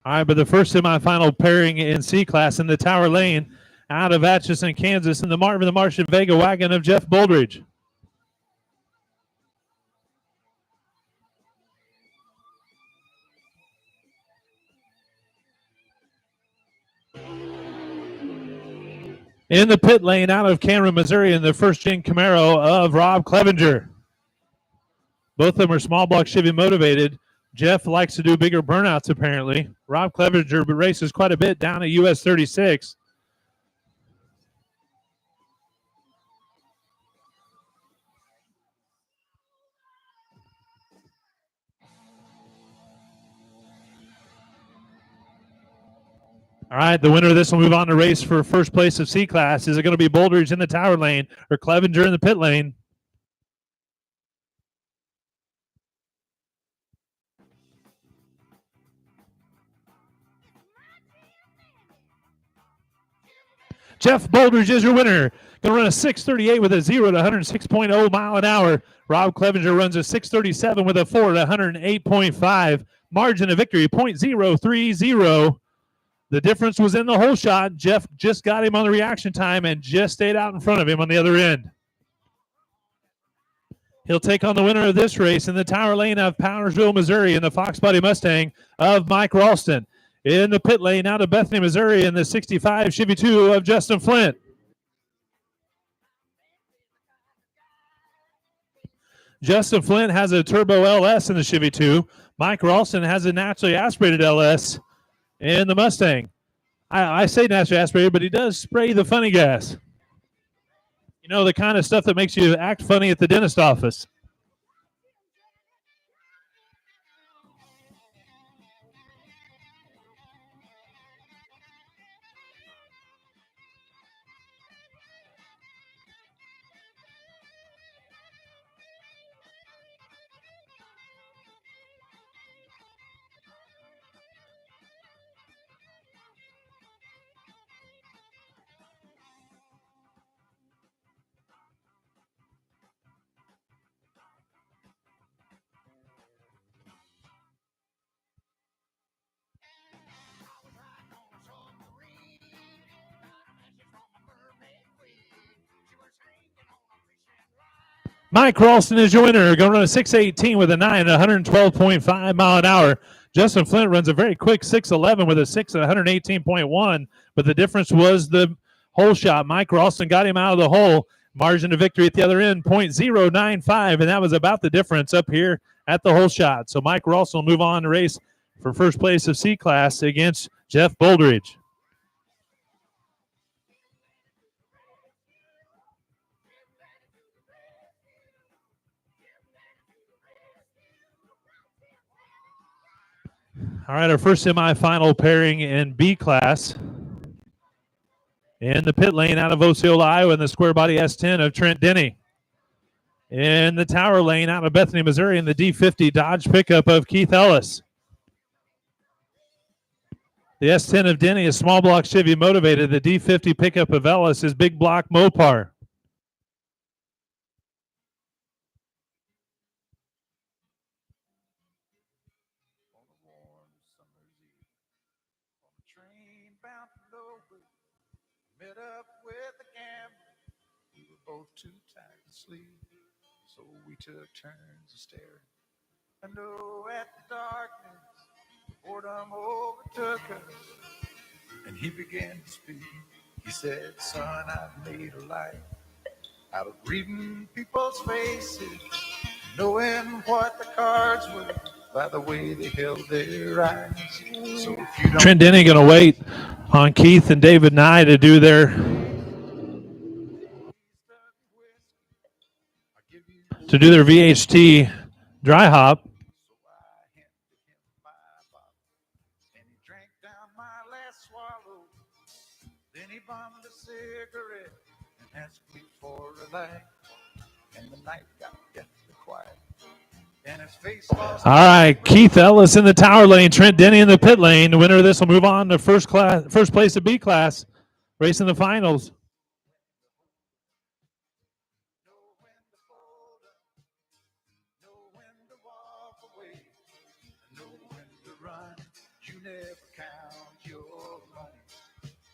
All right, but the first semifinal pairing in C class in the Tower Lane out of Atchison, Kansas, in the Marvin the Martian Vega wagon of Jeff Boldridge. In the pit lane out of Cameron, Missouri, in the first-gen Camaro of Rob Clevenger. Both of them are small block Chevy motivated. Jeff likes to do bigger burnouts, apparently. Rob Clevenger races quite a bit down at US 36. All right, the winner of this will move on to race for first place of C class. Is it going to be Boldridge in the tower lane or Clevenger in the pit lane? Jeff Boldridge is your winner. Going to run a 638 with a 0 to 106.0 mile an hour. Rob Clevenger runs a 637 with a 4 to 108.5. Margin of victory, 0.030. The difference was in the whole shot. Jeff just got him on the reaction time and just stayed out in front of him on the other end. He'll take on the winner of this race in the tower lane of Powersville, Missouri, in the Fox Body Mustang of Mike Ralston. In the pit lane out of Bethany, Missouri, in the 65 Chevy 2 of Justin Flint. Justin Flint has a turbo LS in the Chevy 2. Mike Ralston has a naturally aspirated LS in the Mustang. I say naturally aspirated, but he does spray the funny gas. You know, the kind of stuff that makes you act funny at the dentist office. Mike Ralston is your winner. Going to run a 618 with a 9 at 112.5 mile an hour. Justin Flint runs a very quick 611 with a 6 at 118.1, but the difference was the hole shot. Mike Ralston got him out of the hole. Margin of victory at the other end, 0.095, and that was about the difference up here at the whole shot. So Mike Rawson will move on to race for first place of C class against Jeff Boldridge. All right, our first semifinal pairing in B class. In the pit lane out of Osceola, Iowa, in the square body S10 of Trent Denny. In the tower lane out of Bethany, Missouri, in the D50 Dodge pickup of Keith Ellis. The S10 of Denny is small block Chevy motivated. The D50 pickup of Ellis is big block Mopar. Met up with a gambler. We were both too tired to sleep, so we took turns of staring. I know at the darkness, boredom overtook us, and he began to speak. He said, son, I've made a life out of reading people's faces, knowing what the cards were by the way they held their eyes. So if you don't Trent Denny going to wait on Keith and David Nye to do their VHT dry hop. So I handed him my bottle, and he drank down my last swallow. Then he bummed a cigarette and asked me for a light, and the night got deathly quiet. And his face lost. All right, Keith Ellis in the tower lane, Trent Denny in the pit lane. The winner of this will move on to first place of B class, racing the finals. Know when to fold up, know when to walk away, know when to run. You never count your money.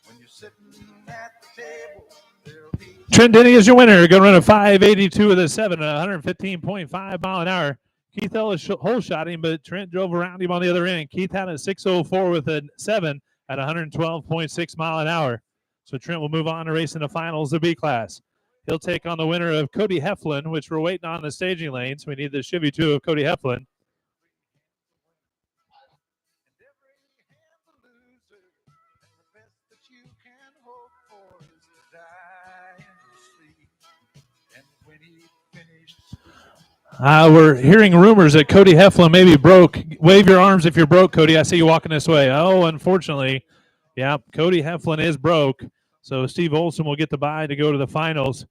When you're sitting at the table, there'll be Trent Denny is your winner. Going to run a 582 with a 7 at 115.5 mile an hour. Keith Ellis hole shot him, but Trent drove around him on the other end. Keith had a 604 with a 7 at 112.6 mile an hour. So Trent will move on to racing the finals of B class. He'll take on the winner of Cody Heflin, which we're waiting on the staging lane. So we need the Chevy 2 of Cody Heflin. We're hearing rumors that Cody Heflin may be broke. Wave your arms if you're broke, Cody. I see you walking this way. Oh, unfortunately, yeah, Cody Heflin is broke. So Steve Olson will get the bye to go to the finals.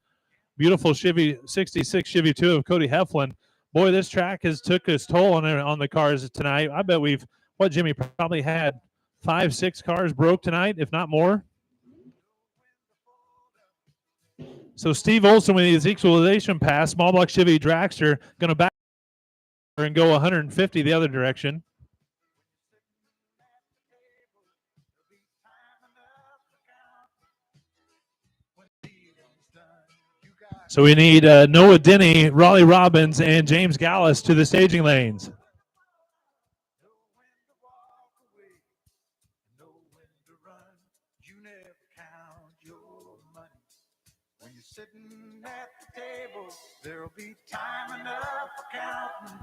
Beautiful Chevy 66 Chevy 2 of Cody Heflin. Boy, this track has took its toll on the cars tonight. I bet Jimmy probably had 5-6 cars broke tonight, if not more. So Steve Olson with his equalization pass, small block Chevy dragster, going to back and go 150 the other direction. So we need Noah Denny, Raleigh Robbins, and James Gallus to the staging lanes. Sitting at the table, there'll be time enough for counting.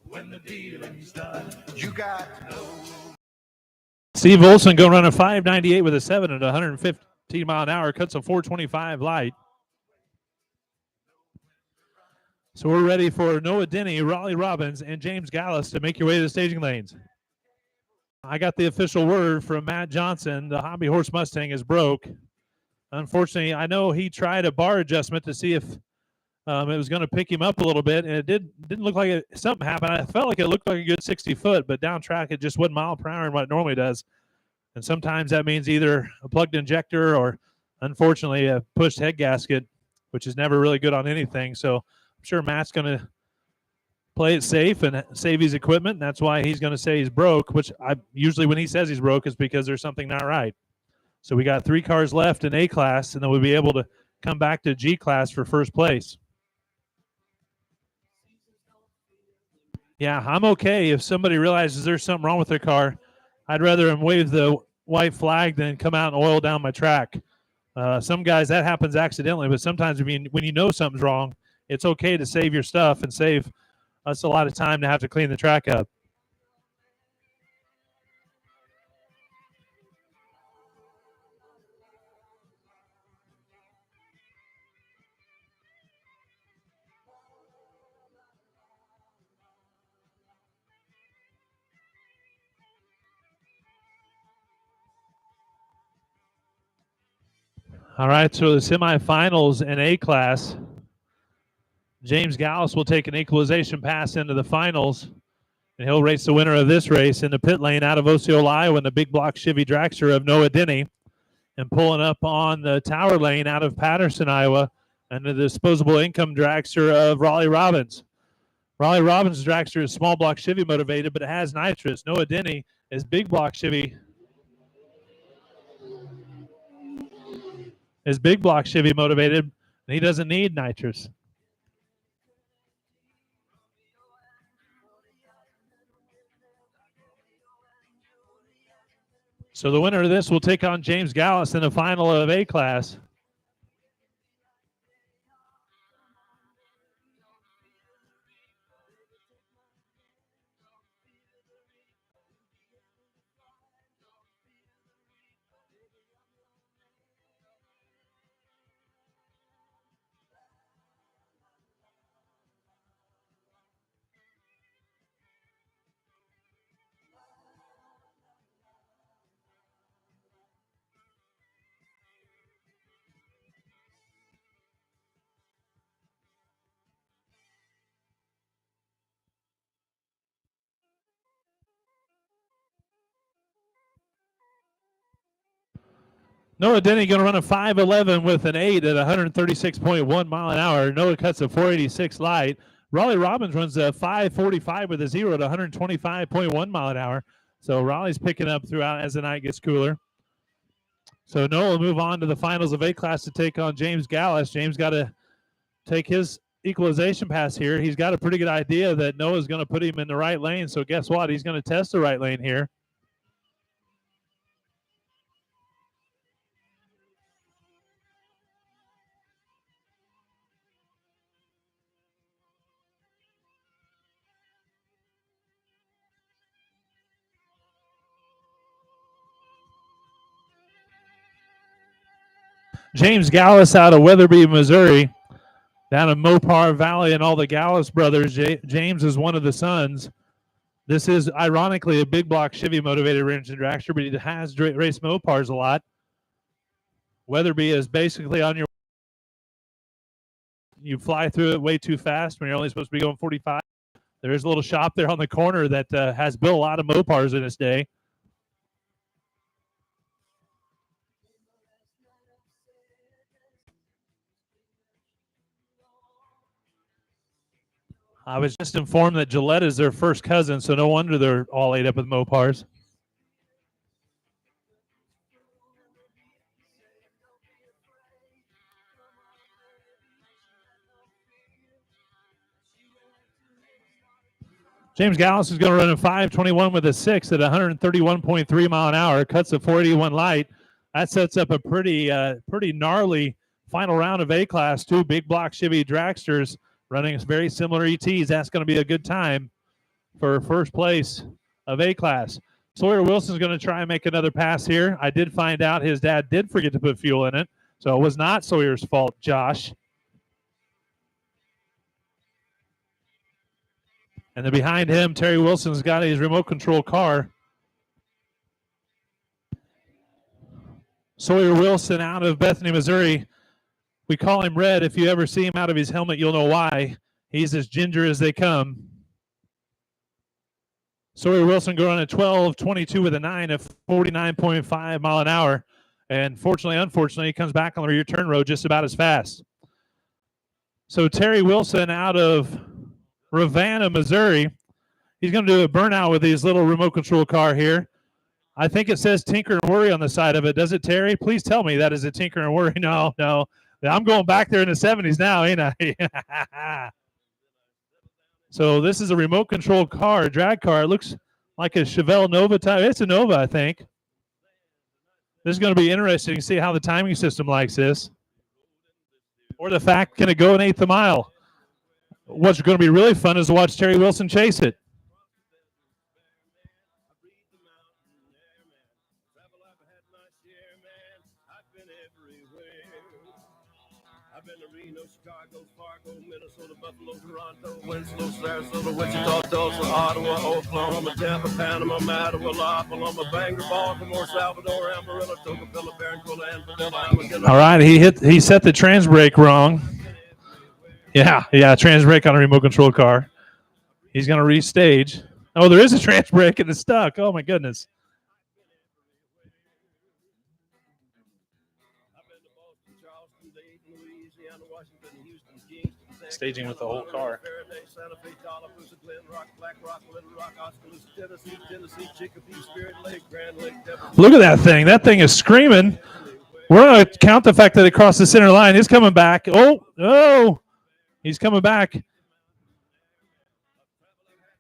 When the dealing's done, you got to know. Steve Olson going to run a 598 with a 7 at 115 mile an hour, cuts a 425 light. So we're ready for Noah Denny, Raleigh Robbins, and James Gallus to make your way to the staging lanes. I got the official word from Matt Johnson. The Hobby Horse Mustang is broke. Unfortunately, I know he tried a bar adjustment to see if it was going to pick him up a little bit, and it didn't look like something happened. I felt like it looked like a good 60 foot, but down track it just wasn't mile per hour in what it normally does. And sometimes that means either a plugged injector or, unfortunately, a pushed head gasket, which is never really good on anything. So I'm sure Matt's going to play it safe and save his equipment. And that's why he's going to say he's broke, which I usually when he says he's broke is because there's something not right. So we got 3 cars left in A class, and then we'll be able to come back to G class for first place. Yeah, I'm okay if somebody realizes there's something wrong with their car. I'd rather them wave the white flag than come out and oil down my track. Some guys, that happens accidentally, but sometimes when you know something's wrong, it's okay to save your stuff and save us a lot of time to have to clean the track up. All right, so the semifinals in A class, James Gallus will take an equalization pass into the finals, and he'll race the winner of this race in the pit lane out of Osceola, Iowa, in the big block Chevy dragster of Noah Denny, and pulling up on the tower lane out of Patterson, Iowa, and the disposable income dragster of Raleigh Robbins. Raleigh Robbins' dragster is small block Chevy motivated, but it has nitrous. Noah Denny is big block Chevy. Is big block Chevy motivated, and he doesn't need nitrous. So the winner of this will take on James Gallus in the final of A class. Noah Denny going to run a 5.11 with an 8 at 136.1 mile an hour. Noah cuts a 486 light. Raleigh Robbins runs a 5.45 with a 0 at 125.1 mile an hour. So Raleigh's picking up throughout as the night gets cooler. So Noah will move on to the finals of A class to take on James Gallus. James got to take his equalization pass here. He's got a pretty good idea that Noah's going to put him in the right lane. So guess what? He's going to test the right lane here. James Gallus out of Weatherby, Missouri, down in Mopar Valley, and all the Gallus brothers. James is one of the sons. This is ironically a big block Chevy motivated range and dragster, but he has raced Mopars a lot. Weatherby is basically on your. You fly through it way too fast when you're only supposed to be going 45. There is a little shop there on the corner that has built a lot of Mopars in its day. I was just informed that Gillette is their first cousin, so no wonder they're all ate up with Mopars. James Gallus is going to run a 5.21 with a 6 at 131.3 mile an hour. Cuts a 481 light. That sets up a pretty gnarly final round of A class. Two big block Chevy dragsters running very similar ETs. That's going to be a good time for first place of A class. Sawyer Wilson's going to try and make another pass here. I did find out his dad did forget to put fuel in it, so it was not Sawyer's fault, Josh. And then behind him, Terry Wilson's got his remote control car. Sawyer Wilson out of Bethany, Missouri. We call him Red. If you ever see him out of his helmet, you'll know why. He's as ginger as they come. Sawyer Wilson going on a 12.22 with a 9 at 49.5 mile an hour. And unfortunately, he comes back on the rear turn road just about as fast. So Terry Wilson out of Ravenna, Missouri. He's going to do a burnout with his little remote control car here. I think it says Tinker and Worry on the side of it. Does it, Terry? Please tell me that is a Tinker and Worry. No. I'm going back there in the 70s now, ain't I? So this is a remote control car, a drag car. It looks like a Chevelle Nova type. It's a Nova, I think. This is going to be interesting to see how the timing system likes this. Or the fact, can it go an eighth a mile? What's going to be really fun is to watch Terry Wilson chase it. I've been to Reno, Chicago, Fargo, Minnesota, Buffalo, Toronto, Winslow, Sarasota, Wichita, Tulsa, Ottawa, Oklahoma, Tampa, Panama, Mattawa, La Paloma, Bangor, Baltimore, Salvador, Amarillo, Tocopilla, Barranquilla, and Padilla. All right, he set the trans brake wrong. Yeah, trans brake on a remote control car. He's going to restage. Oh, there is a trans brake and it's stuck. Oh my goodness. Staging with the whole car. Look at that thing. That thing is screaming. We're going to count the fact that it crossed the center line. He's coming back. Oh, he's coming back.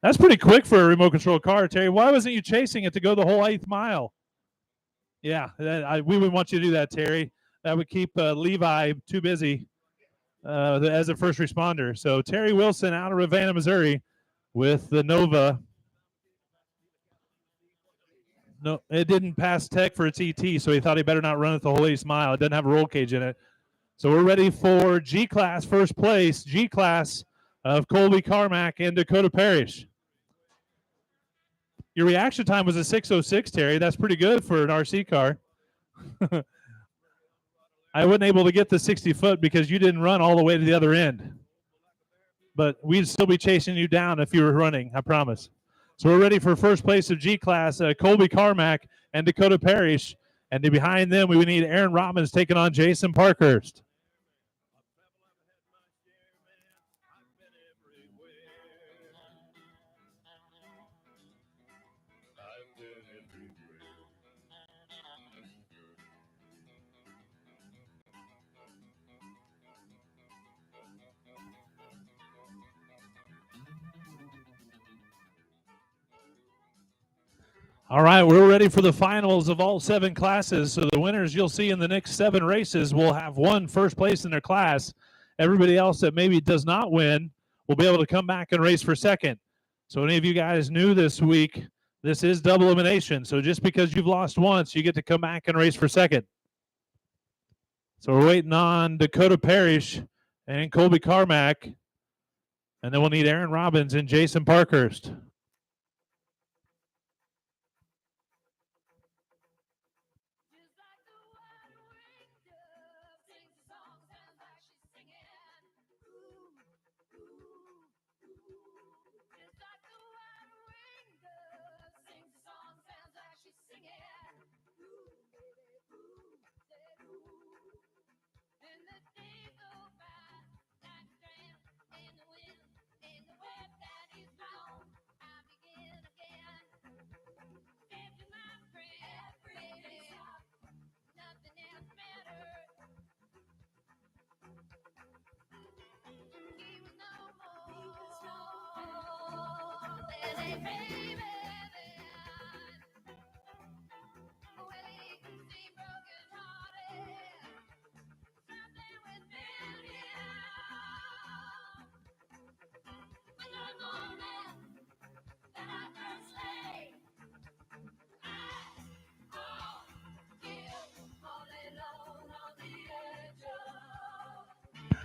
That's pretty quick for a remote control car, Terry. Why wasn't you chasing it to go the whole 8th mile? Yeah, we would want you to do that, Terry. That would keep Levi too busy as a first responder. So Terry Wilson out of Ravenna, Missouri with the Nova. No, it didn't pass tech for its ET, so he thought he better not run it the whole 8th mile. It doesn't have a roll cage in it. So we're ready for G-Class first place. G-Class of Colby Carmack and Dakota Parrish. Your reaction time was a 6:06, Terry. That's pretty good for an RC car. I wasn't able to get the 60-foot because you didn't run all the way to the other end. But we'd still be chasing you down if you were running, I promise. So we're ready for first place of G-Class, Colby Carmack and Dakota Parrish. And behind them, we would need Aaron Robbins taking on Jason Parkhurst. All right, we're ready for the finals of all 7 classes. So the winners you'll see in the next 7 races will have won first place in their class. Everybody else that maybe does not win will be able to come back and race for second. So any of you guys new this week, this is double elimination. So just because you've lost once, you get to come back and race for second. So we're waiting on Dakota Parrish and Colby Carmack. And then we'll need Aaron Robbins and Jason Parkhurst.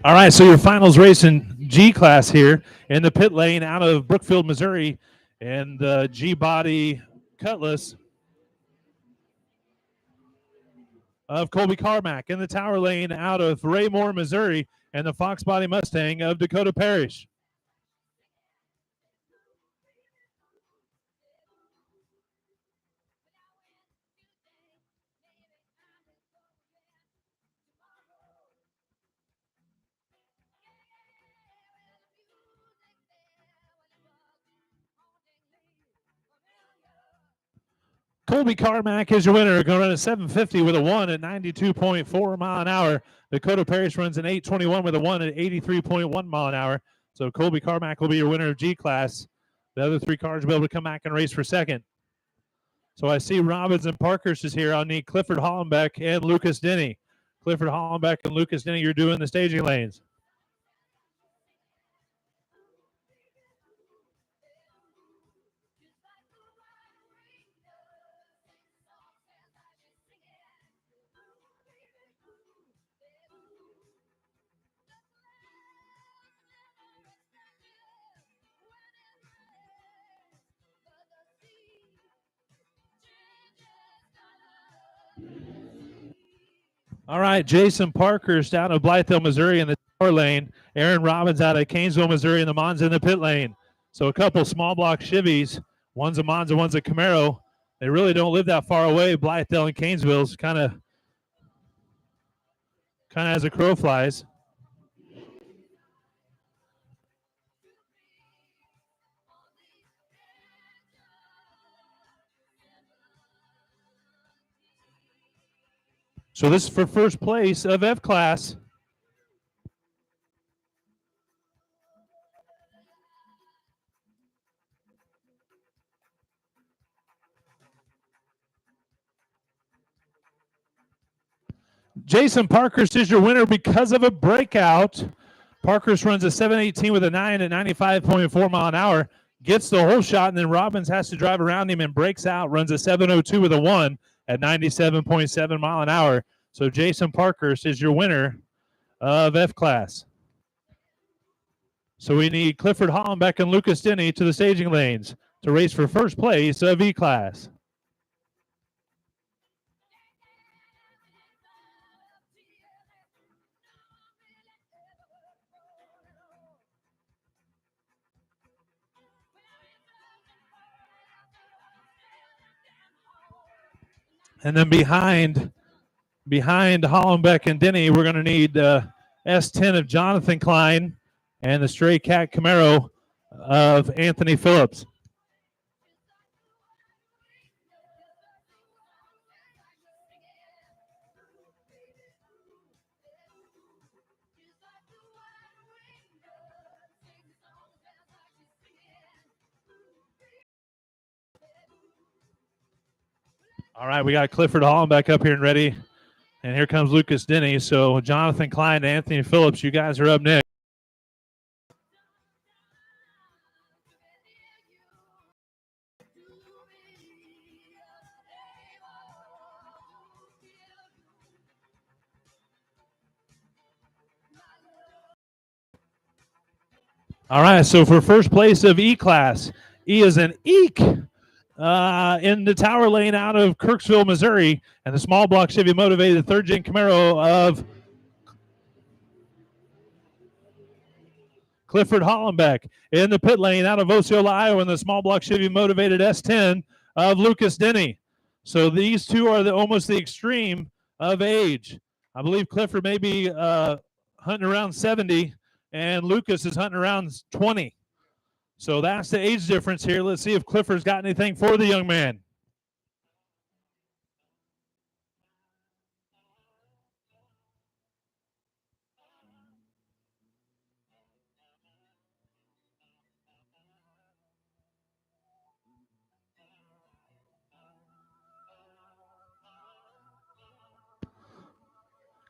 All right, so your finals race in G-Class here in the pit lane out of Brookfield, Missouri, and the G-Body Cutlass of Colby Carmack. In the Tower Lane out of Raymore, Missouri, and the Fox Body Mustang of Dakota Parrish. Colby Carmack is your winner. Going to run a 750 with a 1 at 92.4 mile an hour. Dakota Parrish runs an 821 with a 1 at 83.1 mile an hour. So Colby Carmack will be your winner of G-Class. The other 3 cars will be able to come back and race for second. So I see Robbins and Parkhurst is here. I'll need Clifford Hollenbeck and Lucas Denny. Clifford Hollenbeck and Lucas Denny, you're doing the staging lanes. All right, Jason Parkhurst out of Blytheville, Missouri in the tower lane. Aaron Robbins out of Canesville, Missouri in the Monza in the pit lane. So a couple small block Chevys. One's a Monza, one's a Camaro. They really don't live that far away. Blytheville and Canesville's kind of as a crow flies. So this is for first place of F class. Jason Parkhurst is your winner because of a breakout. Parkhurst runs a 7:18 with a 9 at 95.4 mile an hour, gets the whole shot, and then Robbins has to drive around him and breaks out, runs a 7:02 with a 1 at 97.7 mile an hour. So Jason Parkhurst is your winner of F class. So we need Clifford Hollenbeck and Lucas Denny to the staging lanes to race for first place of E class. And then behind Hollenbeck and Denny, we're going to need S10 of Jonathan Klein and the Stray Cat Camaro of Anthony Phillips. All right, we got Clifford Hollenbeck up here and ready. And here comes Lucas Denny. So Jonathan Klein and Anthony Phillips, you guys are up next. All right, so for first place of E class, E is an Eek in the tower lane out of Kirksville, Missouri, and the small block Chevy motivated third gen Camaro of Clifford Hollenbeck. In the pit lane out of Osceola, Iowa, and the small block Chevy motivated S10 of Lucas Denny. So these two are almost the extreme of age. I believe Clifford may be hunting around 70, and Lucas is hunting around 20. So that's the age difference here. Let's see if Clifford's got anything for the young man.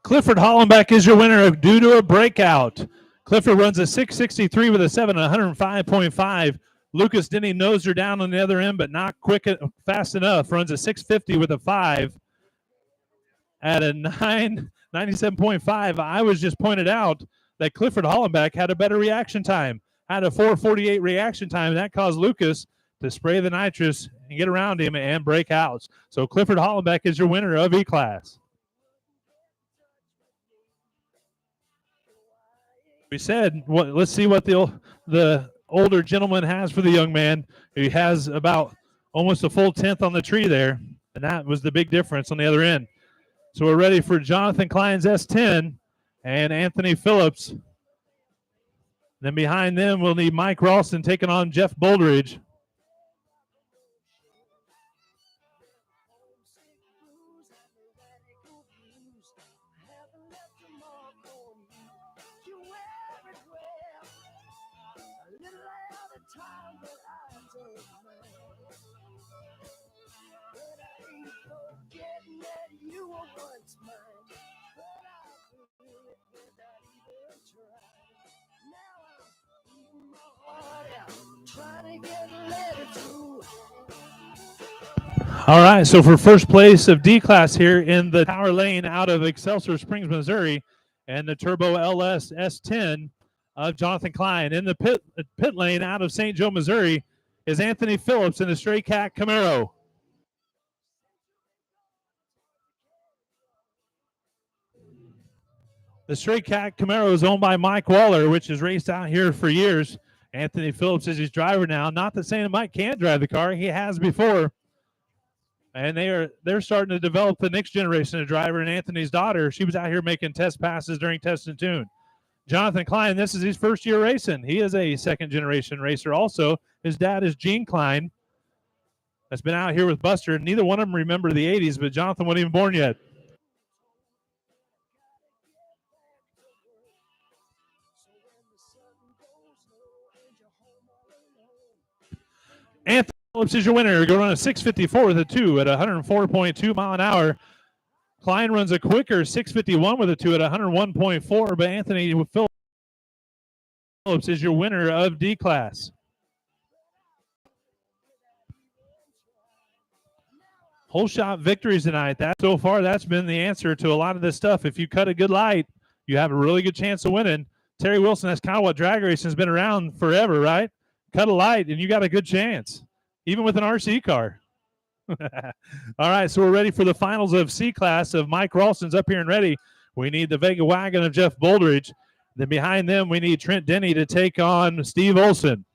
Clifford Hollenbeck is your winner due to a breakout. Clifford runs a 663 with a 7 at 105.5. Lucas Denny nosed her down on the other end, but not fast enough. Runs a 650 with a 5 at a 97.5. I was just pointed out that Clifford Hollenbeck had a better reaction time, had a 4:48 reaction time. That caused Lucas to spray the nitrous and get around him and break out. So Clifford Hollenbeck is your winner of E-Class. We said, let's see what the older gentleman has for the young man. He has about almost a full tenth on the tree there, and that was the big difference on the other end. So we're ready for Jonathan Klein's S10 and Anthony Phillips. Then behind them, we'll need Mike Ralston taking on Jeff Boldridge. once mine, but I blew it without even trying. Now I'm eating my heart out, trying to get a letter through. All right, so for first place of D class here in the Tower Lane out of Excelsior Springs, Missouri, and the Turbo LS S10 of Jonathan Klein. In the pit lane out of St. Joe, Missouri, is Anthony Phillips in the Stray Cat Camaro. The Stray Cat Camaro is owned by Mike Waller, which has raced out here for years. Anthony Phillips is his driver now. Not that saying Mike can't drive the car; he has before. And they're starting to develop the next generation of driver. And Anthony's daughter, she was out here making test passes during Test and Tune. Jonathan Klein, this is his first year racing. He is a second generation racer also. His dad is Gene Klein. That's been out here with Buster. Neither one of them remember the 80s, but Jonathan wasn't even born yet. Anthony Phillips is your winner. Going on a 6:54 with a 2 at 104.2 mile an hour. Klein runs a quicker 6:51 with a 2 at 101.4, but Anthony Phillips is your winner of D class. Whole shot victories tonight. So far, that's been the answer to a lot of this stuff. If you cut a good light, you have a really good chance of winning. Terry Wilson, that's kind of what drag racing has been around forever, right? Cut a light, and you got a good chance, even with an RC car. All right, so we're ready for the finals of C class of Mike Ralston's up here and ready. We need the Vega Wagon of Jeff Boldridge. Then behind them, we need Trent Denny to take on Steve Olson.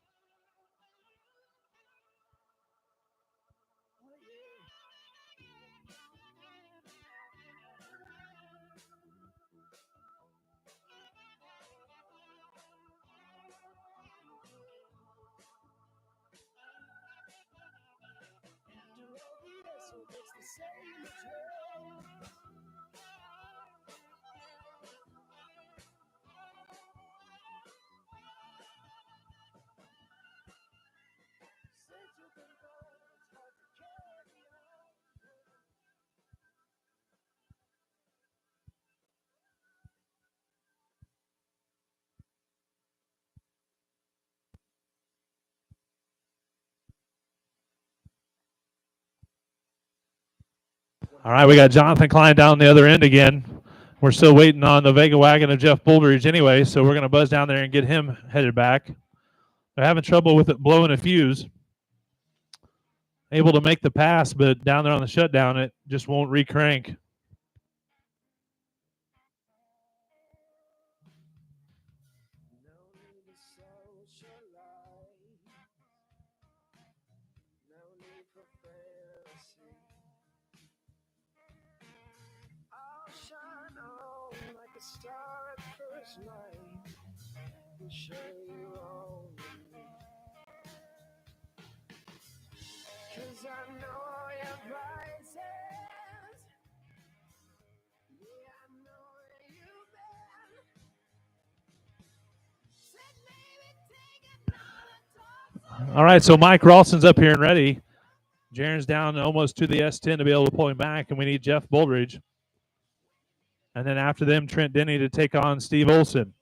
All right, we got Jonathan Klein down the other end again. We're still waiting on the Vega Wagon of Jeff Boldridge anyway, so we're going to buzz down there and get him headed back. They're having trouble with it blowing a fuse. Able to make the pass, but down there on the shutdown, it just won't re-crank. All right, so Mike Ralston's up here and ready. Jaron's down almost to the S10 to be able to pull him back, and we need Jeff Boldridge. And then after them, Trent Denny to take on Steve Olson.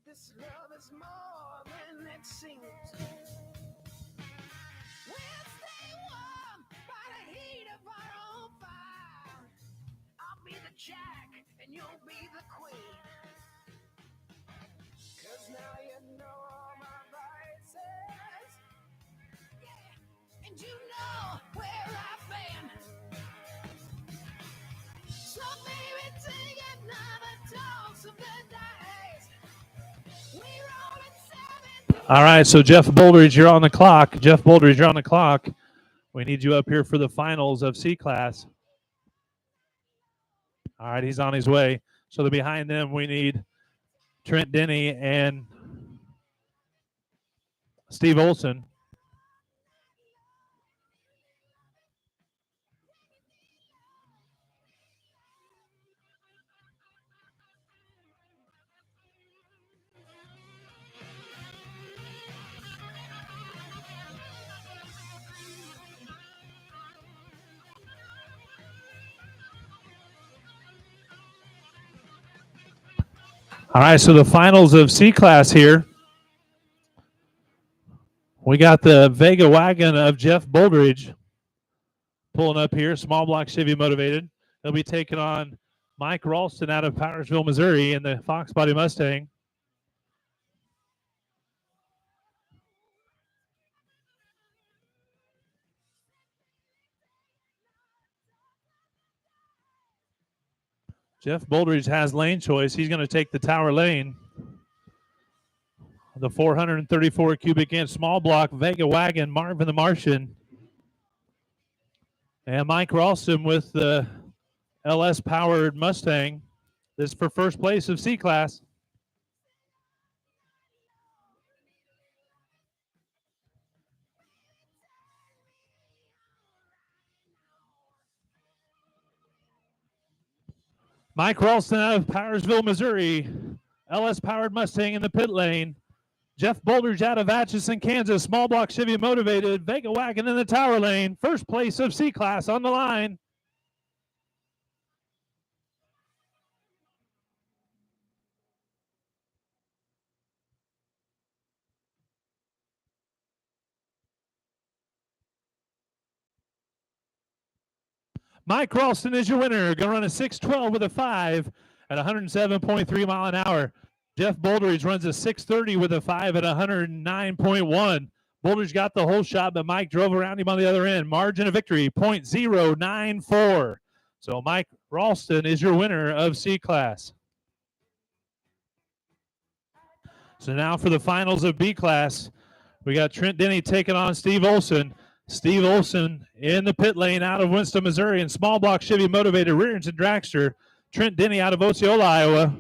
This love is more than it seems. We'll stay warm by the heat of our own fire. I'll be the jack and you'll be the queen. 'Cause now you know all my vices. Yeah, and you know where I've been. So baby, take another dose of the days. All right, so Jeff Boldridge, you're on the clock. Jeff Boldridge, you're on the clock. We need you up here for the finals of C class. All right, he's on his way. So behind them, we need Trent Denny and Steve Olson. All right, so the finals of C-Class here. We got the Vega wagon of Jeff Boldridge pulling up here, small block Chevy motivated. He'll be taking on Mike Ralston out of Powdersville, Missouri in the Fox Body Mustang. Jeff Boldridge has lane choice. He's going to take the tower lane. The 434 cubic inch small block Vega wagon, Marvin the Martian. And Mike Ralston with the LS powered Mustang. This is for first place of C-Class. Mike Ralston out of Powdersville, Missouri. LS powered Mustang in the pit lane. Jeff Boldridge out of Atchison, Kansas. Small block Chevy motivated. Vega wagon in the tower lane. First place of C-Class on the line. Mike Ralston is your winner. Going to run a 6:12 with a 5 at 107.3 mile an hour. Jeff Boldridge runs a 6:30 with a 5 at 109.1. Boldridge got the whole shot, but Mike drove around him on the other end. Margin of victory, 0.094. So Mike Ralston is your winner of C-Class. So now for the finals of B-Class, we got Trent Denny taking on Steve Olson. Steve Olson in the pit lane out of Winston, Missouri, and small block Chevy motivated rear engine dragster. Trent Denny out of Osceola, Iowa.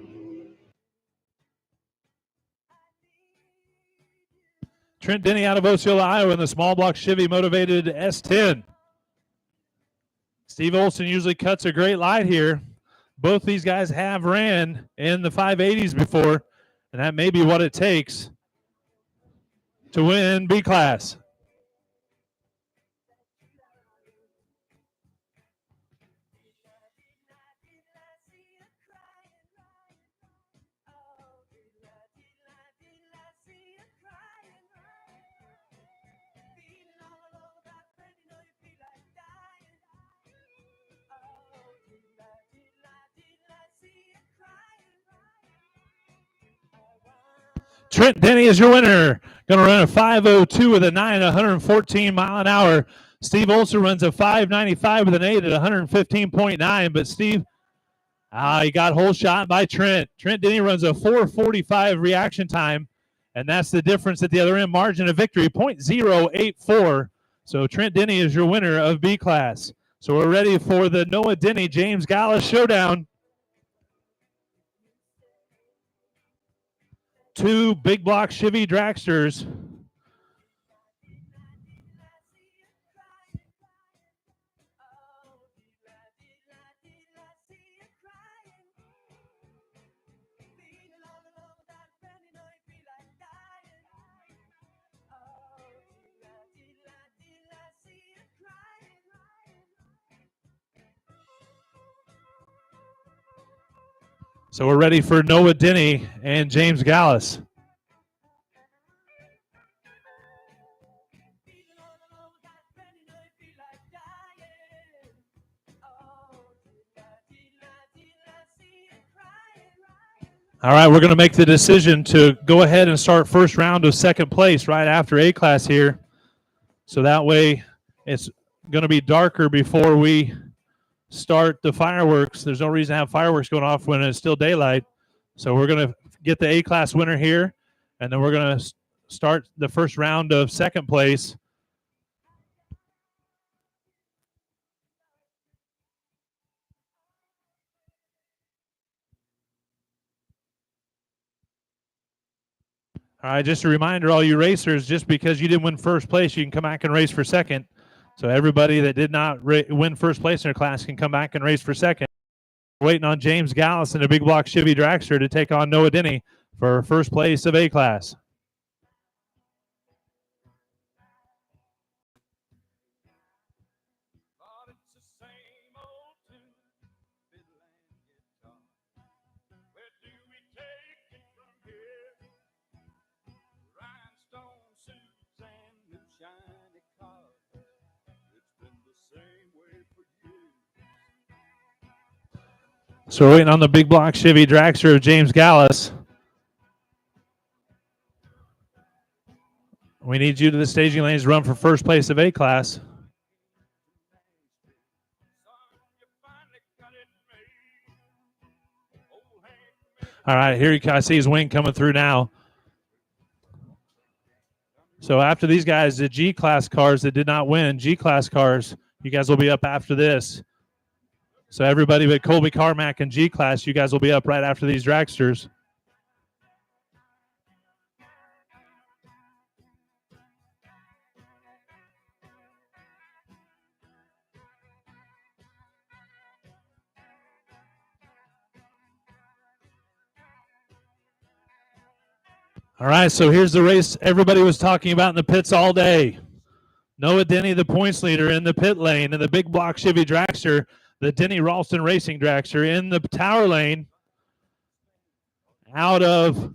Trent Denny out of Osceola, Iowa in the small block Chevy motivated S10. Steve Olson usually cuts a great light here. Both these guys have ran in the 580s before, and that may be what it takes to win B-Class. Trent Denny is your winner. Going to run a 5:02 with a 9 at 114 mile an hour. Steve Olson runs a 5:95 with an 8 at 115.9. But Steve, he got whole shot by Trent. Trent Denny runs a 4:45 reaction time, and that's the difference at the other end. Margin of victory, 0.084. So Trent Denny is your winner of B-Class. So we're ready for the Noah Denny James Gallus showdown. Two big block Chevy dragsters. So we're ready for Noah Denny and James Gallus. All right, we're going to make the decision to go ahead and start first round of second place right after A-Class here. So that way it's going to be darker before we start the fireworks. There's no reason to have fireworks going off when it's still daylight. So we're going to get the A-Class winner here, and then we're going to start the first round of second place. All right, just a reminder, all you racers, just because you didn't win first place, you can come back and race for second. So everybody that did not win first place in their class can come back and race for second. We're waiting on James Gallus in a big block Chevy dragster to take on Noah Denny for first place of A class. So we're waiting on the big block Chevy dragster of James Gallus. We need you to the staging lanes to run for first place of A class. All right, here I see his wing coming through now. So after these guys, the G-class cars that did not win, G-class cars, you guys will be up after this. So everybody but Colby Carmack and G-class, you guys will be up right after these dragsters. All right, so here's the race everybody was talking about in the pits all day. Noah Denny, the points leader, in the pit lane, in the big block Chevy dragster, the Denny Ralston Racing dragster in the tower lane, out of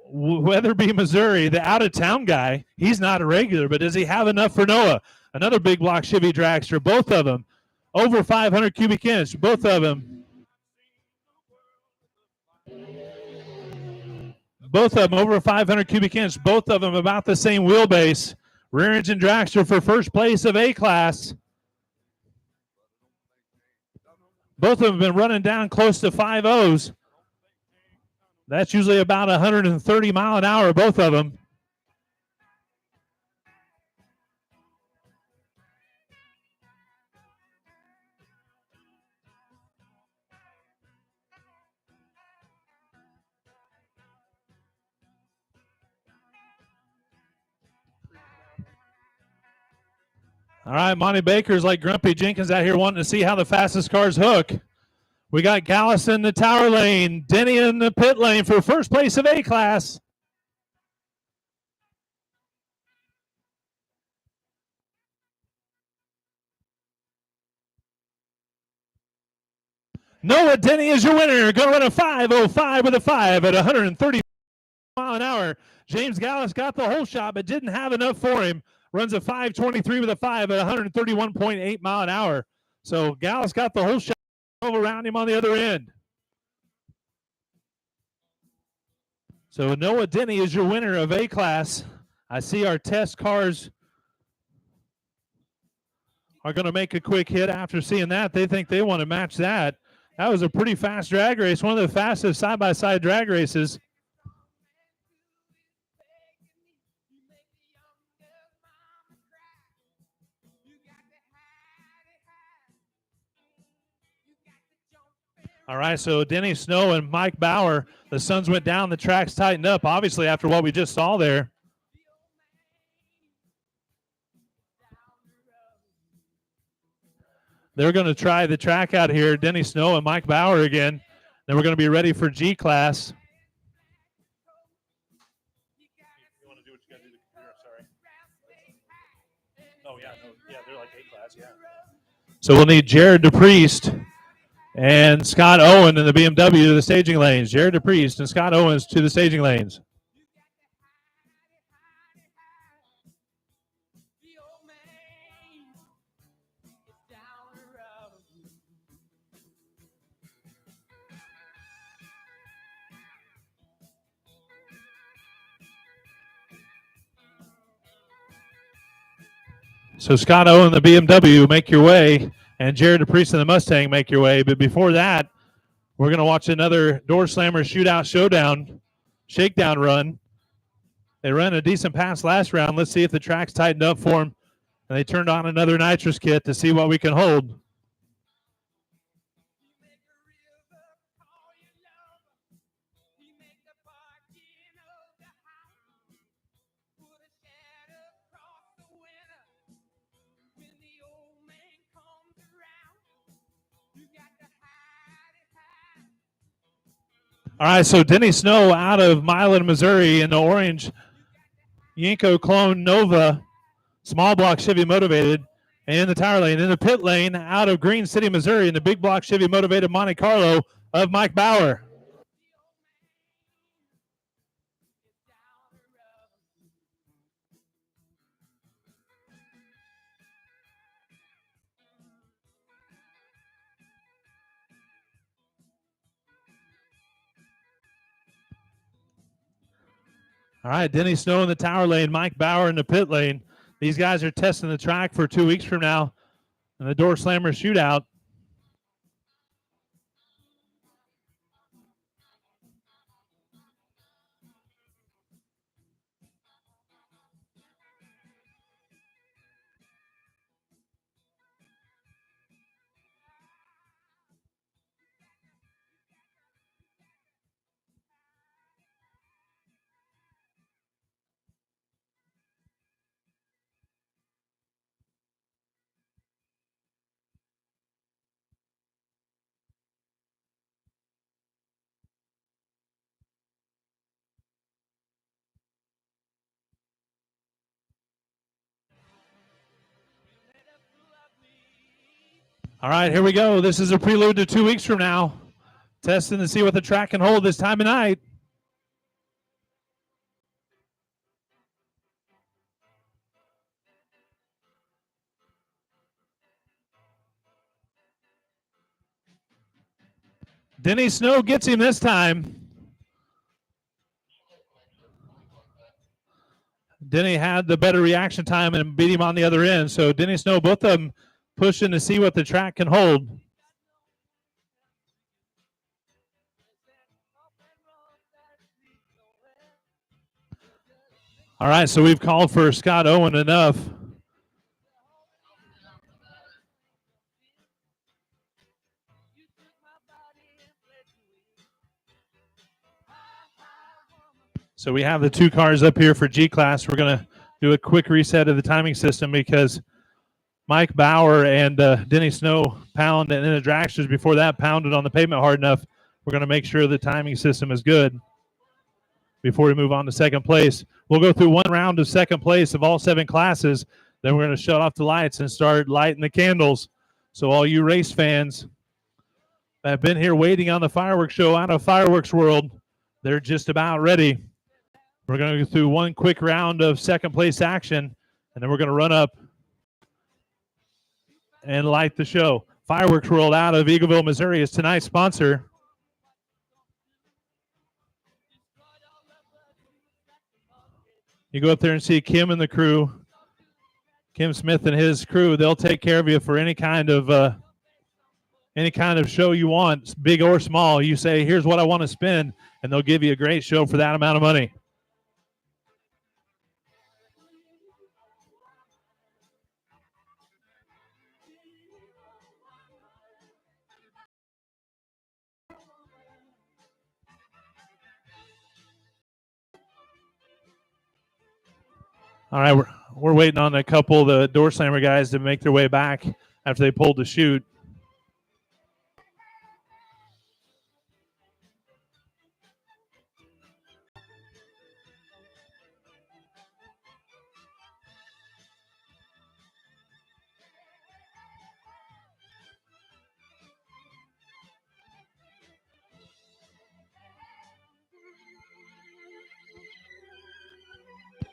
Weatherby, Missouri, the out-of-town guy. He's not a regular, but does he have enough for Noah? Another big block Chevy dragster, both of them over 500 cubic inch, both of them. Both of them over 500 cubic inch, both of them about the same wheelbase. Rear engine dragster for first place of A class. Both of them have been running down close to 5.0s. That's usually about 130 mile an hour, both of them. All right, Monty Baker's like Grumpy Jenkins out here wanting to see how the fastest cars hook. We got Gallus in the tower lane, Denny in the pit lane for first place of A class. Noah Denny is your winner. Going to run a 5.05 with a 5 at 130 mile an hour. James Gallus got the whole shot, but didn't have enough for him. Runs a 5.23 with a 5 at 131.8 mile an hour. So Gallus got the whole shot around him on the other end. So Noah Denny is your winner of A class. I see our test cars are going to make a quick hit after seeing that. They think they want to match that. That was a pretty fast drag race, one of the fastest side-by-side drag races. All right, so Denny Snow and Mike Bauer, the suns went down, the tracks tightened up, obviously, after what we just saw there. They're going to try the track out here, Denny Snow and Mike Bauer again. Then we're going to be ready for G class. You want to do what you got to do to the computer? Sorry. Oh, yeah, they're like A class, yeah. So we'll need Jared DePriest and Scott Owen in the BMW to the staging lanes. Jared DePriest and Scott Owens to the staging lanes. So Scott Owen, the BMW, make your way, and Jared DePriest and the Mustang make your way. But before that, we're going to watch another Door Slammer Shootout Showdown shakedown run. They ran a decent pass last round. Let's see if the track's tightened up for them. And they turned on another nitrous kit to see what we can hold. All right, so Denny Snow out of Milan, Missouri in the orange Yenko Clone Nova small block Chevy motivated in the tire lane. In the pit lane out of Green City, Missouri in the big block Chevy motivated Monte Carlo of Mike Bauer. All right, Denny Snow in the tower lane, Mike Bauer in the pit lane. These guys are testing the track for 2 weeks from now in the door slammer shootout. All right, here we go. This is a prelude to 2 weeks from now. Testing to see what the track can hold this time of night. Denny Snow gets him this time. Denny had the better reaction time and beat him on the other end. So Denny Snow, both of them pushing to see what the track can hold. All right, so we've called for Scott Owen enough. So we have the 2 cars up here for G-Class. We're going to do a quick reset of the timing system because Mike Bauer and Denny Snow pound, and then the dragsters before that pounded on the pavement hard enough. We're going to make sure the timing system is good before we move on to second place. We'll go through 1 round of second place of all 7 classes. Then we're going to shut off the lights and start lighting the candles. So all you race fans that have been here waiting on the fireworks show out of Fireworks World, they're just about ready. We're going to go through 1 quick round of second place action, and then we're going to run up and light the show. Fireworks World out of Eagleville, Missouri is tonight's sponsor. You go up there and see Kim and the crew, Kim Smith and his crew. They'll take care of you for any kind of show you want, big or small. You say, here's what I want to spend, and they'll give you a great show for that amount of money. All right, we're waiting on a couple of the door slammer guys to make their way back after they pulled the chute.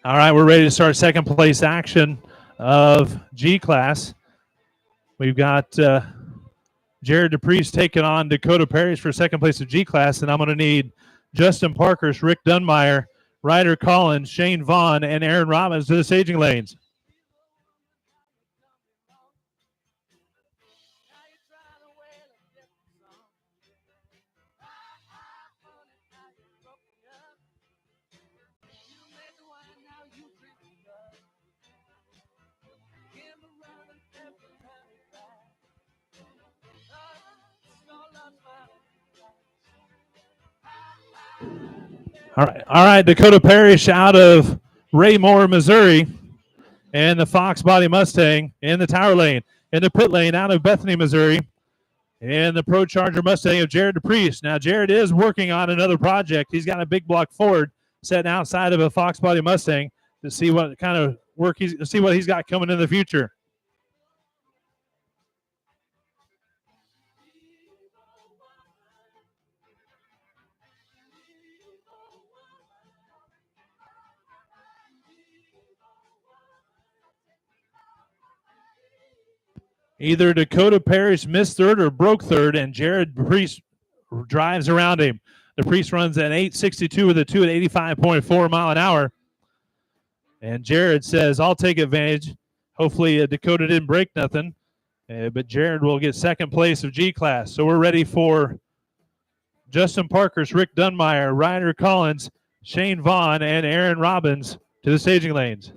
All right, we're ready to start second place action of G-Class. We've got Jared DePriest taking on Dakota Parrish for second place of G-Class, and I'm going to need Justin Parkhurst, Rick Dunmeyer, Ryder Collins, Shane Vaughn, and Aaron Robbins to the staging lanes. All right, Dakota Parrish out of Raymore, Missouri, and the Fox Body Mustang in the tower lane. In the pit lane out of Bethany, Missouri, And the Pro Charger Mustang of Jared DePriest. Now, Jared is working on another project. He's got a big block Ford sitting outside of a Fox Body Mustang to see what kind of work he's got coming in the future. Either Dakota Parrish missed third or broke third, and Jared DePriest drives around him. DePriest runs an 8.62 with a 2 at 85.4 mile an hour. And Jared says, I'll take advantage. Hopefully Dakota didn't break nothing. But Jared will get second place of G-Class. So we're ready for Justin Parkhurst, Rick Dunmeyer, Ryder Collins, Shane Vaughn, and Aaron Robbins to the staging lanes.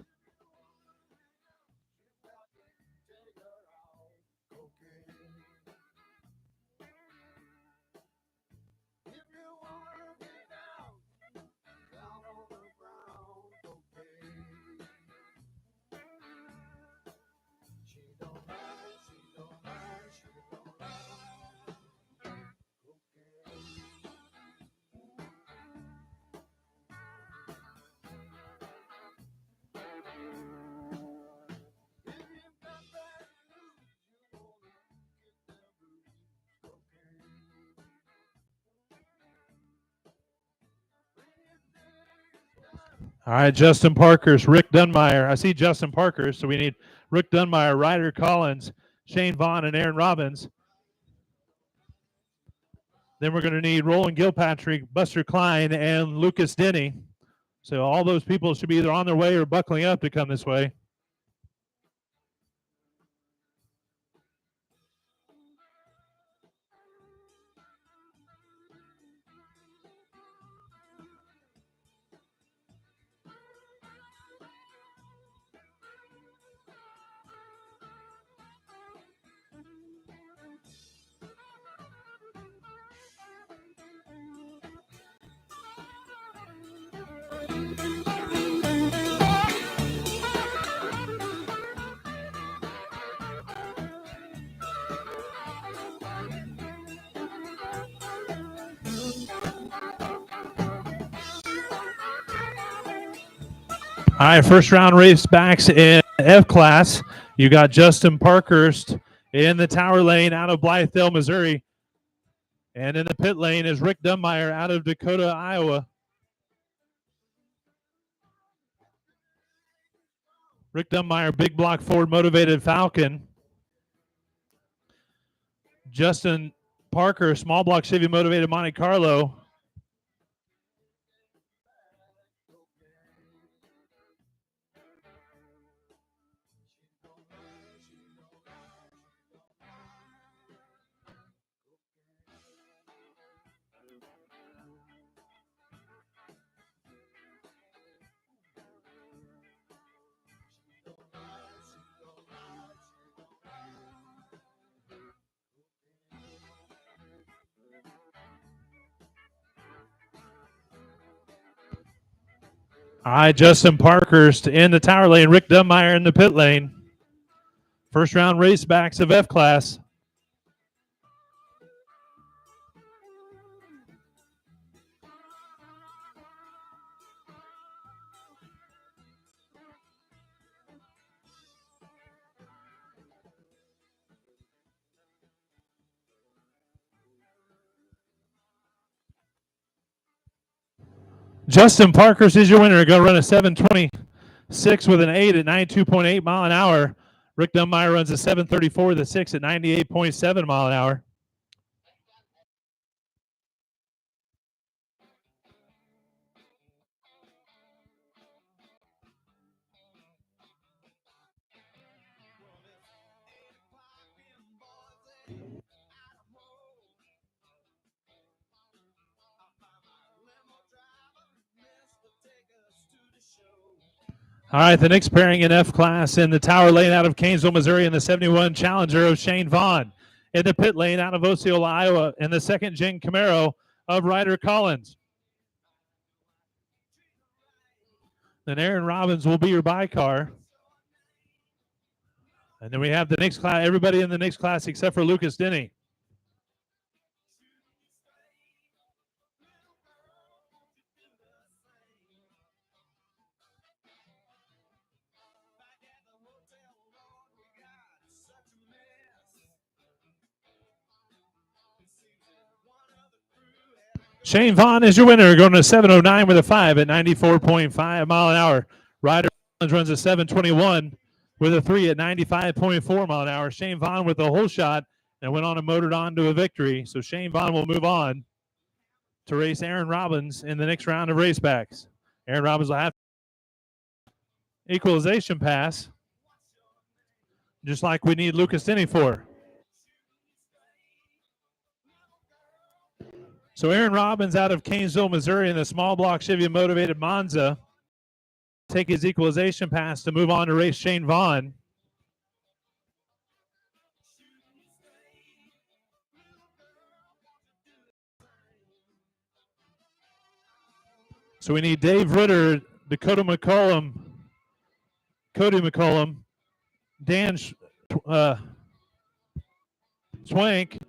All right, Justin Parkhurst, Rick Dunmeyer. I see Justin Parkhurst, so we need Rick Dunmeyer, Ryder Collins, Shane Vaughn, and Aaron Robbins. Then we're going to need Roland Gilpatrick, Buster Klein, and Lucas Denny. So all those people should be either on their way or buckling up to come this way. All right, first round race backs in F class. You got Justin Parkhurst in the tower lane out of Blythedale, Missouri. And in the pit lane is Rick Dunmeyer out of Dakota, Iowa. Rick Dunmeyer, big block Ford motivated Falcon. Justin Parker, small block Chevy motivated Monte Carlo. All right, Justin Parkhurst in the tower lane, Rick Dunmeyer in the pit lane. First round race backs of F class. Justin Parkhurst is your winner. Going to run a 7:26 with an 8 at 92.8 mile an hour. Rick Dunmeyer runs a 7:34 with a 6 at 98.7 mile an hour. All right, the next pairing in F class in the tower lane out of Canesville, Missouri in the 71 Challenger of Shane Vaughn. In the pit lane out of Osceola, Iowa in the second gen Camaro of Ryder Collins. Then Aaron Robbins will be your by car. And then we have the next class, everybody in the next class except for Lucas Denny. Shane Vaughn is your winner, going to 7:09 with a 5 at 94.5 mile an hour. Ryder runs a 7:21 with a 3 at 95.4 mile an hour. Shane Vaughn with the whole shot and went on and motored on to a victory. So Shane Vaughn will move on to race Aaron Robbins in the next round of racebacks. Aaron Robbins will have equalization pass, just like we need Lucas Denny for. So Aaron Robbins out of Canesville, Missouri in the small block Chevy motivated Monza take his equalization pass to move on to race Shane Vaughn. So we need Dave Ritter, Cody McCollum, Dan Swank,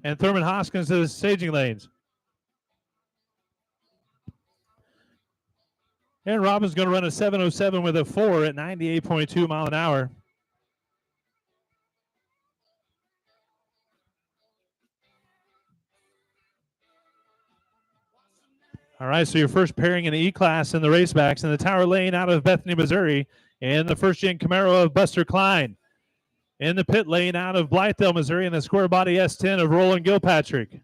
and Thurman Hoskins to the staging lanes. Aaron Robbins is going to run a 7:07 with a 4 at 98.2 mile an hour. All right, so your first pairing in the E-Class in the racebacks in the Tower Lane out of Bethany, Missouri, and the first-gen Camaro of Buster Klein. In the pit lane out of Blythedale, Missouri, and the square body S10 of Roland Gilpatrick.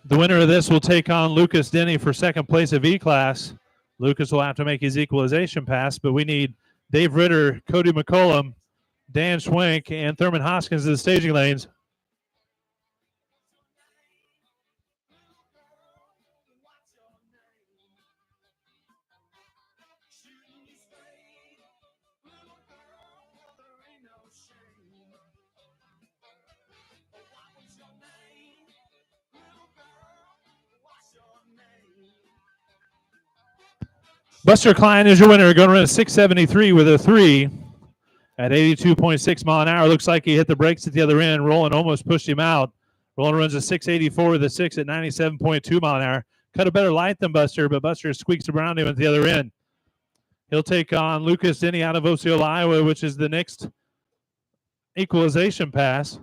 The winner of this will take on Lucas Denny for second place of E-Class. Lucas will have to make his equalization pass, but we need Dave Ritter, Cody McCollum, Dan Schwenk, and Thurman Hoskins in the staging lanes. Buster Klein is your winner, going to run a 6:73 with a 3 at 82.6 mile an hour. Looks like he hit the brakes at the other end. Roland almost pushed him out. Roland runs a 6:84 with a 6 at 97.2 mile an hour. Cut a better light than Buster, but Buster squeaks around him at the other end. He'll take on Lucas Denny out of Osceola, Iowa, which is the next equalization pass.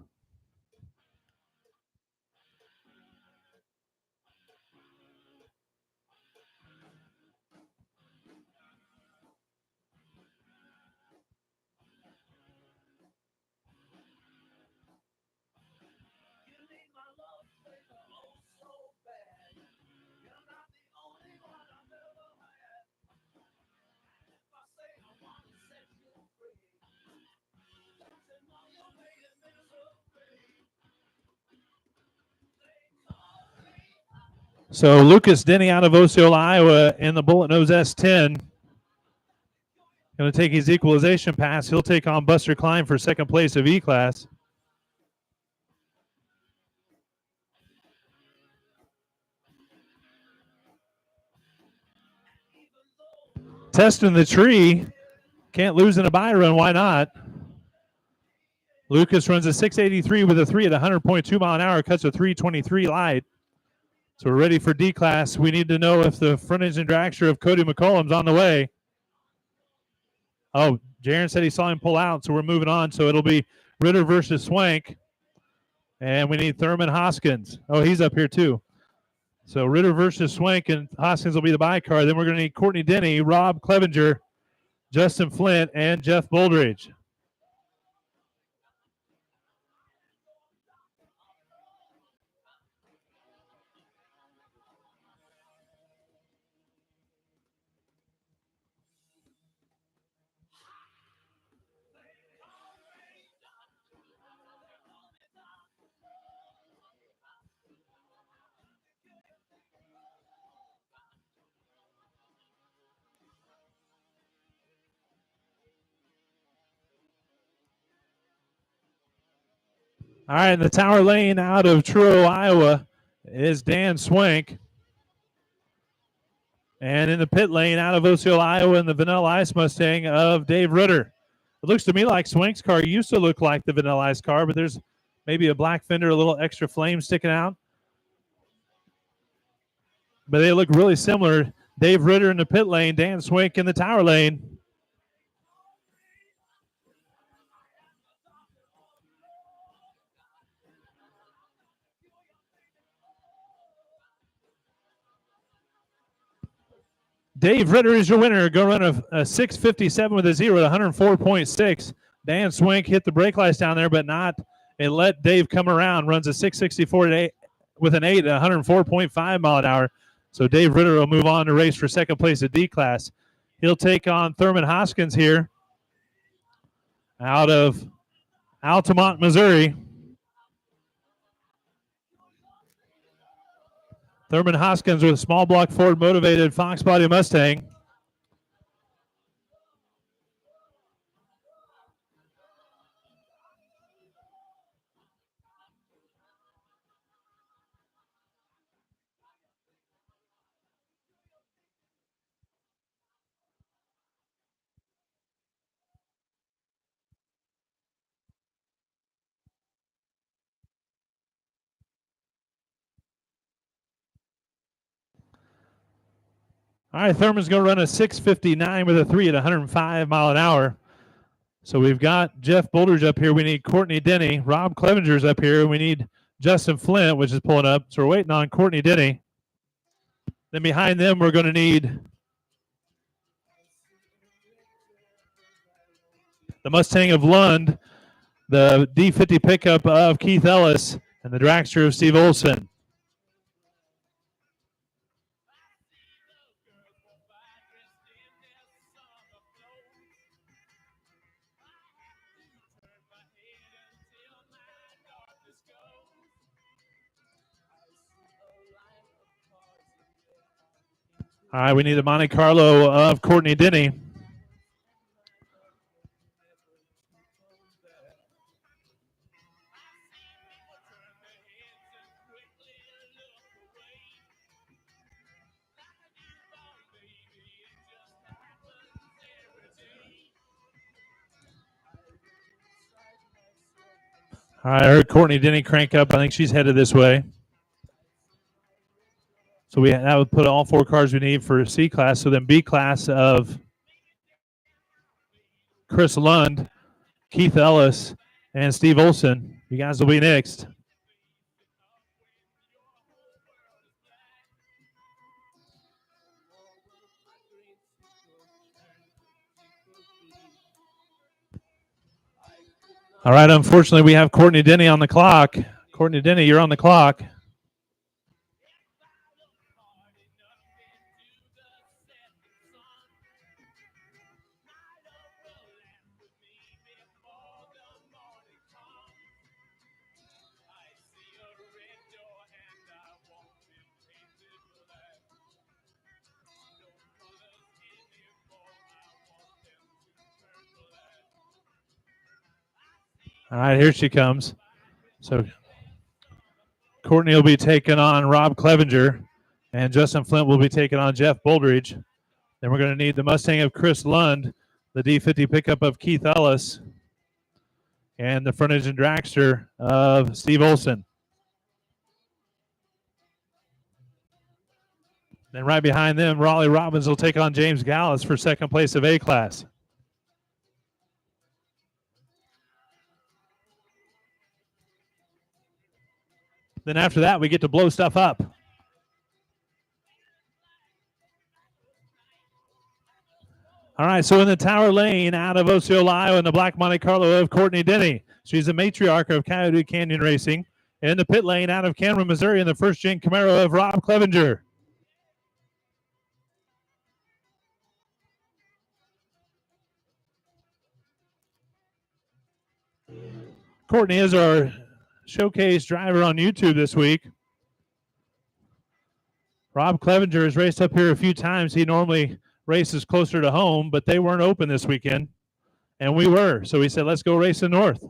So Lucas Denny out of Osceola, Iowa in the Bullet Nose S10. Going to take his equalization pass. He'll take on Buster Klein for second place of E-Class. Testing the tree. Can't lose in a bye run. Why not? Lucas runs a 6:83 with a 3 at 100.2 mile an hour. Cuts a 3:23 light. So we're ready for D-Class. We need to know if the front engine dragster of Cody McCollum's on the way. Oh, Jaron said he saw him pull out, so we're moving on. So it'll be Ritter versus Swank. And we need Thurman Hoskins. Oh, he's up here too. So Ritter versus Swank, and Hoskins will be the bye car. Then we're going to need Courtney Denny, Rob Clevenger, Justin Flint, and Jeff Boldridge. All right, in the Tower Lane out of Truro, Iowa is Dan Swank. And in the pit lane out of Osceola, Iowa in the Vanilla Ice Mustang of Dave Ritter. It looks to me like Swank's car used to look like the Vanilla Ice car, but there's maybe a black fender, a little extra flame sticking out. but they look really similar. Dave Ritter in the pit lane, Dan Swink in the tower lane. Dave Ritter is your winner. Go run a 6:57 with a 0 at 104.6. Dan Swink hit the brake lights down there, but not. It let Dave come around. Runs a 6:64 with an 8 at 104.5 mile an hour. So Dave Ritter will move on to race for second place at D class. He'll take on Thurman Hoskins here out of Altamont, Missouri. Thurman Hoskins with a small block Ford motivated Fox body Mustang. All right, Thurman's going to run a 6:59 with a 3 at 105 mile an hour. So we've got Jeff Bouldridge up here. We need Courtney Denny. Rob Clevenger's up here. We need Justin Flint, which is pulling up. So we're waiting on Courtney Denny. Then behind them, we're going to need the Mustang of Lund, the D50 pickup of Keith Ellis, and the dragster of Steve Olson. All right, we need the Monte Carlo of Courtney Denny. All right, I heard Courtney Denny crank up. I think she's headed this way. So that would put all 4 cars we need for C class. So then B class of Chris Lund, Keith Ellis, and Steve Olson. You guys will be next. All right, unfortunately, we have Courtney Denny on the clock. Courtney Denny, you're on the clock. All right, here she comes. So Courtney will be taking on Rob Clevenger, and Justin Flint will be taking on Jeff Bouldridge. Then we're going to need the Mustang of Chris Lund, the D50 pickup of Keith Ellis, and the front engine dragster of Steve Olson. Then right behind them, Raleigh Robbins will take on James Gallus for second place of A class. Then after that, we get to blow stuff up. All right, so in the tower lane out of Osceola, Iowa, in the black Monte Carlo of Courtney Denny. She's the matriarch of Coyote Canyon Racing. In the pit lane out of Cameron, Missouri, in the first gen Camaro of Rob Clevenger. Courtney is our showcase driver on YouTube this week. Rob Clevenger has raced up here a few times. He normally races closer to home, but they weren't open this weekend, and we were. So we said, let's go race in North.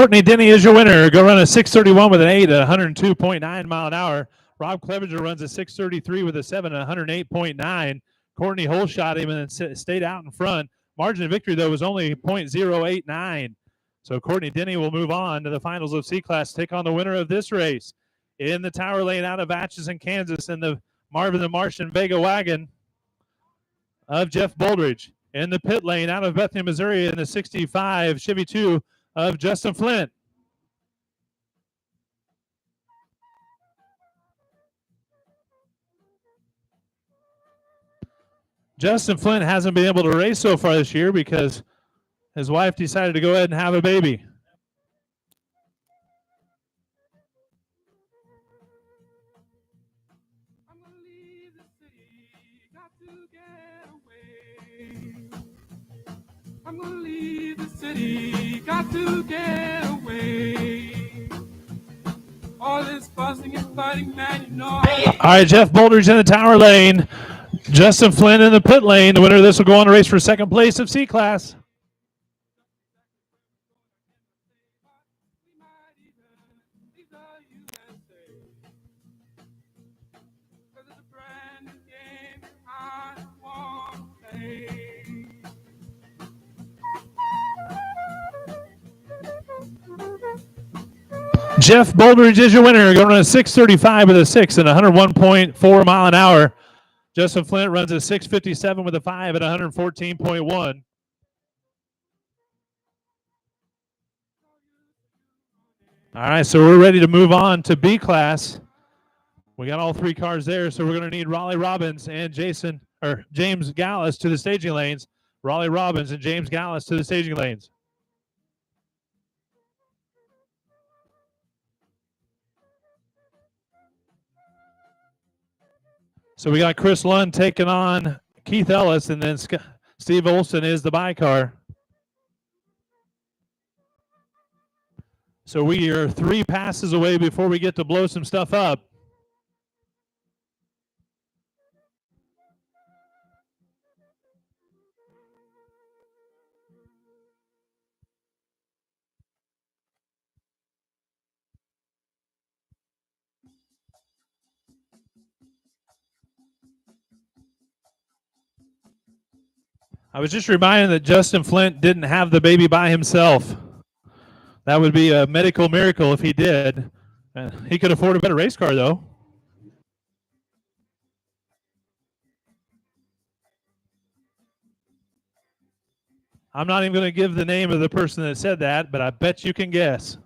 Courtney Denny is your winner. Go run a 6:31 with an 8 at 102.9 mile an hour. Rob Clevenger runs a 6:33 with a 7 at 108.9. Courtney hole shot him and then stayed out in front. Margin of victory, though, was only 0.089. So Courtney Denny will move on to the finals of C-Class, take on the winner of this race. In the Tower Lane out of Atchison, Kansas, in the Marvin the Martian Vega wagon of Jeff Boldridge. In the pit lane out of Bethany, Missouri, in the 65 Chevy 2 of Justin Flint. Justin Flint hasn't been able to race so far this year because his wife decided to go ahead and have a baby. I'm gonna leave the city, got to get away. All this fussing and fighting, man, you know. All right, Jeff Boldridge in the Tower Lane. Justin Flint in the pit lane. The winner of this will go on to race for second place of C-Class. Jeff Boldridge is your winner. Going on a 6:35 with a 6 and 101.4 mile an hour. Justin Flint runs a 6:57 with a 5 at 114.1. All right, so we're ready to move on to B class. We got all three cars there, so we're going to need Raleigh Robbins and James Gallus to the staging lanes. Raleigh Robbins and James Gallus to the staging lanes. So we got Chris Lund taking on Keith Ellis, and then Steve Olson is the by car. So we are 3 passes away before we get to blow some stuff up. I was just reminded that Justin Flint didn't have the baby by himself. That would be a medical miracle if he did. He could afford a better race car, though. I'm not even going to give the name of the person that said that, but I bet you can guess.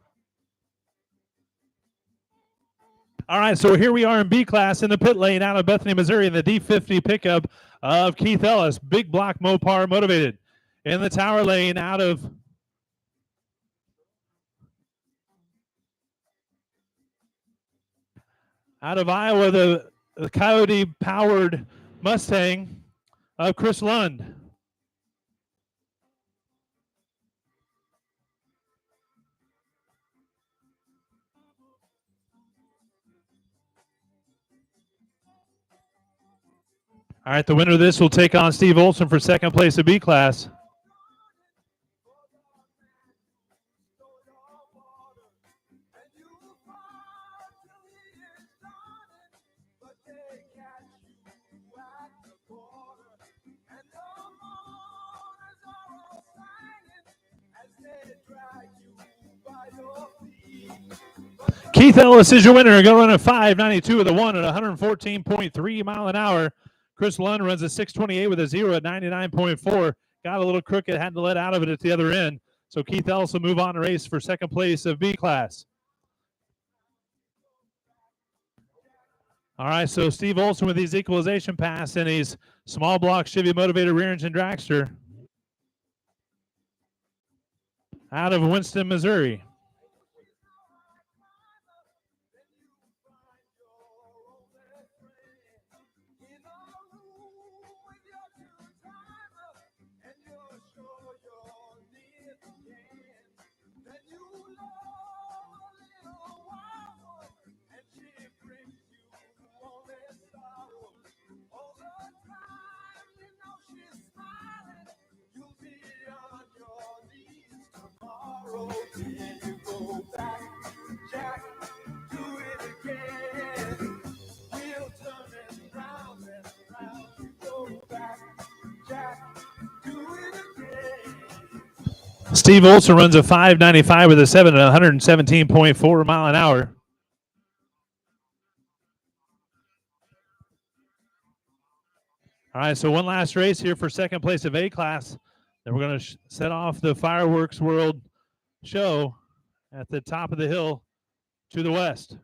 All right, so here we are in B class in the pit lane out of Bethany, Missouri, in the D50 pickup of Keith Ellis, big block Mopar motivated. In the Tower Lane out of Iowa, the Coyote-powered Mustang of Chris Lund. All right, the winner of this will take on Steve Olson for second place of B class. Keith Ellis is your winner. Go run a 5.92 with a 1 at 114.3 mile an hour. Chris Lund runs a 6.28 with a 0 at 99.4. Got a little crooked, had to let out of it at the other end. So Keith Ellis will move on to race for second place of B class. All right, so Steve Olson with his equalization pass in his small block Chevy motivated rear engine dragster out of Winston, Missouri. Steve Olson runs a 5.95 with a 7 at 117.4 mile an hour. All right, so one last race here for second place of A class. Then we're going to set off the Fireworks World show at the top of the hill to the west.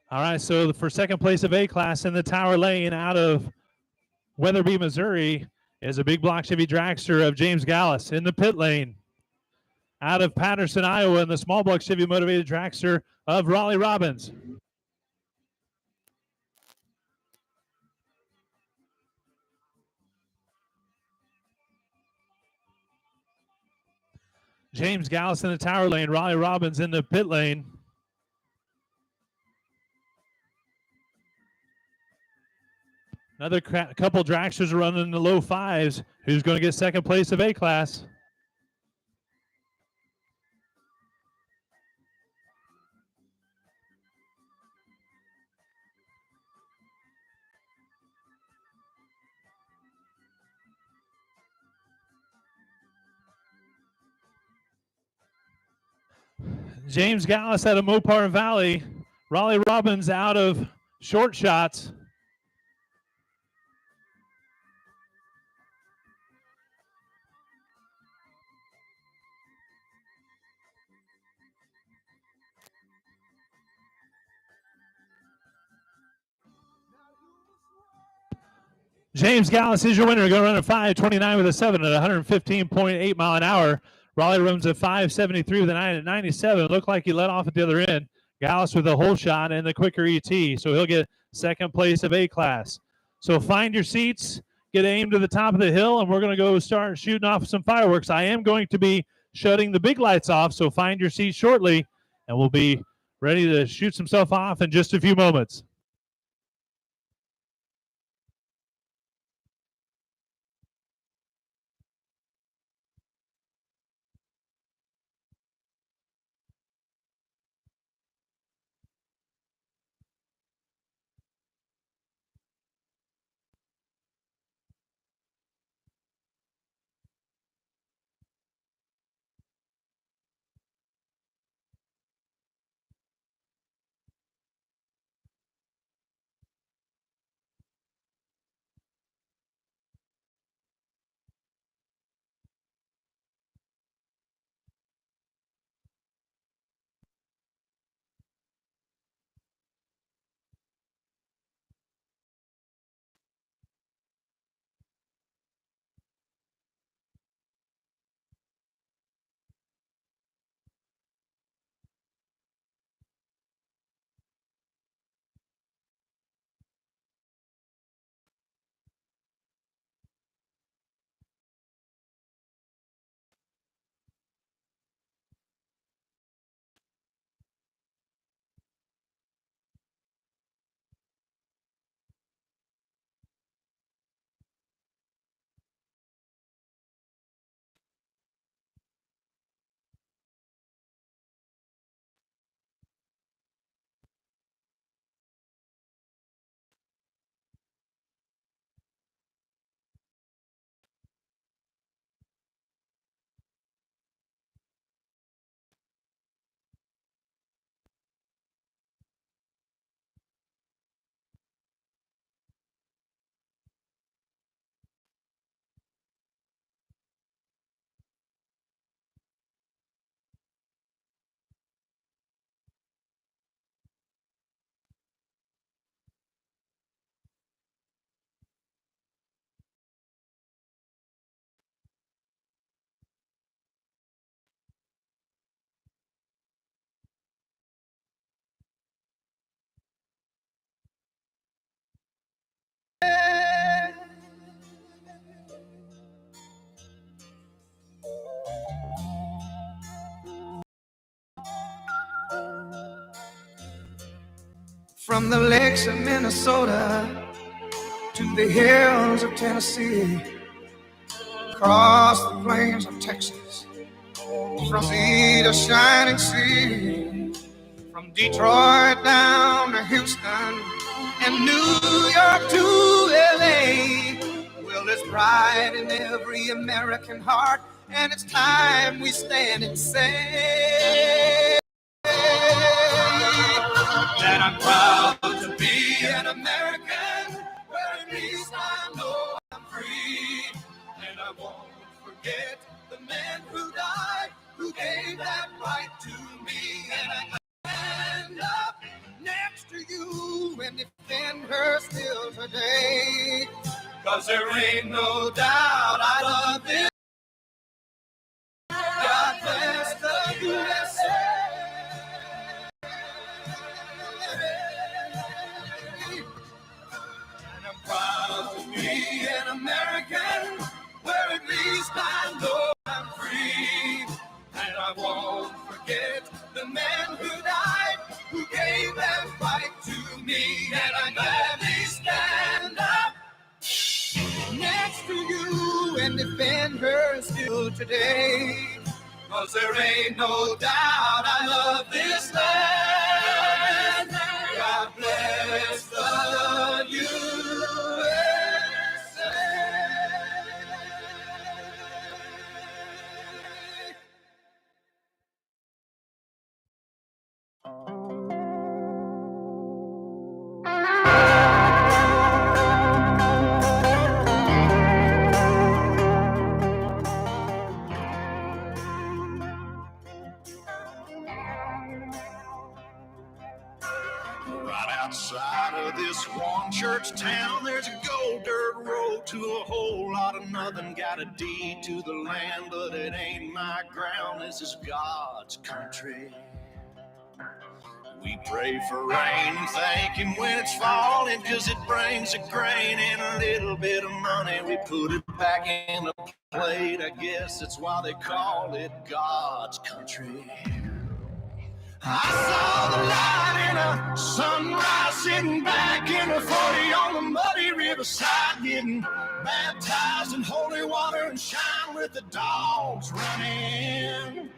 All right, so for second place of A class in the Tower Lane out of Weatherby, Missouri is a big block Chevy dragster of James Gallus. In the pit lane out of Patterson, Iowa, in the small block Chevy motivated dragster of Raleigh Robbins. James Gallus in the Tower Lane, Raleigh Robbins in the pit lane. Another couple dragsters running in the low fives. Who's going to get second place of A class? James Gallus out of Mopar Valley. Raleigh Robbins out of Short Shots. James Gallus is your winner. Going to run a 5.29 with a 7 at 115.8 mile an hour. Raleigh runs a 5.73 with a 9 at 97. Looked like he let off at the other end. Gallus with a whole shot and the quicker ET. So he'll get second place of A class. So find your seats, get aimed to the top of the hill, and we're going to go start shooting off some fireworks. I am going to be shutting the big lights off, so find your seats shortly, and we'll be ready to shoot some stuff off in just a few moments. From the lakes of Minnesota to the hills of Tennessee, across the plains of Texas, from sea to shining sea, from Detroit down to Houston and New York to LA. Well, there's pride in every American heart, and it's time we stand and say that I'm proud to be an American, where at least I know I'm free. And I won't forget the men who died, who gave that right to me. And I stand up next to you and defend her still today. 'Cause there ain't no doubt I love this. God bless the USA. And I'm proud to be an American, where at least I know I'm free. And I won't forget the men who died, who gave that right to me. And I gladly stand up next to you and defend her still today. 'Cause there ain't no doubt I love this land. God bless the USA. Right outside of this one church town, there's a gold dirt road to a whole lot of nothing. Got a deed to the land, but it ain't my ground. This is God's country. We pray for rain, thank Him when it's falling, 'cause it brings a grain and a little bit of money. We put it back in the plate, I guess that's why they call it God's country. I saw the light in a sunrise, sitting back in a 40 on the muddy riverside, getting baptized in holy water and shine with the dogs running.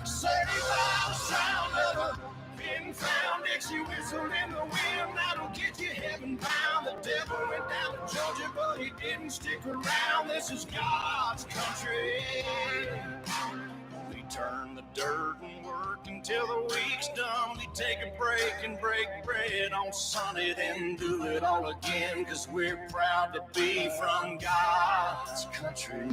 Saved by the sound of a pin found Dixie whistle in the wind, that'll get you heaven bound. The devil went down to Georgia, but he didn't stick around. This is God's country. We turn the dirt and work until the week's done. We take a break and break bread on Sunday, then do it all again, 'cause we're proud to be from God's country.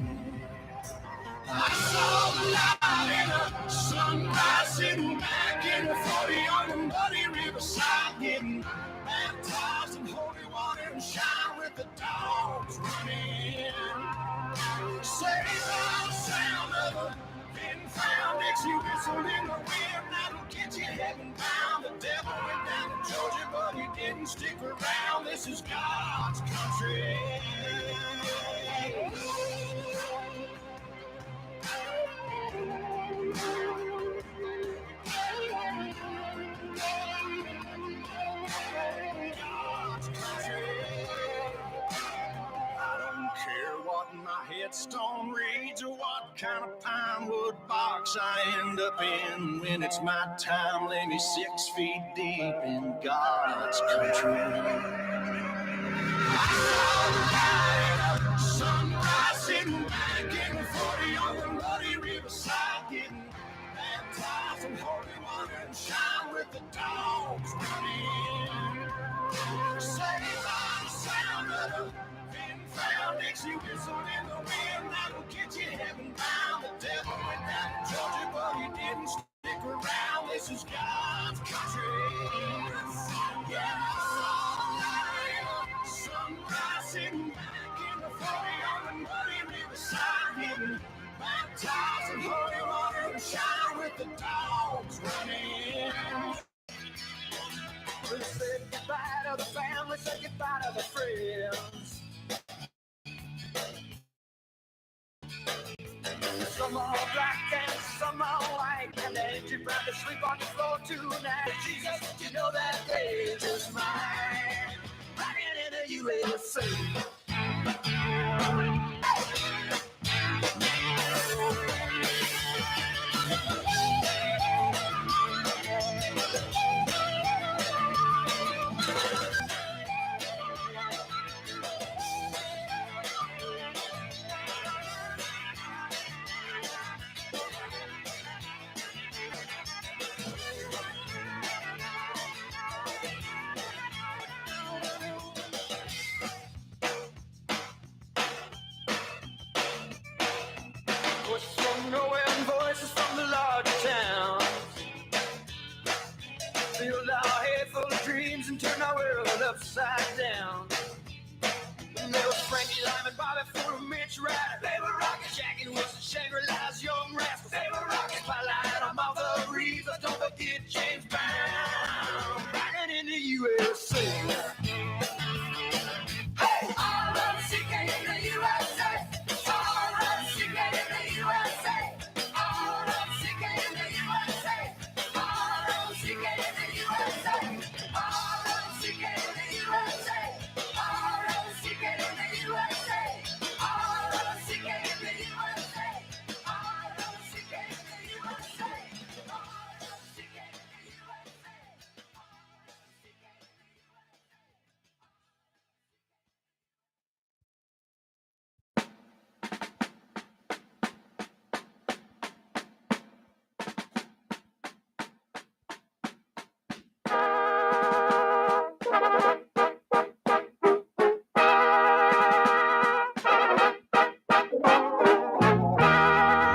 I saw the light in a sunrise, sitting back in the 40 on the muddy riverside, getting baptized in holy water and shine with the dogs running. Saved by the sound of a pin found Dixie whistle in the wind, that'll get you heaven bound. The devil went down to Georgia, but he didn't stick around. This is God's country. God's country. I don't care what my headstone reads or what kind of pine wood box I end up in. When it's my time, lay me 6 feet deep in God's country. Sunrise, sitting back in the 40 on the muddy riverside, getting baptized in holy water and shine with the dogs running. Saved by the sound of the pin found Dixie whistle in the wind, that'll get you heaven bound. The devil went down to Georgia, but he didn't stick around. This is God's country. Yeah, I saw the light, sunrise, sitting back in the 40 on the muddy riverside, getting baptized in holy water and shine with the dogs running. We said goodbye to the family, said goodbye to the friends. Some are black and some are white, and they ain't too proud to sleep on the floor tonight. Jesus, you know that day is mine, rocking in the USA. knowing voices from the larger towns filled our head full of dreams and turned our world upside down. And there was Frankie Lyman, Bobby Fuller, Mitch Ryder. They were rocking Jackie Wilson, Shangri-La's Young Rascals. They were rocking Spotlight on Martha Reeves. But don't forget James Brown, rocking in the USA. Hey! R-O-C-K in the USA. R-O-C-K in the USA. R-O-C-K in the USA. R-O-C-K in the USA. R-O-C-K in the USA. R-O-C-K in the USA. R-O-C-K in the USA. R-O-C-K in the USA. R-O-C-K in the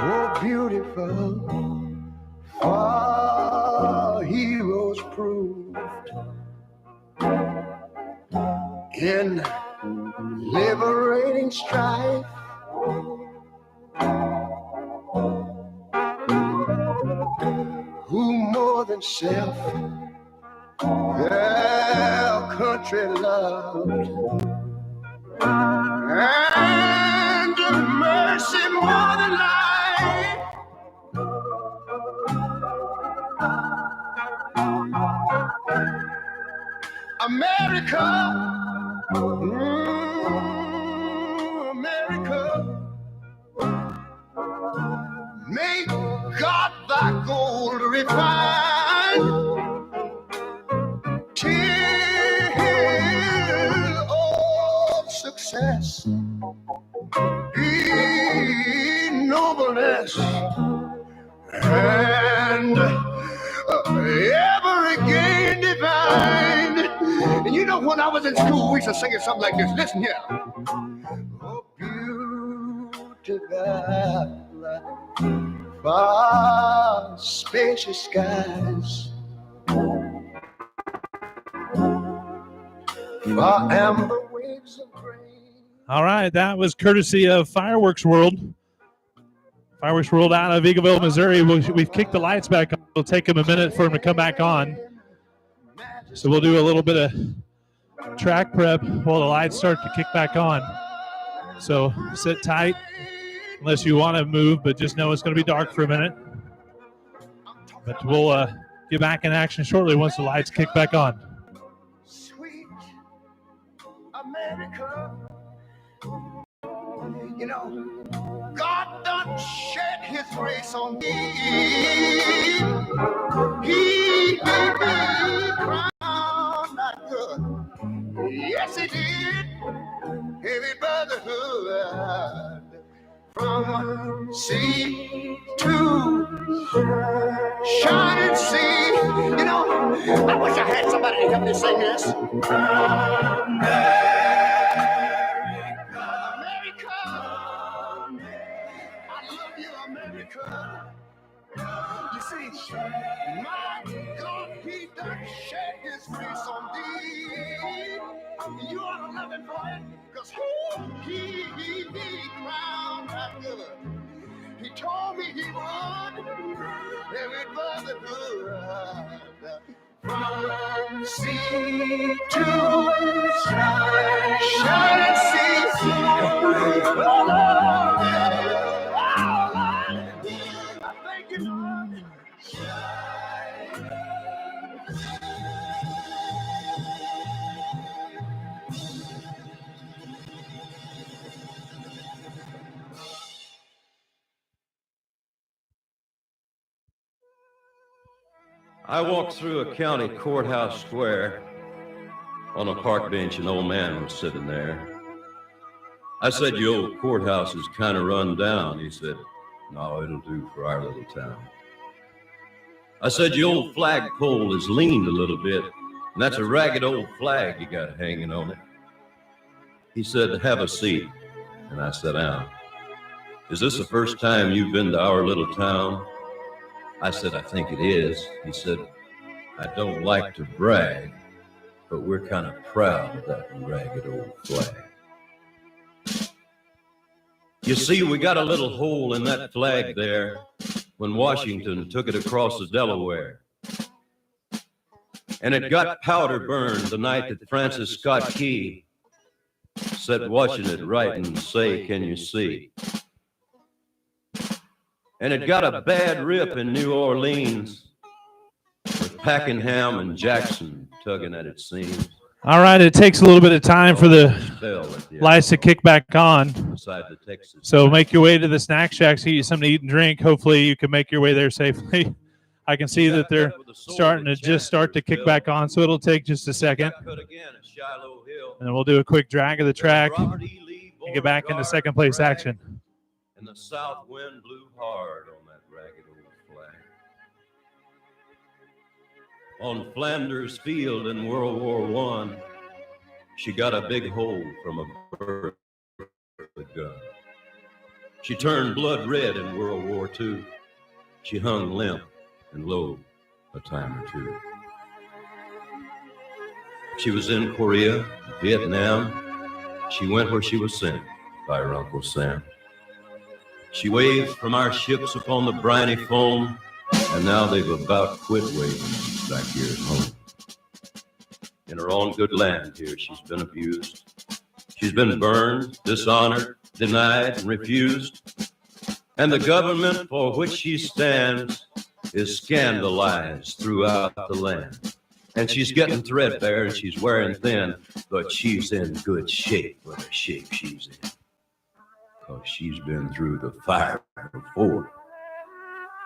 Oh, beautiful, our heroes proved in liberating strife. Who more than self their country loved, and mercy more than life. America, America, may God thy gold refine till all success be nobleness and ever again divine. And you know, when I was in school, we used to sing something like this. Listen here. Oh, beautiful, far spacious skies, far amber waves of grain. All right, that was courtesy of Fireworks World. Fireworks World out of Eagleville, Missouri. We've kicked the lights back on. It'll take them a minute for them to come back on. So we'll do a little bit of track prep while the lights start to kick back on. So sit tight unless you want to move, but just know it's going to be dark for a minute. But we'll get back in action shortly once the lights kick back on. Sweet America, you know, God done shed his grace on me. He gave me a crown not good. Yes, he did. Heavy brotherhood from sea to shining sea. You know, I wish I had somebody to help me sing this. America. You see, my God, he done shed his grace on thee. You ought to love him for it, because he crowned that good. He told me he would. Every brotherhood from sea to shining sea. Oh, Lord. Thank you, Lord. I walked through a county courthouse square. On a park bench, an old man was sitting there. I said, "Your old courthouse is kind of run down." He said, "No, it'll do for our little town." I said, "Your old flagpole is leaned a little bit, and that's a ragged old flag you got hanging on it." He said, "Have a seat," and I sat down. "Is this the first time you've been to our little town?" I said, "I think it is." He said, "I don't like to brag, but we're kind of proud of that ragged old flag. You see, we got a little hole in that flag there when Washington took it across the Delaware. And it got powder burned the night that Francis Scott Key sat watching it write and say, 'Can you see?' And it got a bad rip in New Orleans with Pakenham and Jackson tugging at its seams. All right, it takes a little bit of time for the lights to kick back on. So make your way to the snack shacks, get you something to eat and drink. Hopefully you can make your way there safely. I can see that they're starting to kick back on, so it'll take just a second. And then we'll do a quick drag of the track and get back into second place action. And the south wind blew hard on that ragged old flag. On Flanders Field in World War I, she got a big hole from a bird gun. She turned blood red in World War II. She hung limp and low a time or two. She was in Korea, Vietnam. She went where she was sent by her Uncle Sam. She waved from our ships upon the briny foam, and now they've about quit waving back here at home. In her own good land here, she's been abused. She's been burned, dishonored, denied, and refused. And the government for which she stands is scandalized throughout the land. And she's getting threadbare and she's wearing thin, but she's in good shape for the shape she's in. 'Cause she's been through the fire before.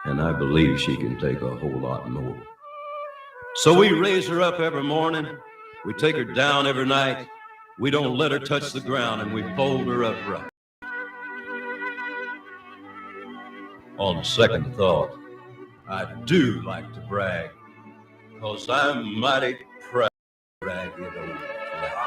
And I believe she can take a whole lot more. So we raise her up every morning. We take her down every night. We don't let her touch the ground, and we fold her up right. On second thought, I do like to brag, 'cause I'm mighty proud of ragged old flag.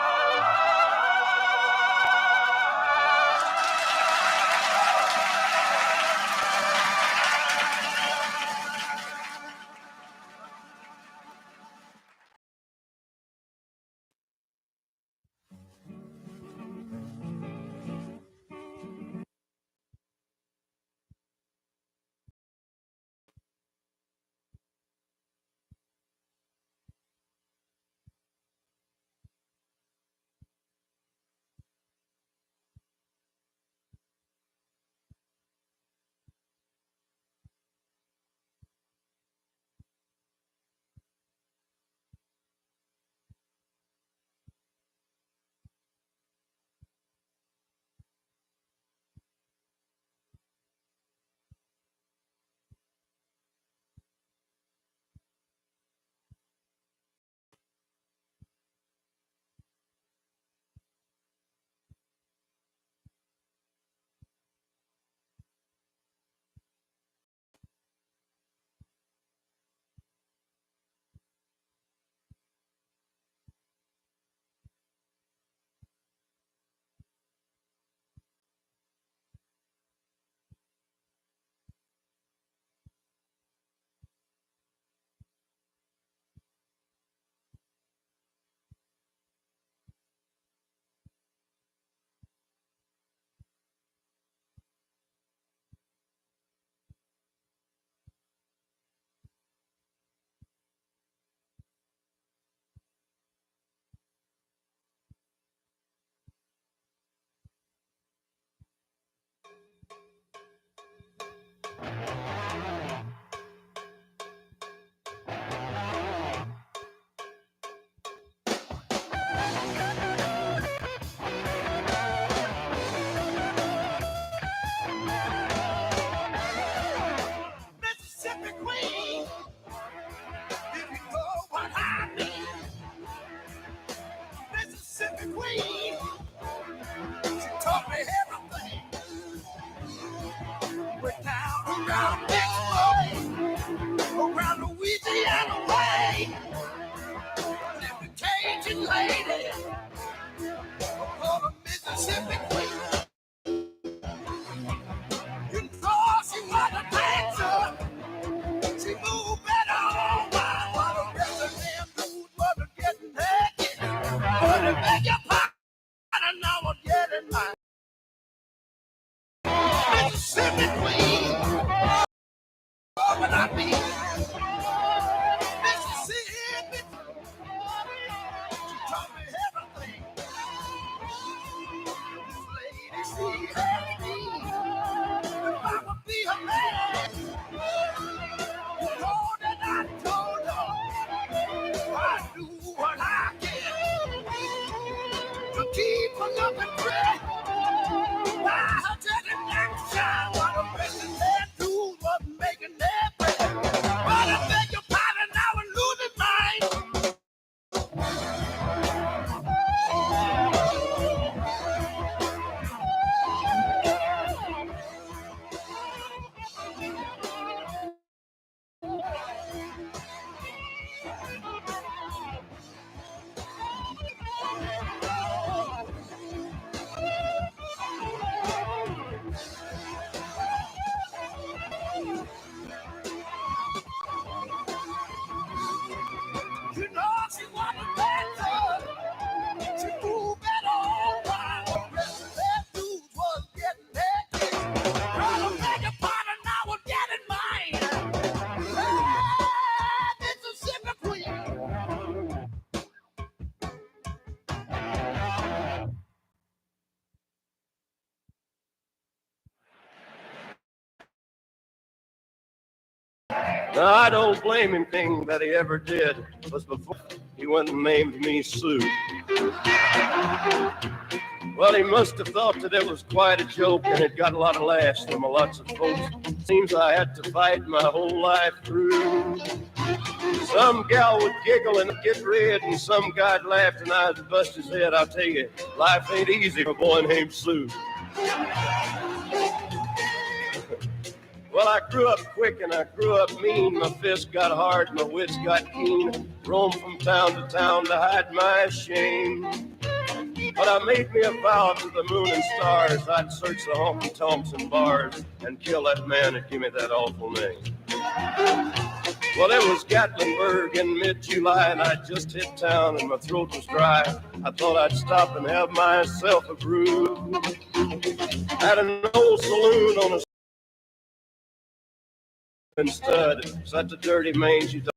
Mississippi Queen, if you know what I mean. Mississippi Queen, she taught me everything. Went down around Mexico, around Louisiana way. Lived a Cajun lady, called a Mississippi Queen. Now, I don't blame him. Thing that he ever did was before he went and named me Sue. Well, he must have thought that it was quite a joke, and it got a lot of laughs from lots of folks. Seems I had to fight my whole life through. Some gal would giggle and get red, and some guy'd laugh and I'd bust his head. I'll tell you, life ain't easy for a boy named Sue. Well, I grew up quick and I grew up mean. My fists got hard, my wits got keen. Roamed from town to town to hide my shame. But I made me a vow to the moon and stars. I'd search the honky-tonks and bars and kill that man that gave me that awful name. Well, it was Gatlinburg in mid-July, and I just hit town and my throat was dry. I thought I'd stop and have myself a brew. At an old saloon on a stud, such a dirty mangy dog.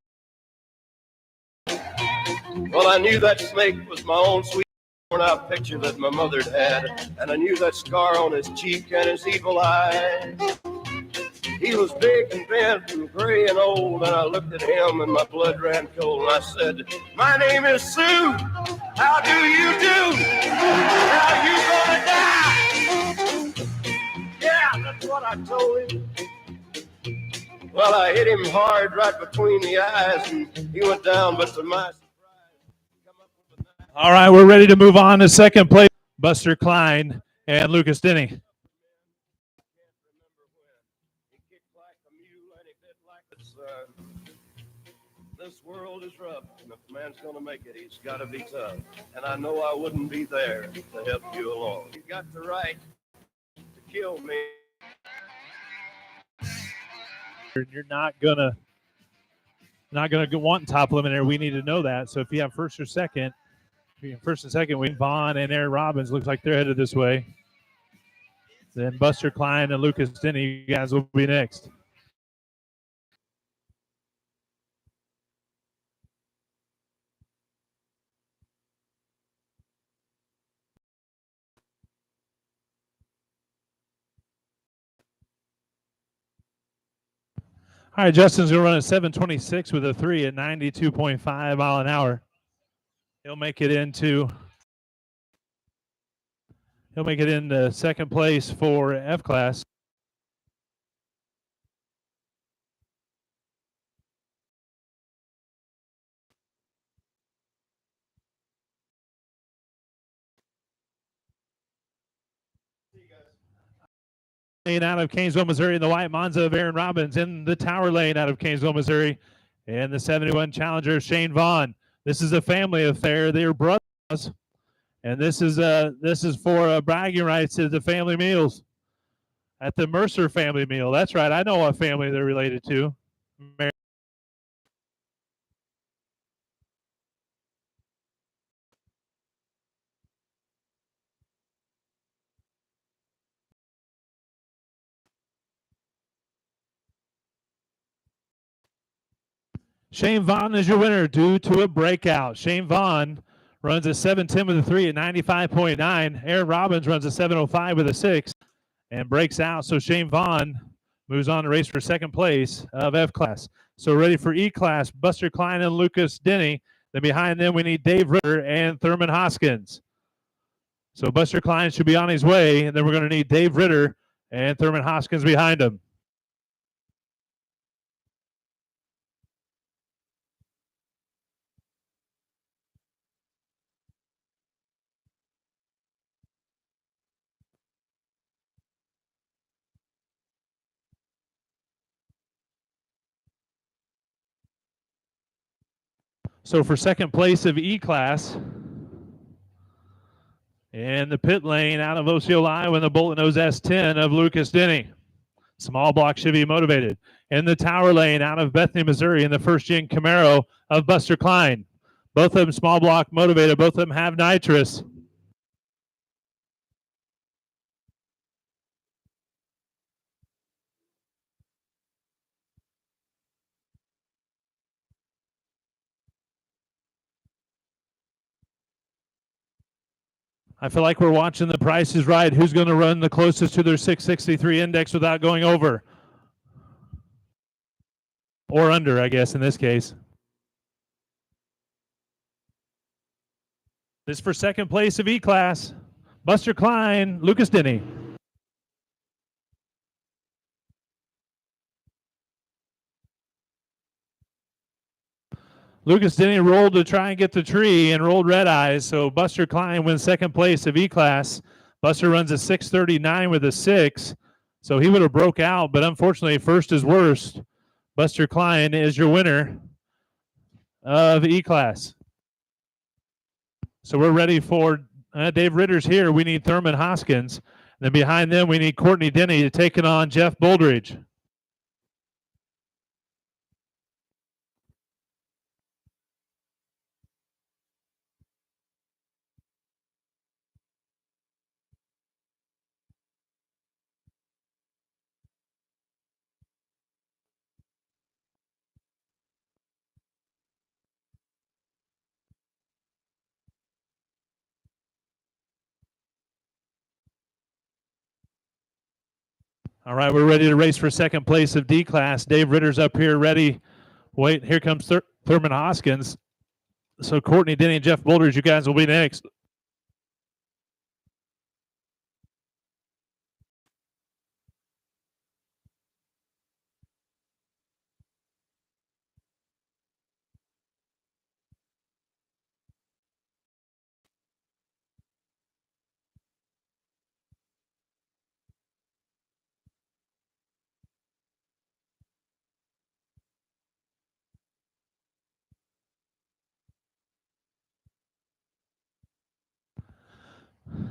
Well, I knew that snake was my own sweet worn-out picture that my mother'd had, and I knew that scar on his cheek and his evil eye. He was big and bent and gray and old, and I looked at him and my blood ran cold, and I said, "My name is Sue. How do you do? How you gonna die?" Yeah, that's what I told him. Well, I hit him hard right between the eyes, and he went down, but to my All right, we're ready to move on to second place. Buster Klein and Lucas Denny. This world is rough, and if a man's gonna make it, he's gotta be tough. And I know I wouldn't be there to help you along. You got the right to kill me. You're not gonna want top eliminator. We need to know that. So if you have first or second, first and second, Vaughn and Aaron Robbins looks like they're headed this way. Then Buster Klein and Lucas Denny, you guys will be next. All right, Justin's going to run a 7:26 with a 3 at 92.5 mile an hour. He'll make it into second place for F class. Lane out of Canesville, Missouri, in the white Monza of Aaron Robbins. In the Tower Lane out of Canesville, Missouri, and the 71 Challenger Shane Vaughn. This is a family affair. They are brothers, and this is for bragging rights to the family meals at the Mercer family meal. That's right. I know what family they're related to. Shane Vaughn is your winner due to a breakout. Shane Vaughn runs a 7:10 with a 3 at 95.9. Aaron Robbins runs a 7:05 with a 6 and breaks out. So Shane Vaughn moves on to race for second place of F class. So ready for E class, Buster Klein and Lucas Denny. Then behind them, we need Dave Ritter and Thurman Hoskins. So Buster Klein should be on his way, and then we're going to need Dave Ritter and Thurman Hoskins behind him. So for second place of E class, in the pit lane out of Osceola, Iowa, in the Bolton Nose S10 of Lucas Denny. Small block should be motivated. In the Tower Lane out of Bethany, Missouri, in the first-gen Camaro of Buster Klein. Both of them small block motivated. Both of them have nitrous. I feel like we're watching The Price is Right. Who's going to run the closest to their 663 index without going over? or under, I guess, in this case. This for second place of E-Class. Buster Klein, Lucas Denny. Lucas Denny rolled to try and get the tree and rolled red eyes, so Buster Klein wins second place of E-Class. Buster runs a 6:39 with a 6, so he would have broke out, but unfortunately, first is worst. Buster Klein is your winner of E-Class. So we're ready for Dave Ritter's here. We need Thurman Hoskins. Then behind them, we need Courtney Denny taking on Jeff Boldridge. All right, we're ready to race for second place of D-Class. Dave Ritter's up here ready. Wait, here comes Thurman Hoskins. So Courtney Denny and Jeff Boldridge, you guys will be next.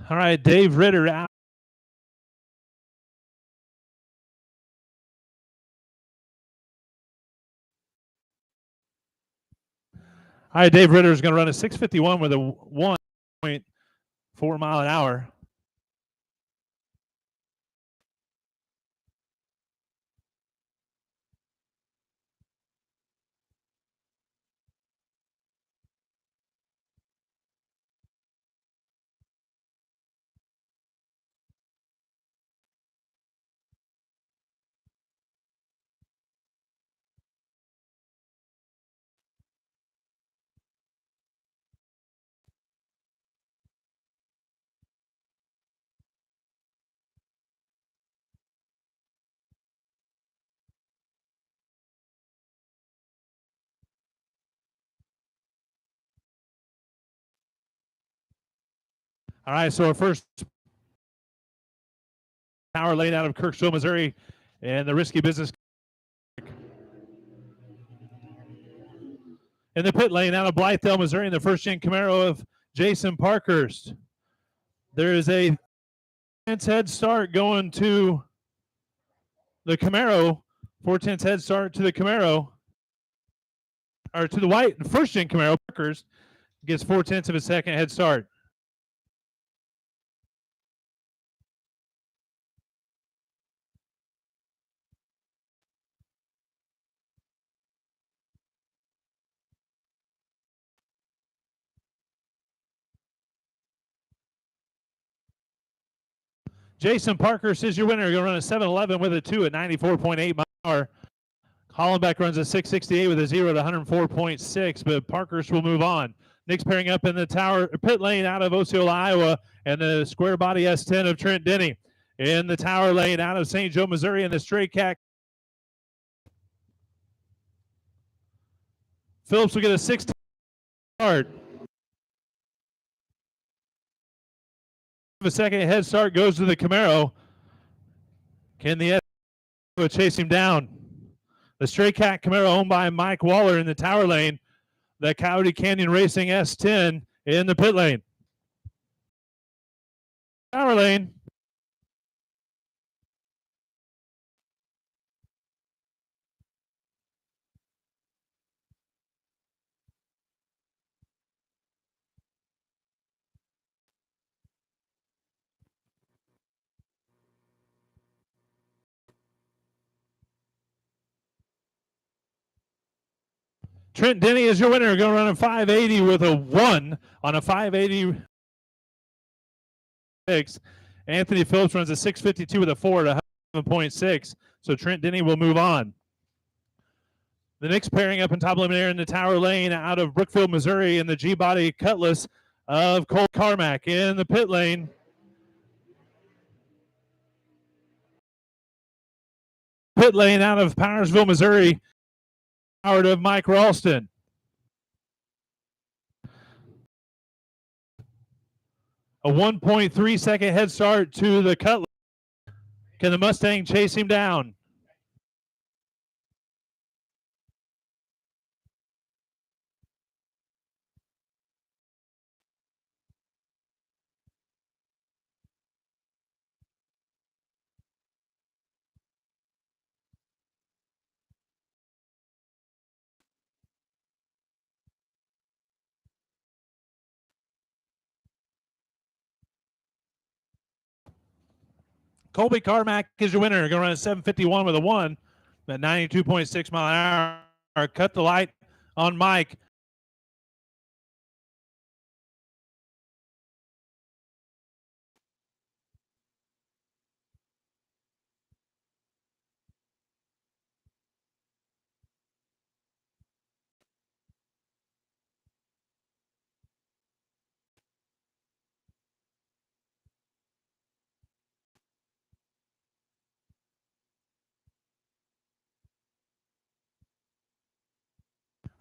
All right, Dave Ritter out. All right, Dave Ritter is going to run a 6:51 with a 1.4 mile an hour. All right, so our first tower lane out of Kirksville, Missouri, and the Risky Business. In the pit lane out of Blythedale, Missouri, in the first-gen Camaro of Jason Parkhurst. There is a head start going to the Camaro. 4/10 head start to the Camaro, or to the white first-gen Camaro. Parkhurst gets 4/10 of a second head start. Jason Parkhurst is your winner. You're going to run a 7:11 with a 2 at 94.8 mile an hour. Hollenbeck runs a 6:68 with a 0 to 104.6, but Parkhurst will move on. Nick's pairing up in the tower pit lane out of Osceola, Iowa, and the square body S10 of Trent Denny. In the tower lane out of St. Joe, Missouri, and the straight cat. Phillips will get a 6 start. A second head start goes to the Camaro. Can the S chase him down? The Stray Cat Camaro owned by Mike Waller in the tower lane. The Coyote Canyon Racing S10 in the pit lane. Tower lane. Trent Denny is your winner. Going to run a 580 with a 1 on a 586. Anthony Phillips runs a 652 with a 4 at 107.6. So Trent Denny will move on. The next pairing up in top eliminator in the Tower Lane out of Brookfield, Missouri, in the G-Body Cutlass of Cole Carmack in the pit lane. Pit lane out of Powersville, Missouri, powered of Mike Ralston. A 1.3 second head start to the Cutlass. Can the Mustang chase him down? Colby Carmack is your winner. Going to run a 7:51 with a 1 at 92.6 mile an hour. Cut the light on Mike.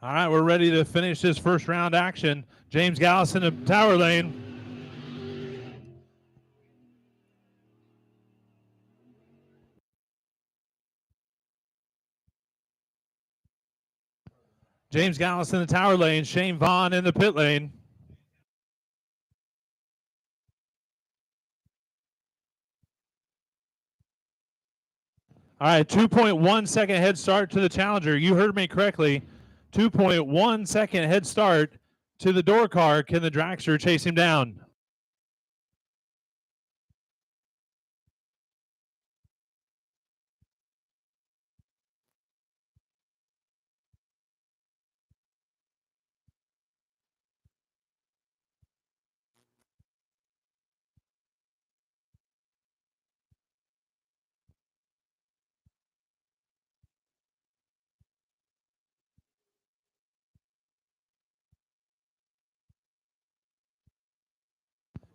All right, we're ready to finish this first round action. James Gallus in the Tower Lane. James Gallus in the Tower Lane. Shane Vaughn in the pit lane. All right, 2.1 second head start to the Challenger. You heard me correctly. 2.1 second head start to the door car. Can the dragster chase him down?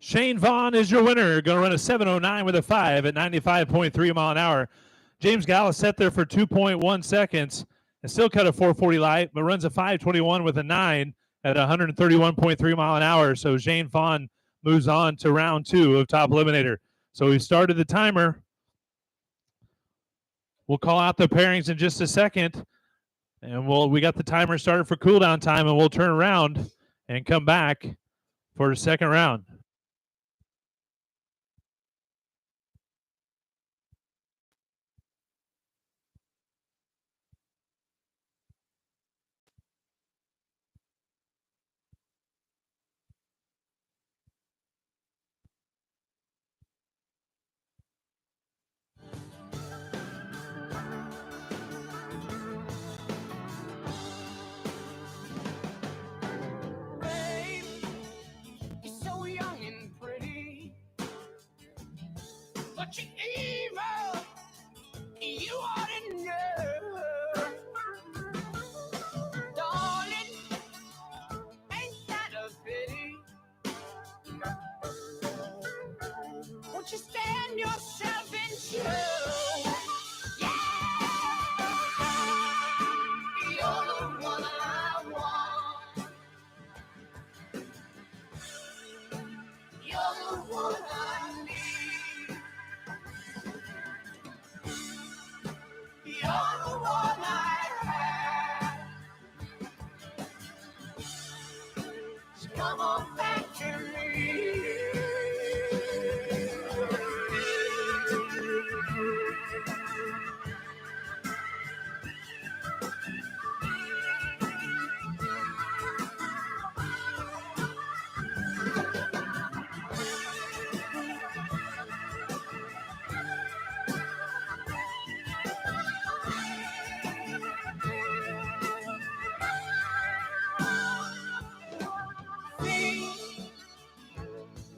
Shane Vaughn is your winner. Going to run a 7:09 with a 5 at 95.3 mile an hour. James Gallus set there for 2.1 seconds and still cut a 440 light, but runs a 5:21 with a 9 at 131.3 mile an hour. So Shane Vaughn moves on to round 2 of Top Eliminator. So we started the timer. We'll call out the pairings in just a second. And we got the timer started for cooldown time, and we'll turn around and come back for the second round. But you're evil, you ought to know. Darling, ain't that a pity? Won't you stand yourself and show? Yeah, you're the one I want. You're the one I need. You're the one I have. So come on back to me.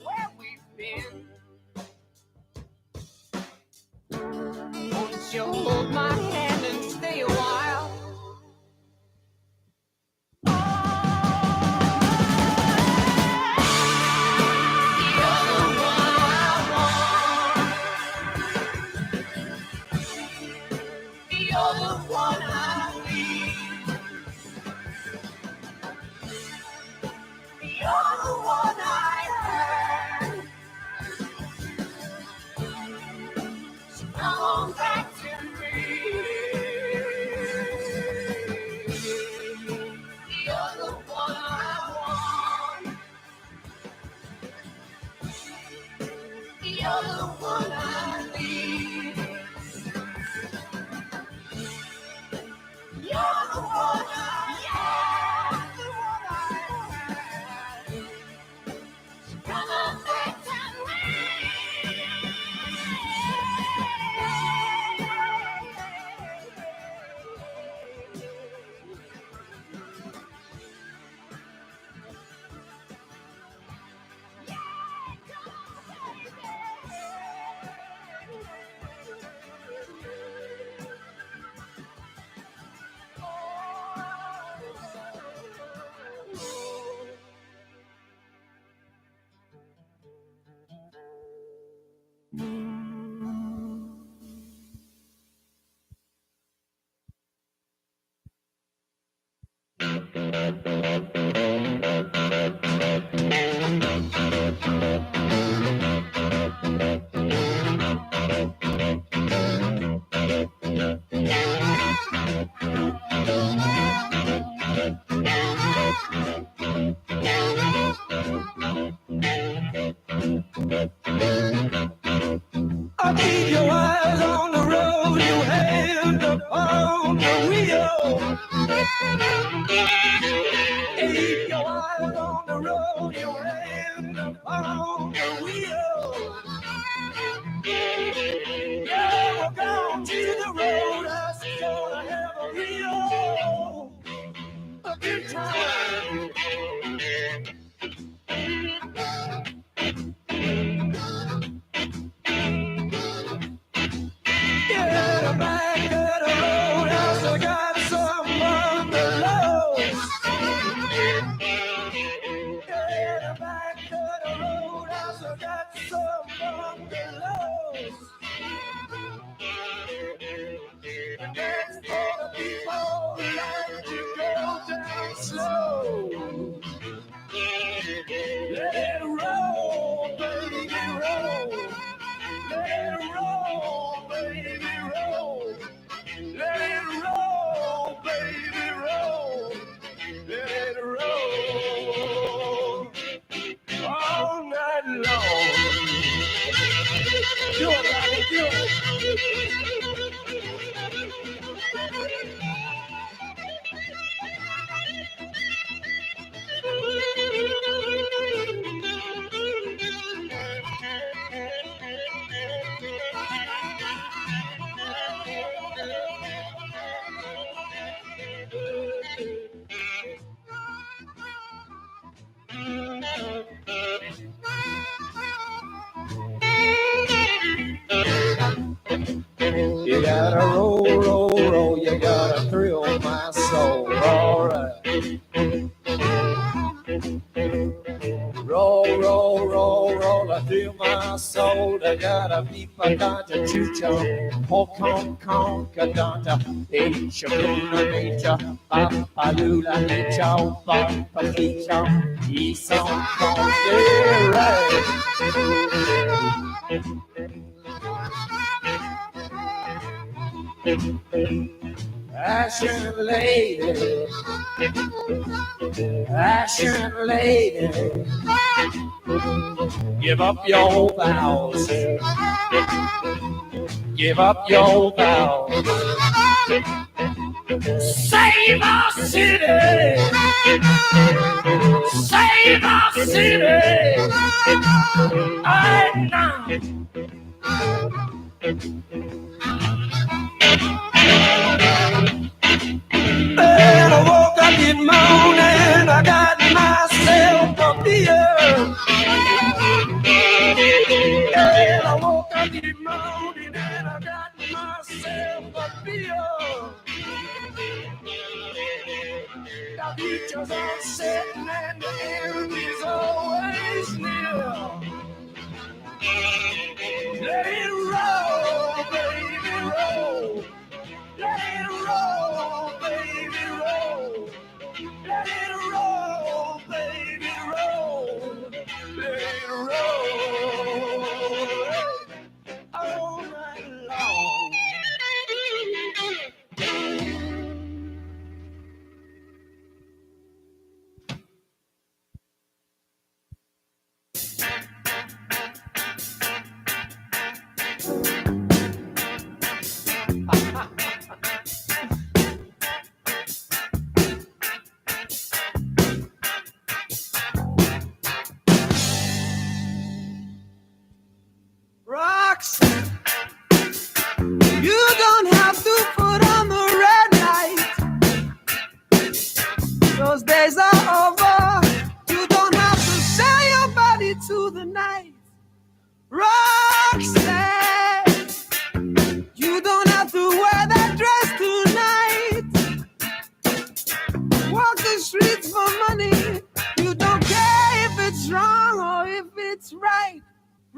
Where we've been. Won't you hold my hand and stay a while? the one I need. You're the one I had. So come on back to me. You're the one I want. You're the one I need. You're the one I had. Come on back to I keep your eyes on the road, your hand upon the wheel. Keep your eyes on the road, your hand upon the wheel. Yeah, we're going to the road, us gonna have a real a good time. Get back at the roadhouse, I got some bungalows. Get back to the roadhouse, I got some bungalows. And that's for the people who like to go down slow. Let it roll, baby, roll. Let it roll, baby, roll. Let it roll, baby, roll. Let it roll all night long. Do it, Rocky, do it. You gotta roll, roll, roll, you gotta thrill my soul, alright. Roll, roll, roll, roll, I thrill my soul, I gotta be pagata, chucha, hong kong, kadanta, echa, luna, nature, palula, nature, papicha, isong, kong, Ashen lady, ashen lady, give up your vows, give up your vows. Save our city, save our city, right now. And I woke up this morning, I got myself a beer. And I woke up this morning and I got myself a beer. The future's uncertain and the end is always near. Let it roll, baby, roll. Let it roll.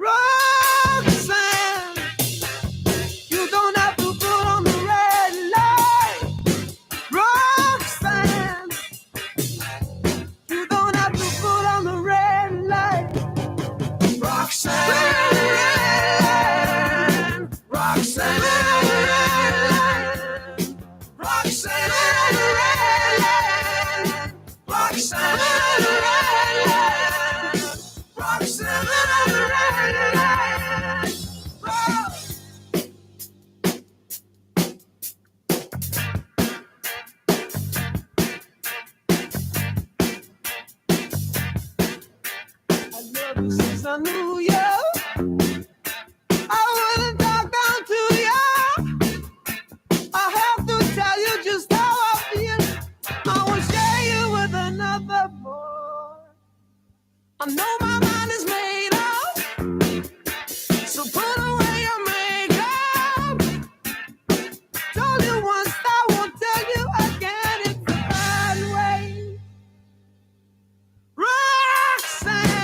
Roxanne, you don't have to put on the red light. Roxanne, you don't have to put on the red light. Roxanne, Roxanne, Roxanne, Roxanne, Roxanne, I love you since I knew you. I wouldn't talk down to you. I have to tell you just how I feel. I won't share you with another boy. I know my mind is made up, so put away your makeup. Told you once, I won't tell you again. It's the bad way. Roxanne.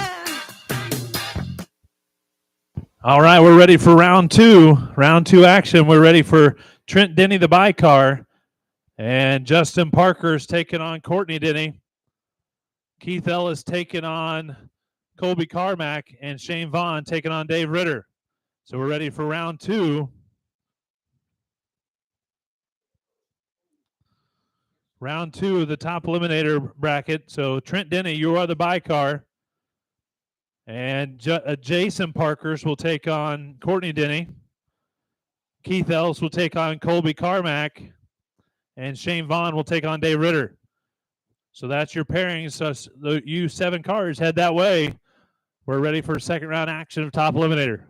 All right, we're ready for round two. Round two action. We're ready for Trent Denny, the bicar, and Justin Parker's taking on Courtney Denny. Keith Ellis taking on Colby Carmack, and Shane Vaughn taking on Dave Ritter. So we're ready for round two. Round two of the top eliminator bracket. So Trent Denny, you are the bicar. And Jason Parkers will take on Courtney Denny. Keith Ellis will take on Colby Carmack. And Shane Vaughn will take on Dave Ritter. So that's your pairings. So you 7 cars head that way. We're ready for second round action of top eliminator.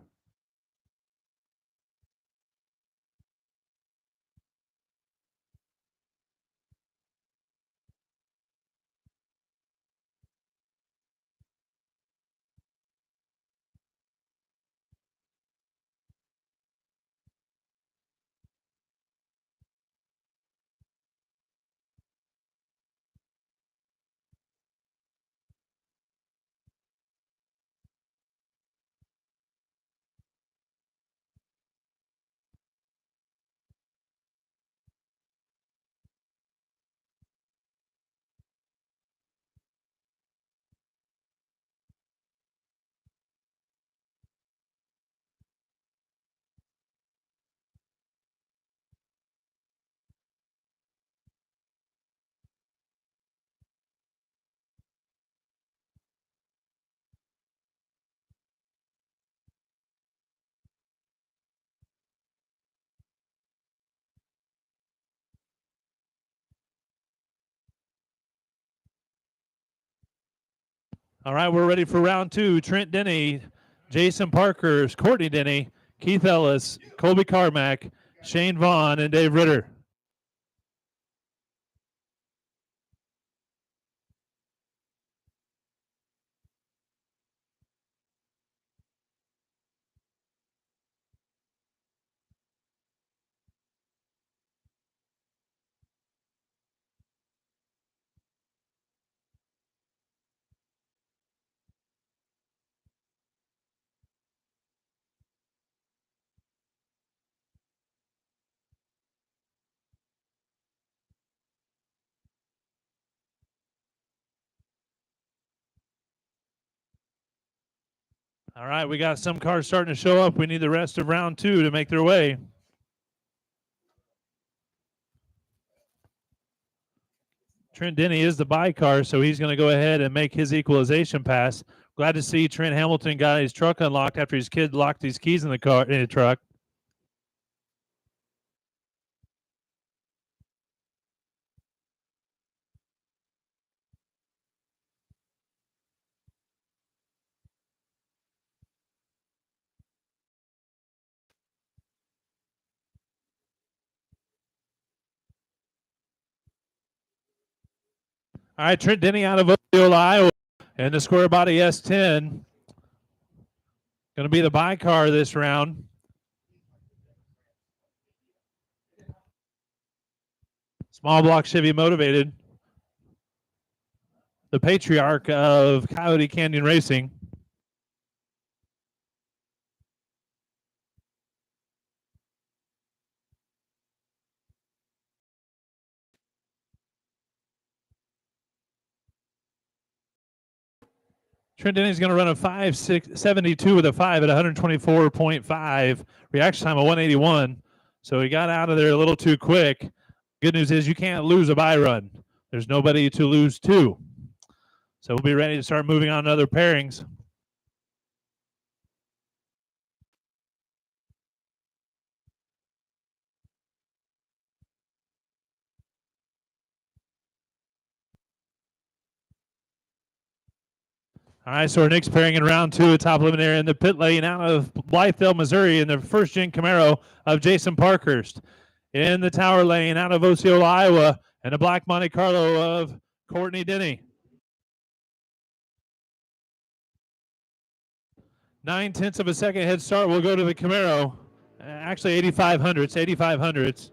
All right, we're ready for round two. Trent Denny, Jason Parkers, Courtney Denny, Keith Ellis, Colby Carmack, Shane Vaughn, and Dave Ritter. All right, we got some cars starting to show up. We need the rest of round two to make their way. Trent Denny is the bicar, so he's going to go ahead and make his equalization pass. Glad to see Trent Hamilton got his truck unlocked after his kid locked his keys in the truck. All right, Trent Denny out of Osceola, Iowa, and the square body S10. Going to be the bicar this round. Small block Chevy motivated. The patriarch of Coyote Canyon Racing. Trent Denny's going to run a 5.72 with a 5 at 124.5. Reaction time of 181. So he got out of there a little too quick. Good news is you can't lose a bye run. There's nobody to lose to. So we'll be ready to start moving on to other pairings. All right, so our next pairing in round 2 at top eliminator in the pit lane out of Blythedale, Missouri in the first gen Camaro of Jason Parkhurst. In the tower lane out of Osceola, Iowa, and the black Monte Carlo of Courtney Denny. 9/10 of a second head start will go to the Camaro. Actually 8,500s.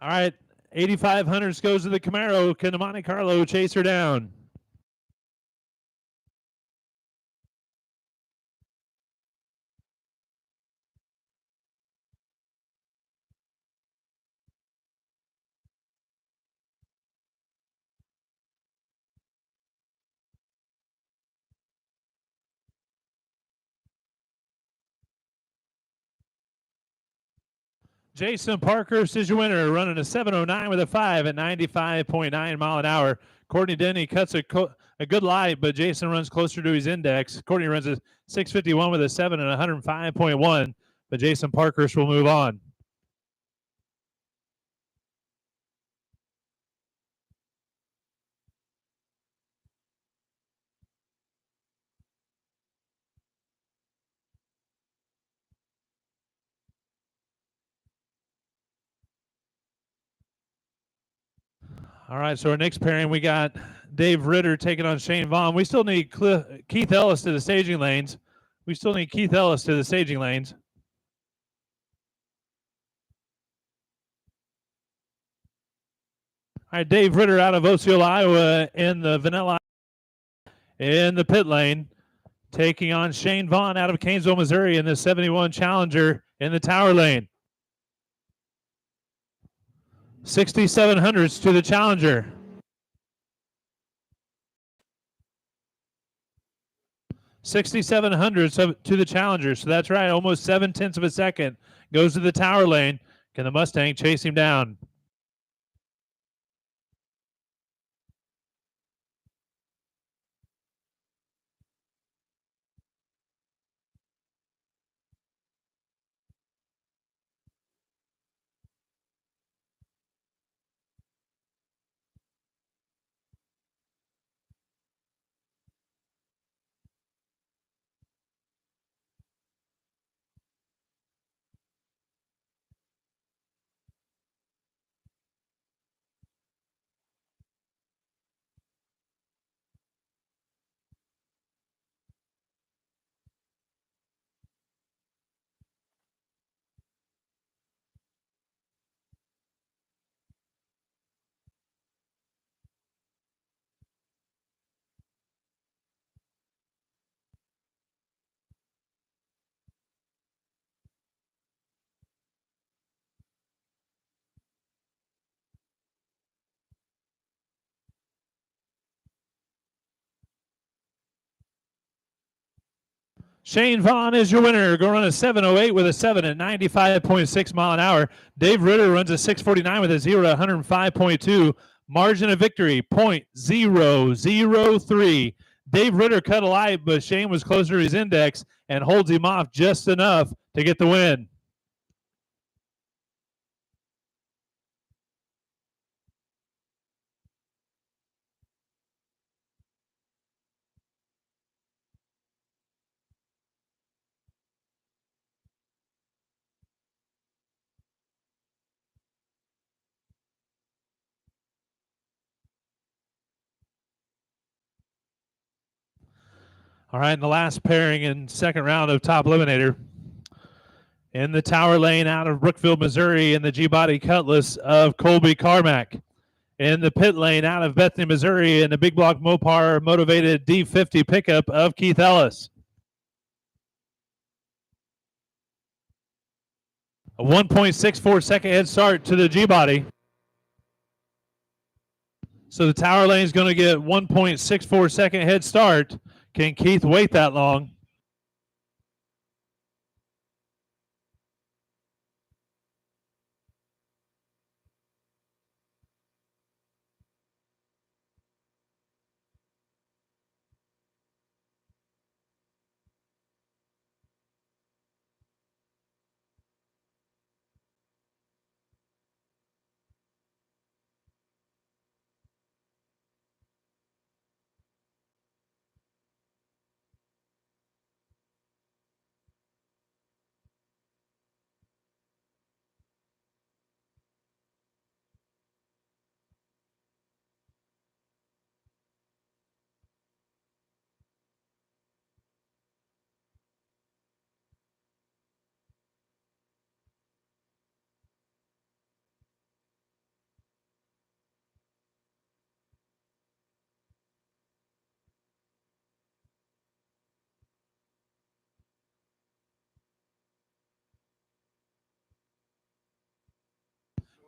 All right, 8,500s goes to the Camaro. Can the Monte Carlo chase her down? Jason Parkhurst is your winner, running a 7:09 with a 5 at 95.9 mile an hour. Courtney Denny cuts a good light, but Jason runs closer to his index. Courtney runs a 6:51 with a 7 and 105.1, but Jason Parkhurst will move on. All right, so our next pairing, we got Dave Ritter taking on Shane Vaughn. We still need Keith Ellis to the staging lanes. All right, Dave Ritter out of Osceola, Iowa in the vanilla in the pit lane, taking on Shane Vaughn out of Canesville, Missouri in the 71 Challenger in the tower lane. 6,700s to the Challenger. 6,700s to the Challenger. So that's right, almost 7/10 of a second goes to the tower lane. Can the Mustang chase him down? Shane Vaughn is your winner. Go run a 7:08 with a 7 at 95.6 mile an hour. Dave Ritter runs a 6:49 with a 0 at 105.2. Margin of victory, 0.003. Dave Ritter cut a light, but Shane was closer to his index and holds him off just enough to get the win. All right, and the last pairing in second round of top eliminator In the Tower Lane out of Brookfield, Missouri, in the G-Body Cutlass of Colby Carmack. In the pit lane out of Bethany, Missouri, in the Big Block Mopar motivated D50 pickup of Keith Ellis. A 1.64 second head start to the G-Body. So the Tower Lane is going to get 1.64 second head start. Can Keith wait that long?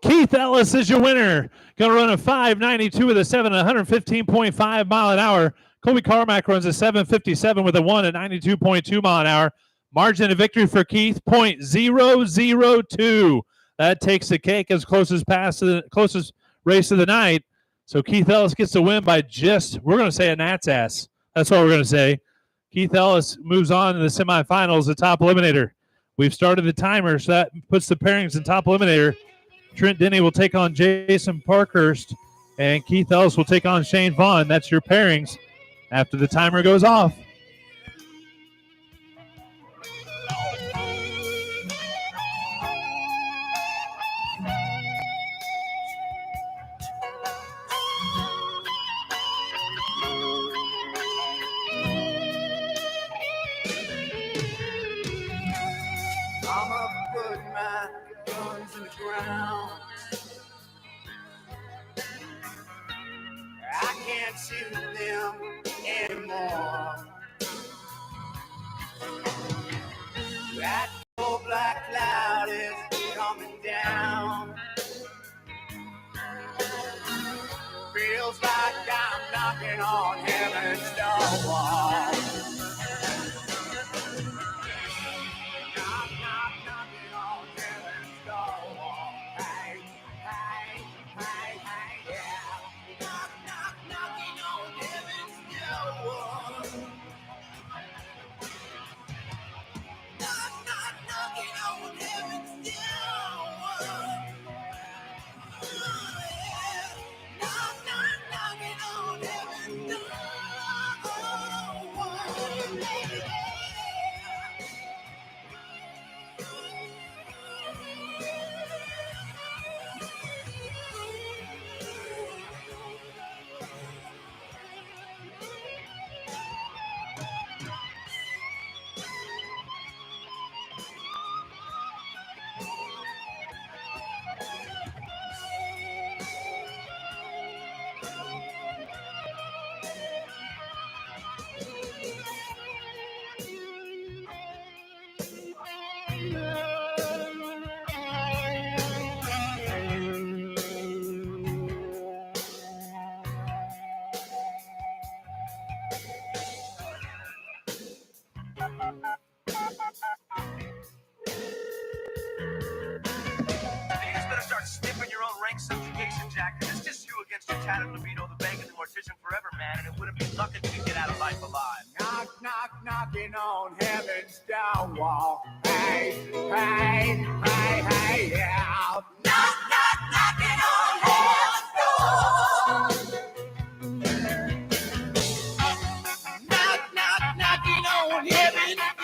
Keith Ellis is your winner. Going to run a 5.92 with a 7, 115.5 mile an hour. Colby Carmack runs a 7.57 with a 1 at 92.2 mile an hour. Margin of victory for Keith, .002. That takes the cake as closest pass to the closest race of the night. So Keith Ellis gets the win by just, we're going to say a gnat's ass. That's what we're going to say. Keith Ellis moves on to the semifinals, the top eliminator. We've started the timer, so that puts the pairings in top eliminator. Trent Denny will take on Jason Parkhurst, and Keith Ellis will take on Shane Vaughn. That's your pairings after the timer goes off. Mama put my guns in the ground. I can't shoot them anymore. That old black cloud is coming down. Feels like I'm knocking on heaven's door. Sniffing your own rank subjugation, Jack. It's just you against your tattered libido, the banging, the mortician forever, man. And it wouldn't be luck if you get out of life alive. Knock, knock, knocking on heaven's down wall. Hey, hey, hey, hey, yeah. Knock, knock, knocking on heaven's door. Knock, knock, knocking on heaven's door.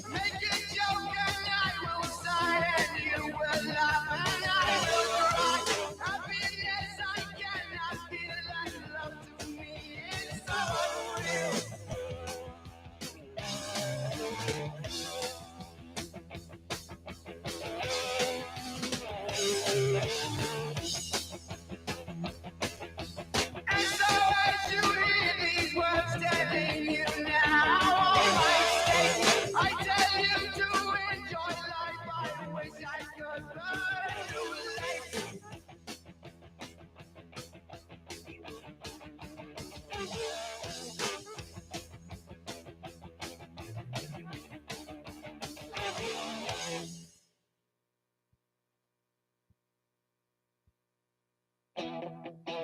Make a joke and I will sign and you will laugh and I will cry. Happiness I cannot feel like love to me is so unreal. And so as you hear these words telling you now, I tell you to enjoy life. I wish I could, but too late.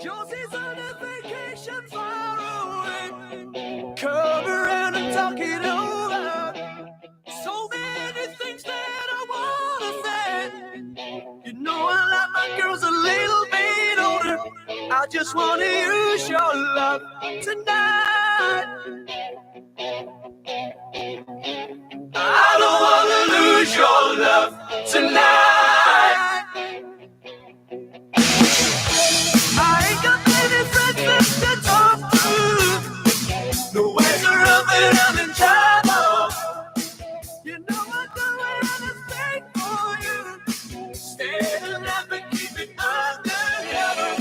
Josie's on a vacation far away. Come around and talk it over. So many things that I wanna say. You know I like my girls a little bit older. I just wanna use your love tonight. I don't wanna lose your love tonight. I ain't got many friends left to talk to. No ways around that I'm in trouble. You know I do anything for you. Stay alive and keep it undercover.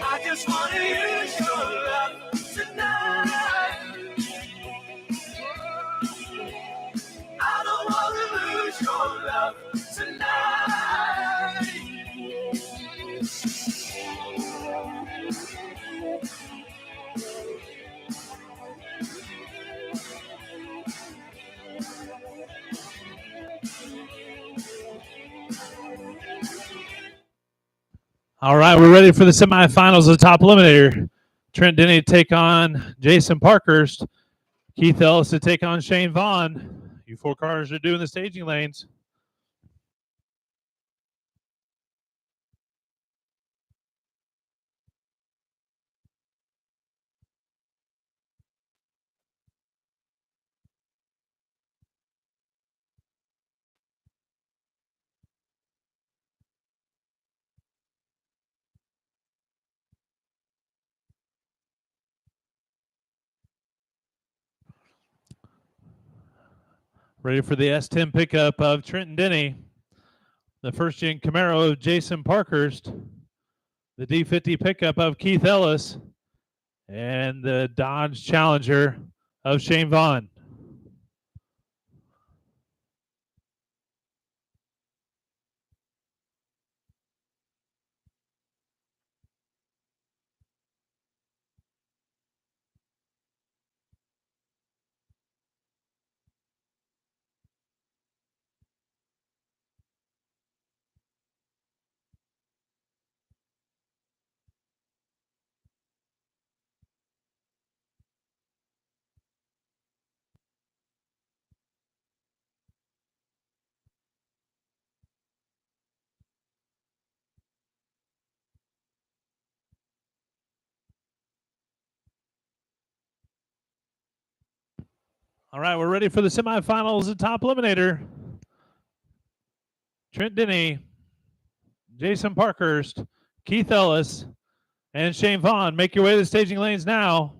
I just wanna use your love tonight. I don't wanna lose your love tonight. All right, we're ready for the semifinals of the top eliminator. Trent Denny to take on Jason Parkhurst. Keith Ellis to take on Shane Vaughn. You four cars are doing the staging lanes. Ready for the S10 pickup of Trenton Denny. The first gen Camaro of Jason Parkhurst. The D50 pickup of Keith Ellis. And the Dodge Challenger of Shane Vaughn. All right, we're ready for the semifinals and top eliminator. Trent Denny, Jason Parkhurst, Keith Ellis, and Shane Vaughn. Make your way to the staging lanes now.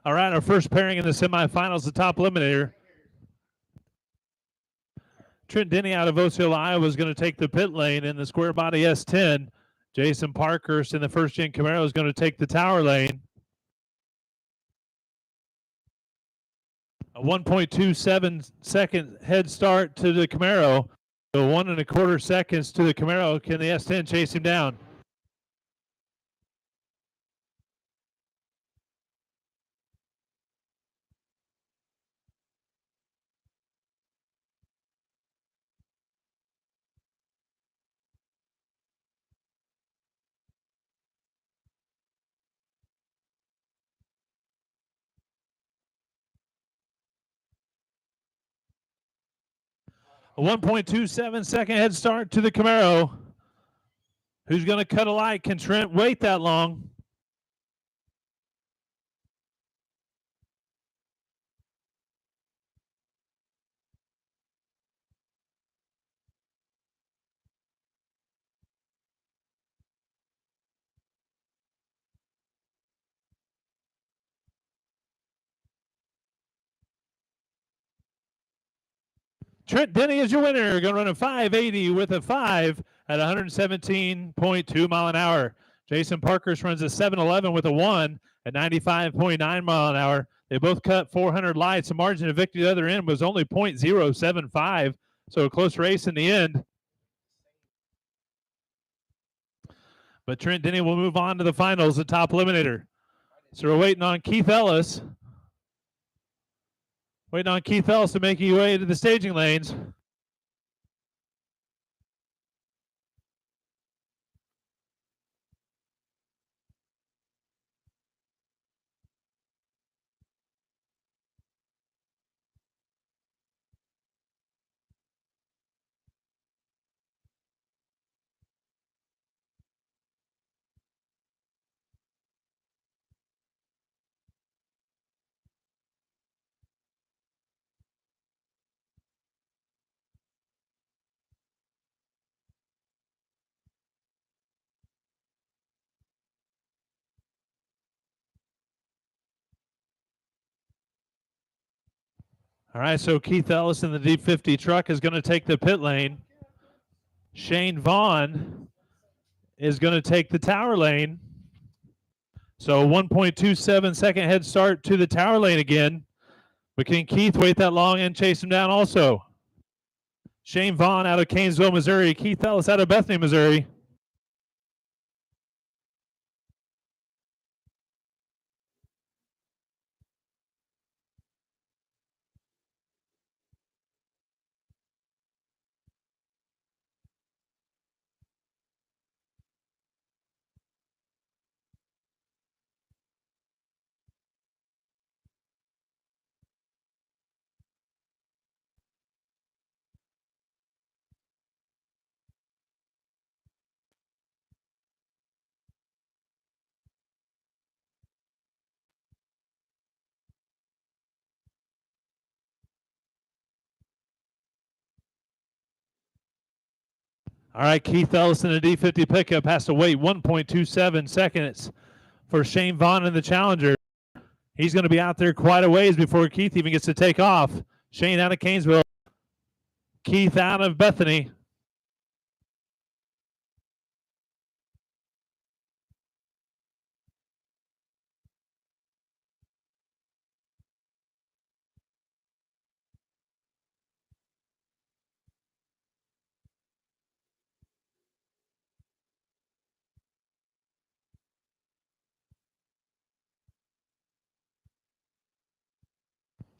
All right, our first pairing in the semifinals, the top eliminator. Trent Denny out of Osceola, Iowa is going to take the pit lane in the square body S10. Jason Parkhurst in the first-gen Camaro is going to take the tower lane. A 1.27 second head start to the Camaro. So 1 1/4 seconds to the Camaro. Can the S10 chase him down? A 1.27 second head start to the Camaro. Who's going to cut a light? Can Trent wait that long? Trent Denny is your winner. Going to run a 580 with a 5 at 117.2 mile an hour. Jason Parkhurst runs a 711 with a 1 at 95.9 mile an hour. They both cut 400 lights. The margin of victory at the other end was only 0.075, so a close race in the end. But Trent Denny will move on to the finals, the top eliminator. So we're waiting on Keith Ellis. Waiting on Keith Ellis to make his way to the staging lanes. All right, so Keith Ellis in the D50 truck is going to take the pit lane. Shane Vaughn is going to take the tower lane. So 1.27 second head start to the tower lane again. But can Keith wait that long and chase him down also? Shane Vaughn out of Canesville, Missouri. Keith Ellis out of Bethany, Missouri. All right, Keith Ellis in the D50 pickup has to wait 1.27 seconds for Shane Vaughn in the Challenger. He's going to be out there quite a ways before Keith even gets to take off. Shane out of Canesville. Keith out of Bethany.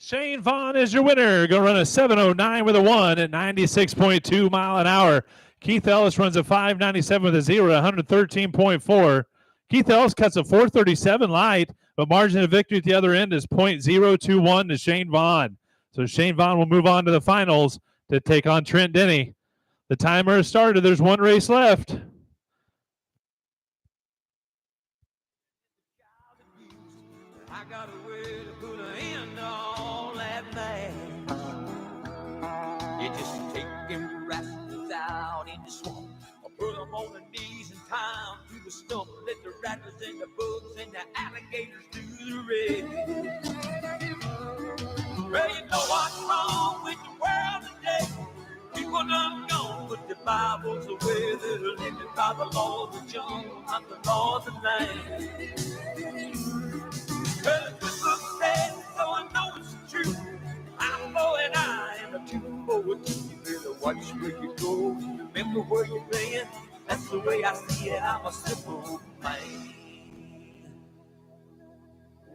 Shane Vaughn is your winner. Going to run a 709 with a 1 at 96.2 mile an hour. Keith Ellis runs a 597 with a 0 at 113.4. Keith Ellis cuts a 437 light, but margin of victory at the other end is 0.021 to Shane Vaughn. So Shane Vaughn will move on to the finals to take on Trent Denny. The timer has started. There's one race left. I got a way to put an end to all that mess. You just take them rascals out in the swamp, or put them on their knees and tie them to the stump. Let the rattlers and the bugs and the alligators do the misery. Well, you know what's wrong with the world today? People done gone with the Bibles away. They're living by the law of the jungle, not the law of the land. Well, it's just a sad, so I know it's true. I'm for an eye and a tooth for a tooth. You better watch where you go. Remember where you're playing. That's the way I see it. I'm a simple man.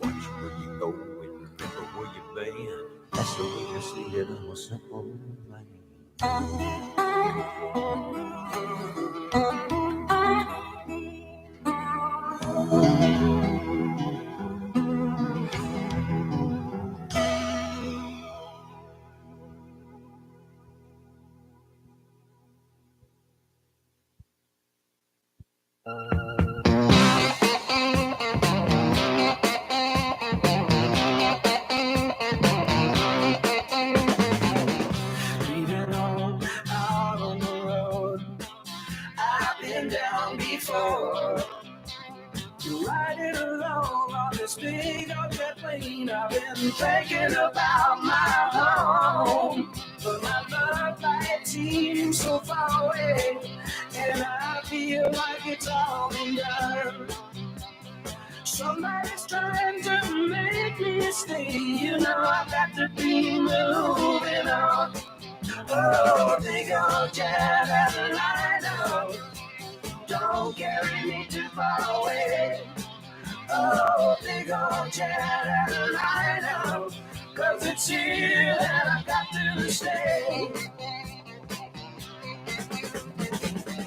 Watch where you go and remember where you're playing. That's the way I see it. I'm a simple man. Leaving home out on the road, I've been down before. Riding along on this big old jet plane, I've been thinking about my home. But my love life seems so far away, and I feel like it's all been done. Somebody's trying to make me stay, you know I've got to be moving on. Oh, big old jet airliner, don't carry me too far away. Oh, big old jet airliner, 'cause it's here that I've got to stay.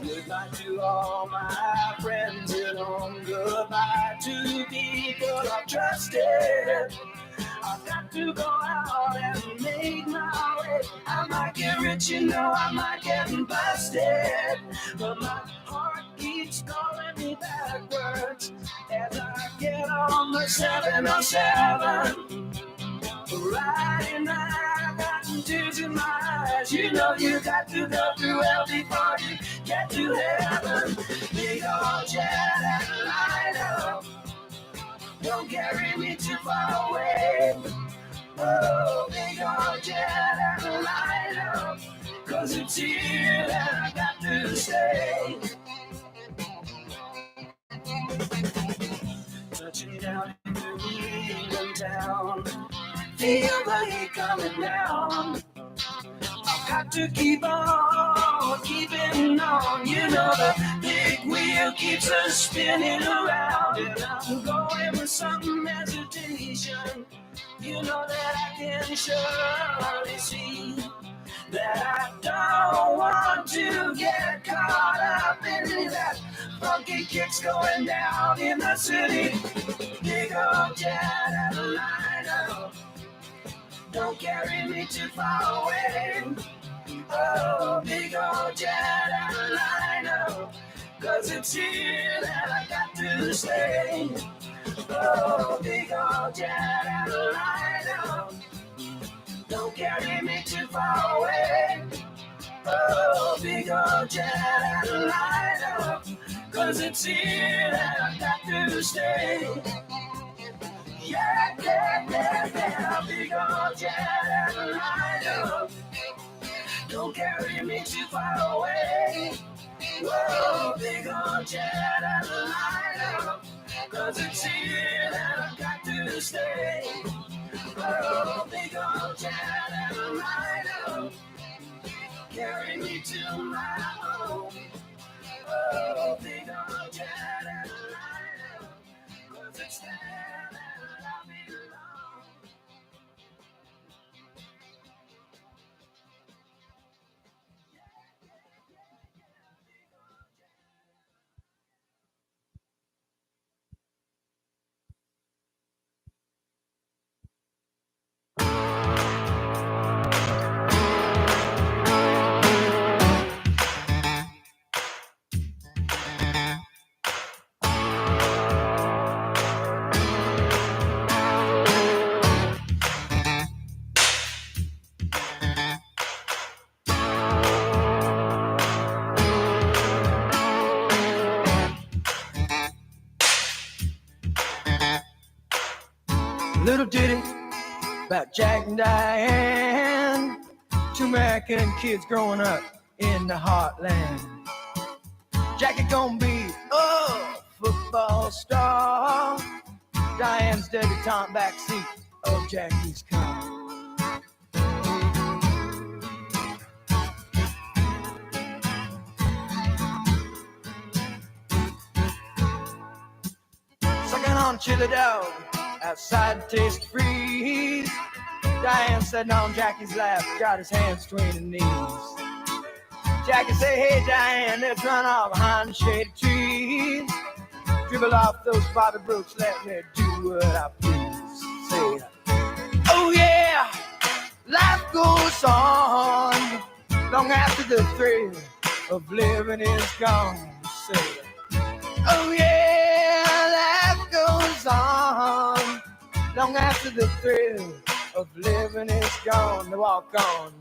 Goodbye to all my friends at home. Goodbye to people I've trusted. I've got to go out and make my way. I might get rich, you know, I might get busted. But my heart keeps calling me backwards as I get on the 707. Riding, I've got tears in my eyes. You know you got to go through hell before you get to heaven. Big old jet airliner, don't carry me too far away. Oh, big old jet airliner, 'cause it's here that I got to stay. Touching down in New England town, feel the heat coming down. I've got to keep on keeping on. You know the big wheel keeps us spinning around, and I'm going with some hesitation. You know that I can surely see that I don't want to get caught up in that funky kicks going down in the city. Big old jet airliner, don't carry me too far away. Oh, big old jet airliner, 'cause it's here that I got to stay. Oh, big old jet airliner, don't carry me too far away. Oh, big old jet airliner, 'cause it's here that I got to stay. Yeah, yeah, yeah, yeah, big old jet airliner, don't carry me too far away. Whoa, big old jet airliner, 'cause it's here that I got to stay. Oh, big old jet airliner, carry me to my home. Oh, big old jet airliner, 'cause it's there that I belong. about Jack and Diane, two American kids growing up in the heartland. Jackie gonna be a football star. Diane's debutante backseat of Jackie's car. Sucking on chili dog outside to taste freeze. Diane sitting on Jackie's lap, got his hands between his knees. Jackie say, hey Diane, let's run off behind the shady trees. Dribble off those Bobby Brooks, let me do what I please. Say, oh yeah, life goes on long after the thrill of living is gone. Say, oh yeah, life goes on long after the thrill of living is gone. To walk on.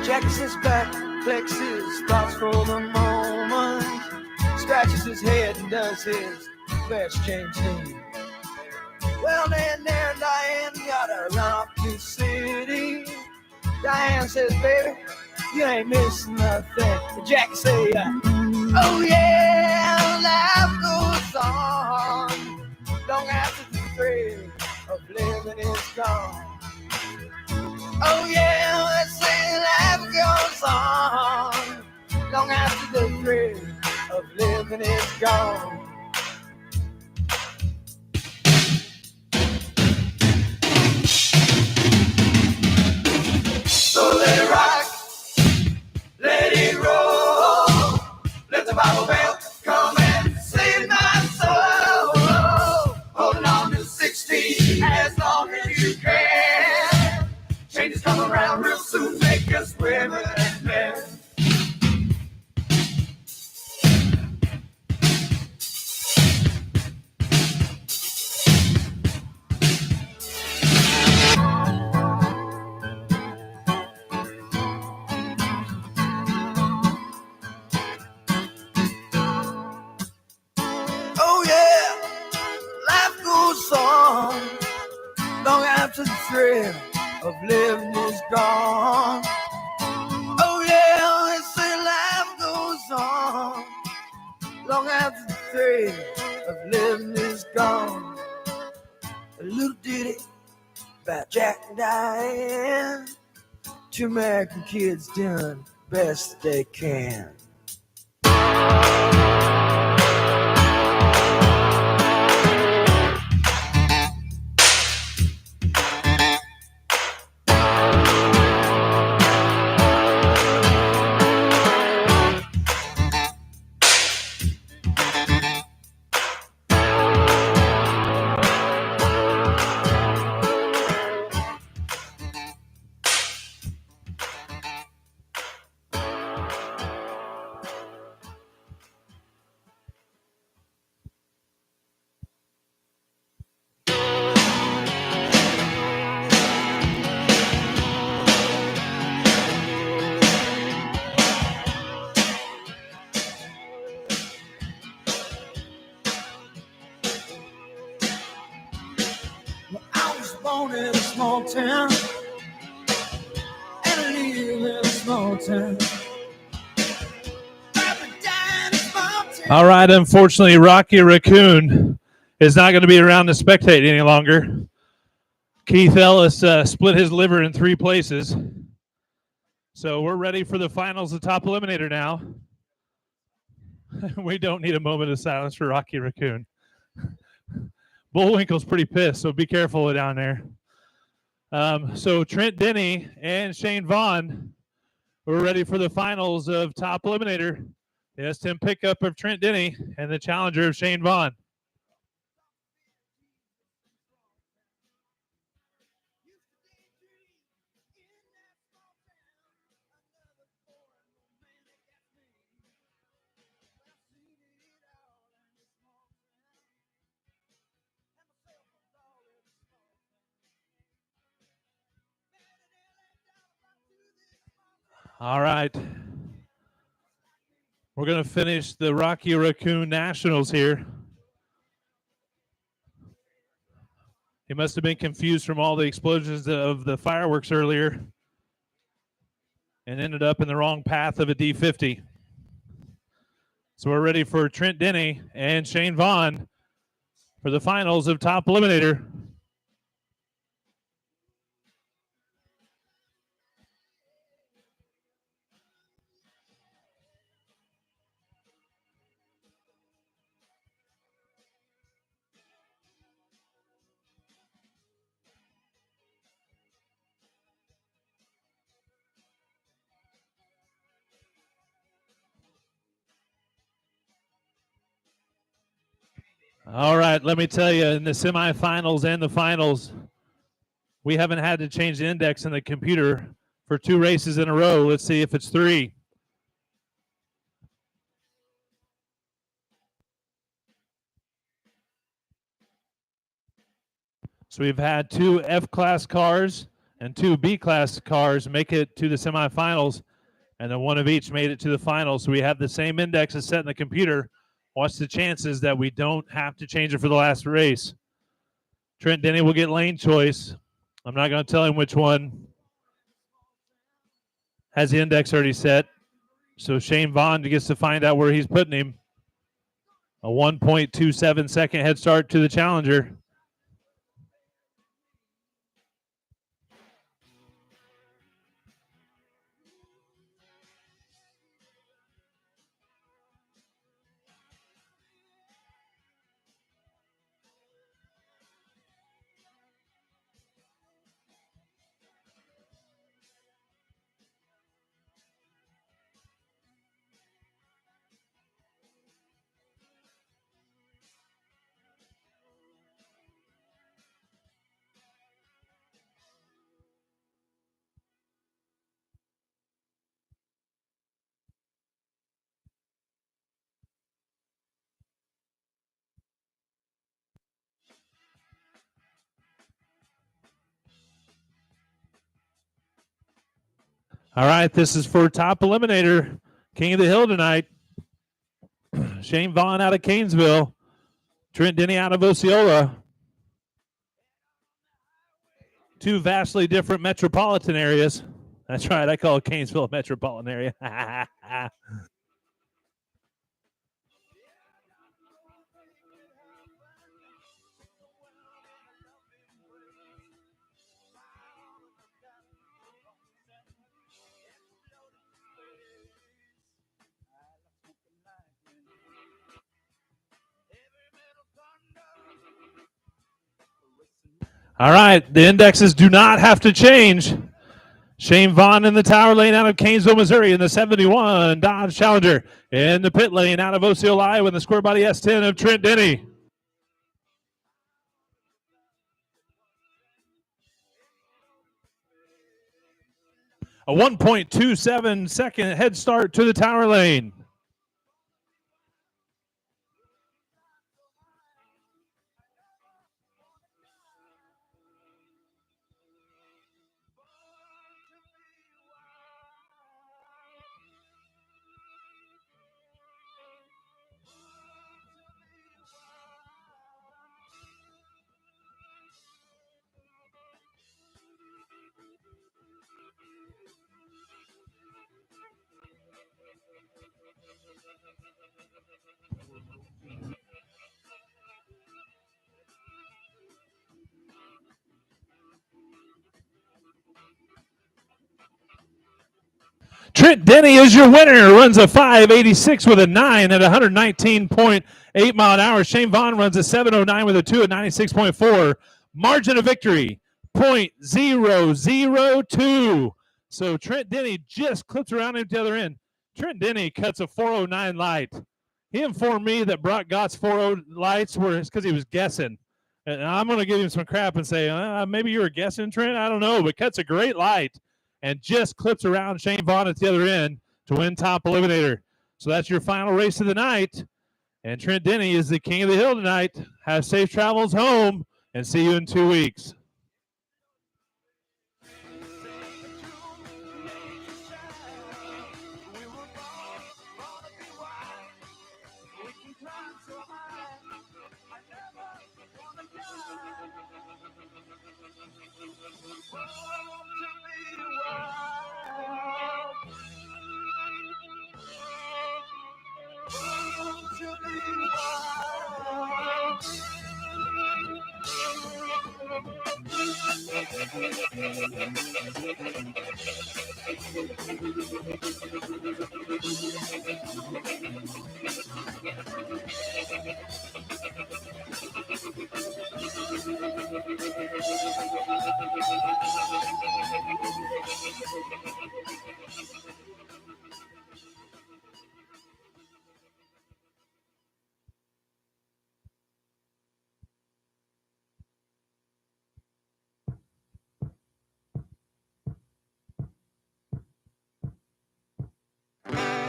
Jackie sits back, flexes thoughts for the moment, scratches his head and does his best change things. Well, then there Diane gotta run off to the city. Diane says, baby, you ain't missing nothing. Jackie say, oh yeah, life goes on long after the thrill of living is gone. Oh yeah, let's say life goes on long after the thrill of living is gone. So let it rock, let it roll, let the Bible bell come and save my soul. Holding on to 16 as long as you can. Changes come around real soon, make us women and men. Oh yeah, life goes on long after the thrill of living is gone. Oh yeah, they say life goes on long after the thrill of living is gone. A little ditty about Jack and Diane, two American kids doing best they can. I was born in a small town, and I live in a small town. All right, unfortunately, Rocky Raccoon is not going to be around to spectate any longer. Keith Ellis split his liver in 3 places. So we're ready for the finals of Top Eliminator now. We don't need a moment of silence for Rocky Raccoon. Bullwinkle's pretty pissed, so be careful down there. So Trent Denny and Shane Vaughn, we're ready for the finals of Top Eliminator. The S10 pickup of Trent Denny and the challenger of Shane Vaughn. All right. We're going to finish the Rocky Raccoon Nationals here. He must have been confused from all the explosions of the fireworks earlier and ended up in the wrong path of a D50. So we're ready for Trent Denny and Shane Vaughn for the finals of Top Eliminator. All right, let me tell you, in the semifinals and the finals, we haven't had to change the index in the computer for 2 races in a row. Let's see if it's 3. So we've had 2 F-class cars and 2 B-class cars make it to the semifinals, and then 1 of each made it to the finals. So we have the same indexes set in the computer. What's the chances that we don't have to change it for the last race? Trent Denny will get lane choice. I'm not going to tell him which one. Has the index already set. So Shane Vaughn gets to find out where he's putting him. A 1.27 second head start to the challenger. All right, this is for Top Eliminator, King of the Hill tonight. Shane Vaughn out of Canesville, Trent Denny out of Osceola. 2 vastly different metropolitan areas. That's right, I call it Canesville a metropolitan area. All right, the indexes do not have to change. Shane Vaughn in the tower lane out of Canesville, Missouri in the 71 Dodge Challenger. In the pit lane out of Osceola, Iowa in the square body S10 of Trent Denny. A 1.27 second head start to the tower lane. Trent Denny is your winner. Runs a 5.86 with a 9 at 119.8 mile an hour. Shane Vaughn runs a 7.09 with a 2 at 96.4. Margin of victory, 0.002. So Trent Denny just clips around him to the other end. Trent Denny cuts a 4.09 light. He informed me that Brock Gott's 4.0 lights were because he was guessing. And I'm going to give him some crap and say, maybe you were guessing, Trent. I don't know, but cuts a great light and just clips around Shane Vaughn at the other end to win Top Eliminator. So that's your final race of the night. And Trent Denny is the King of the Hill tonight. Have safe travels home, and see you in 2 weeks.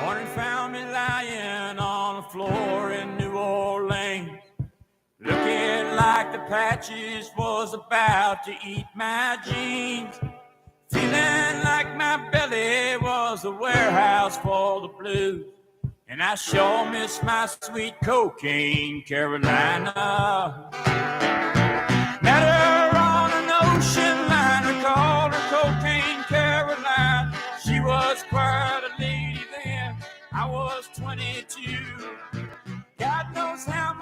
Morning found me lying on the floor in New Orleans, looking like the patches was about to eat my jeans, feeling like my belly was a warehouse for the blues, and I sure miss my sweet cocaine Carolina. Met her on an ocean liner, called her Cocaine Caroline. She was quite a lady then, I was 22. God knows how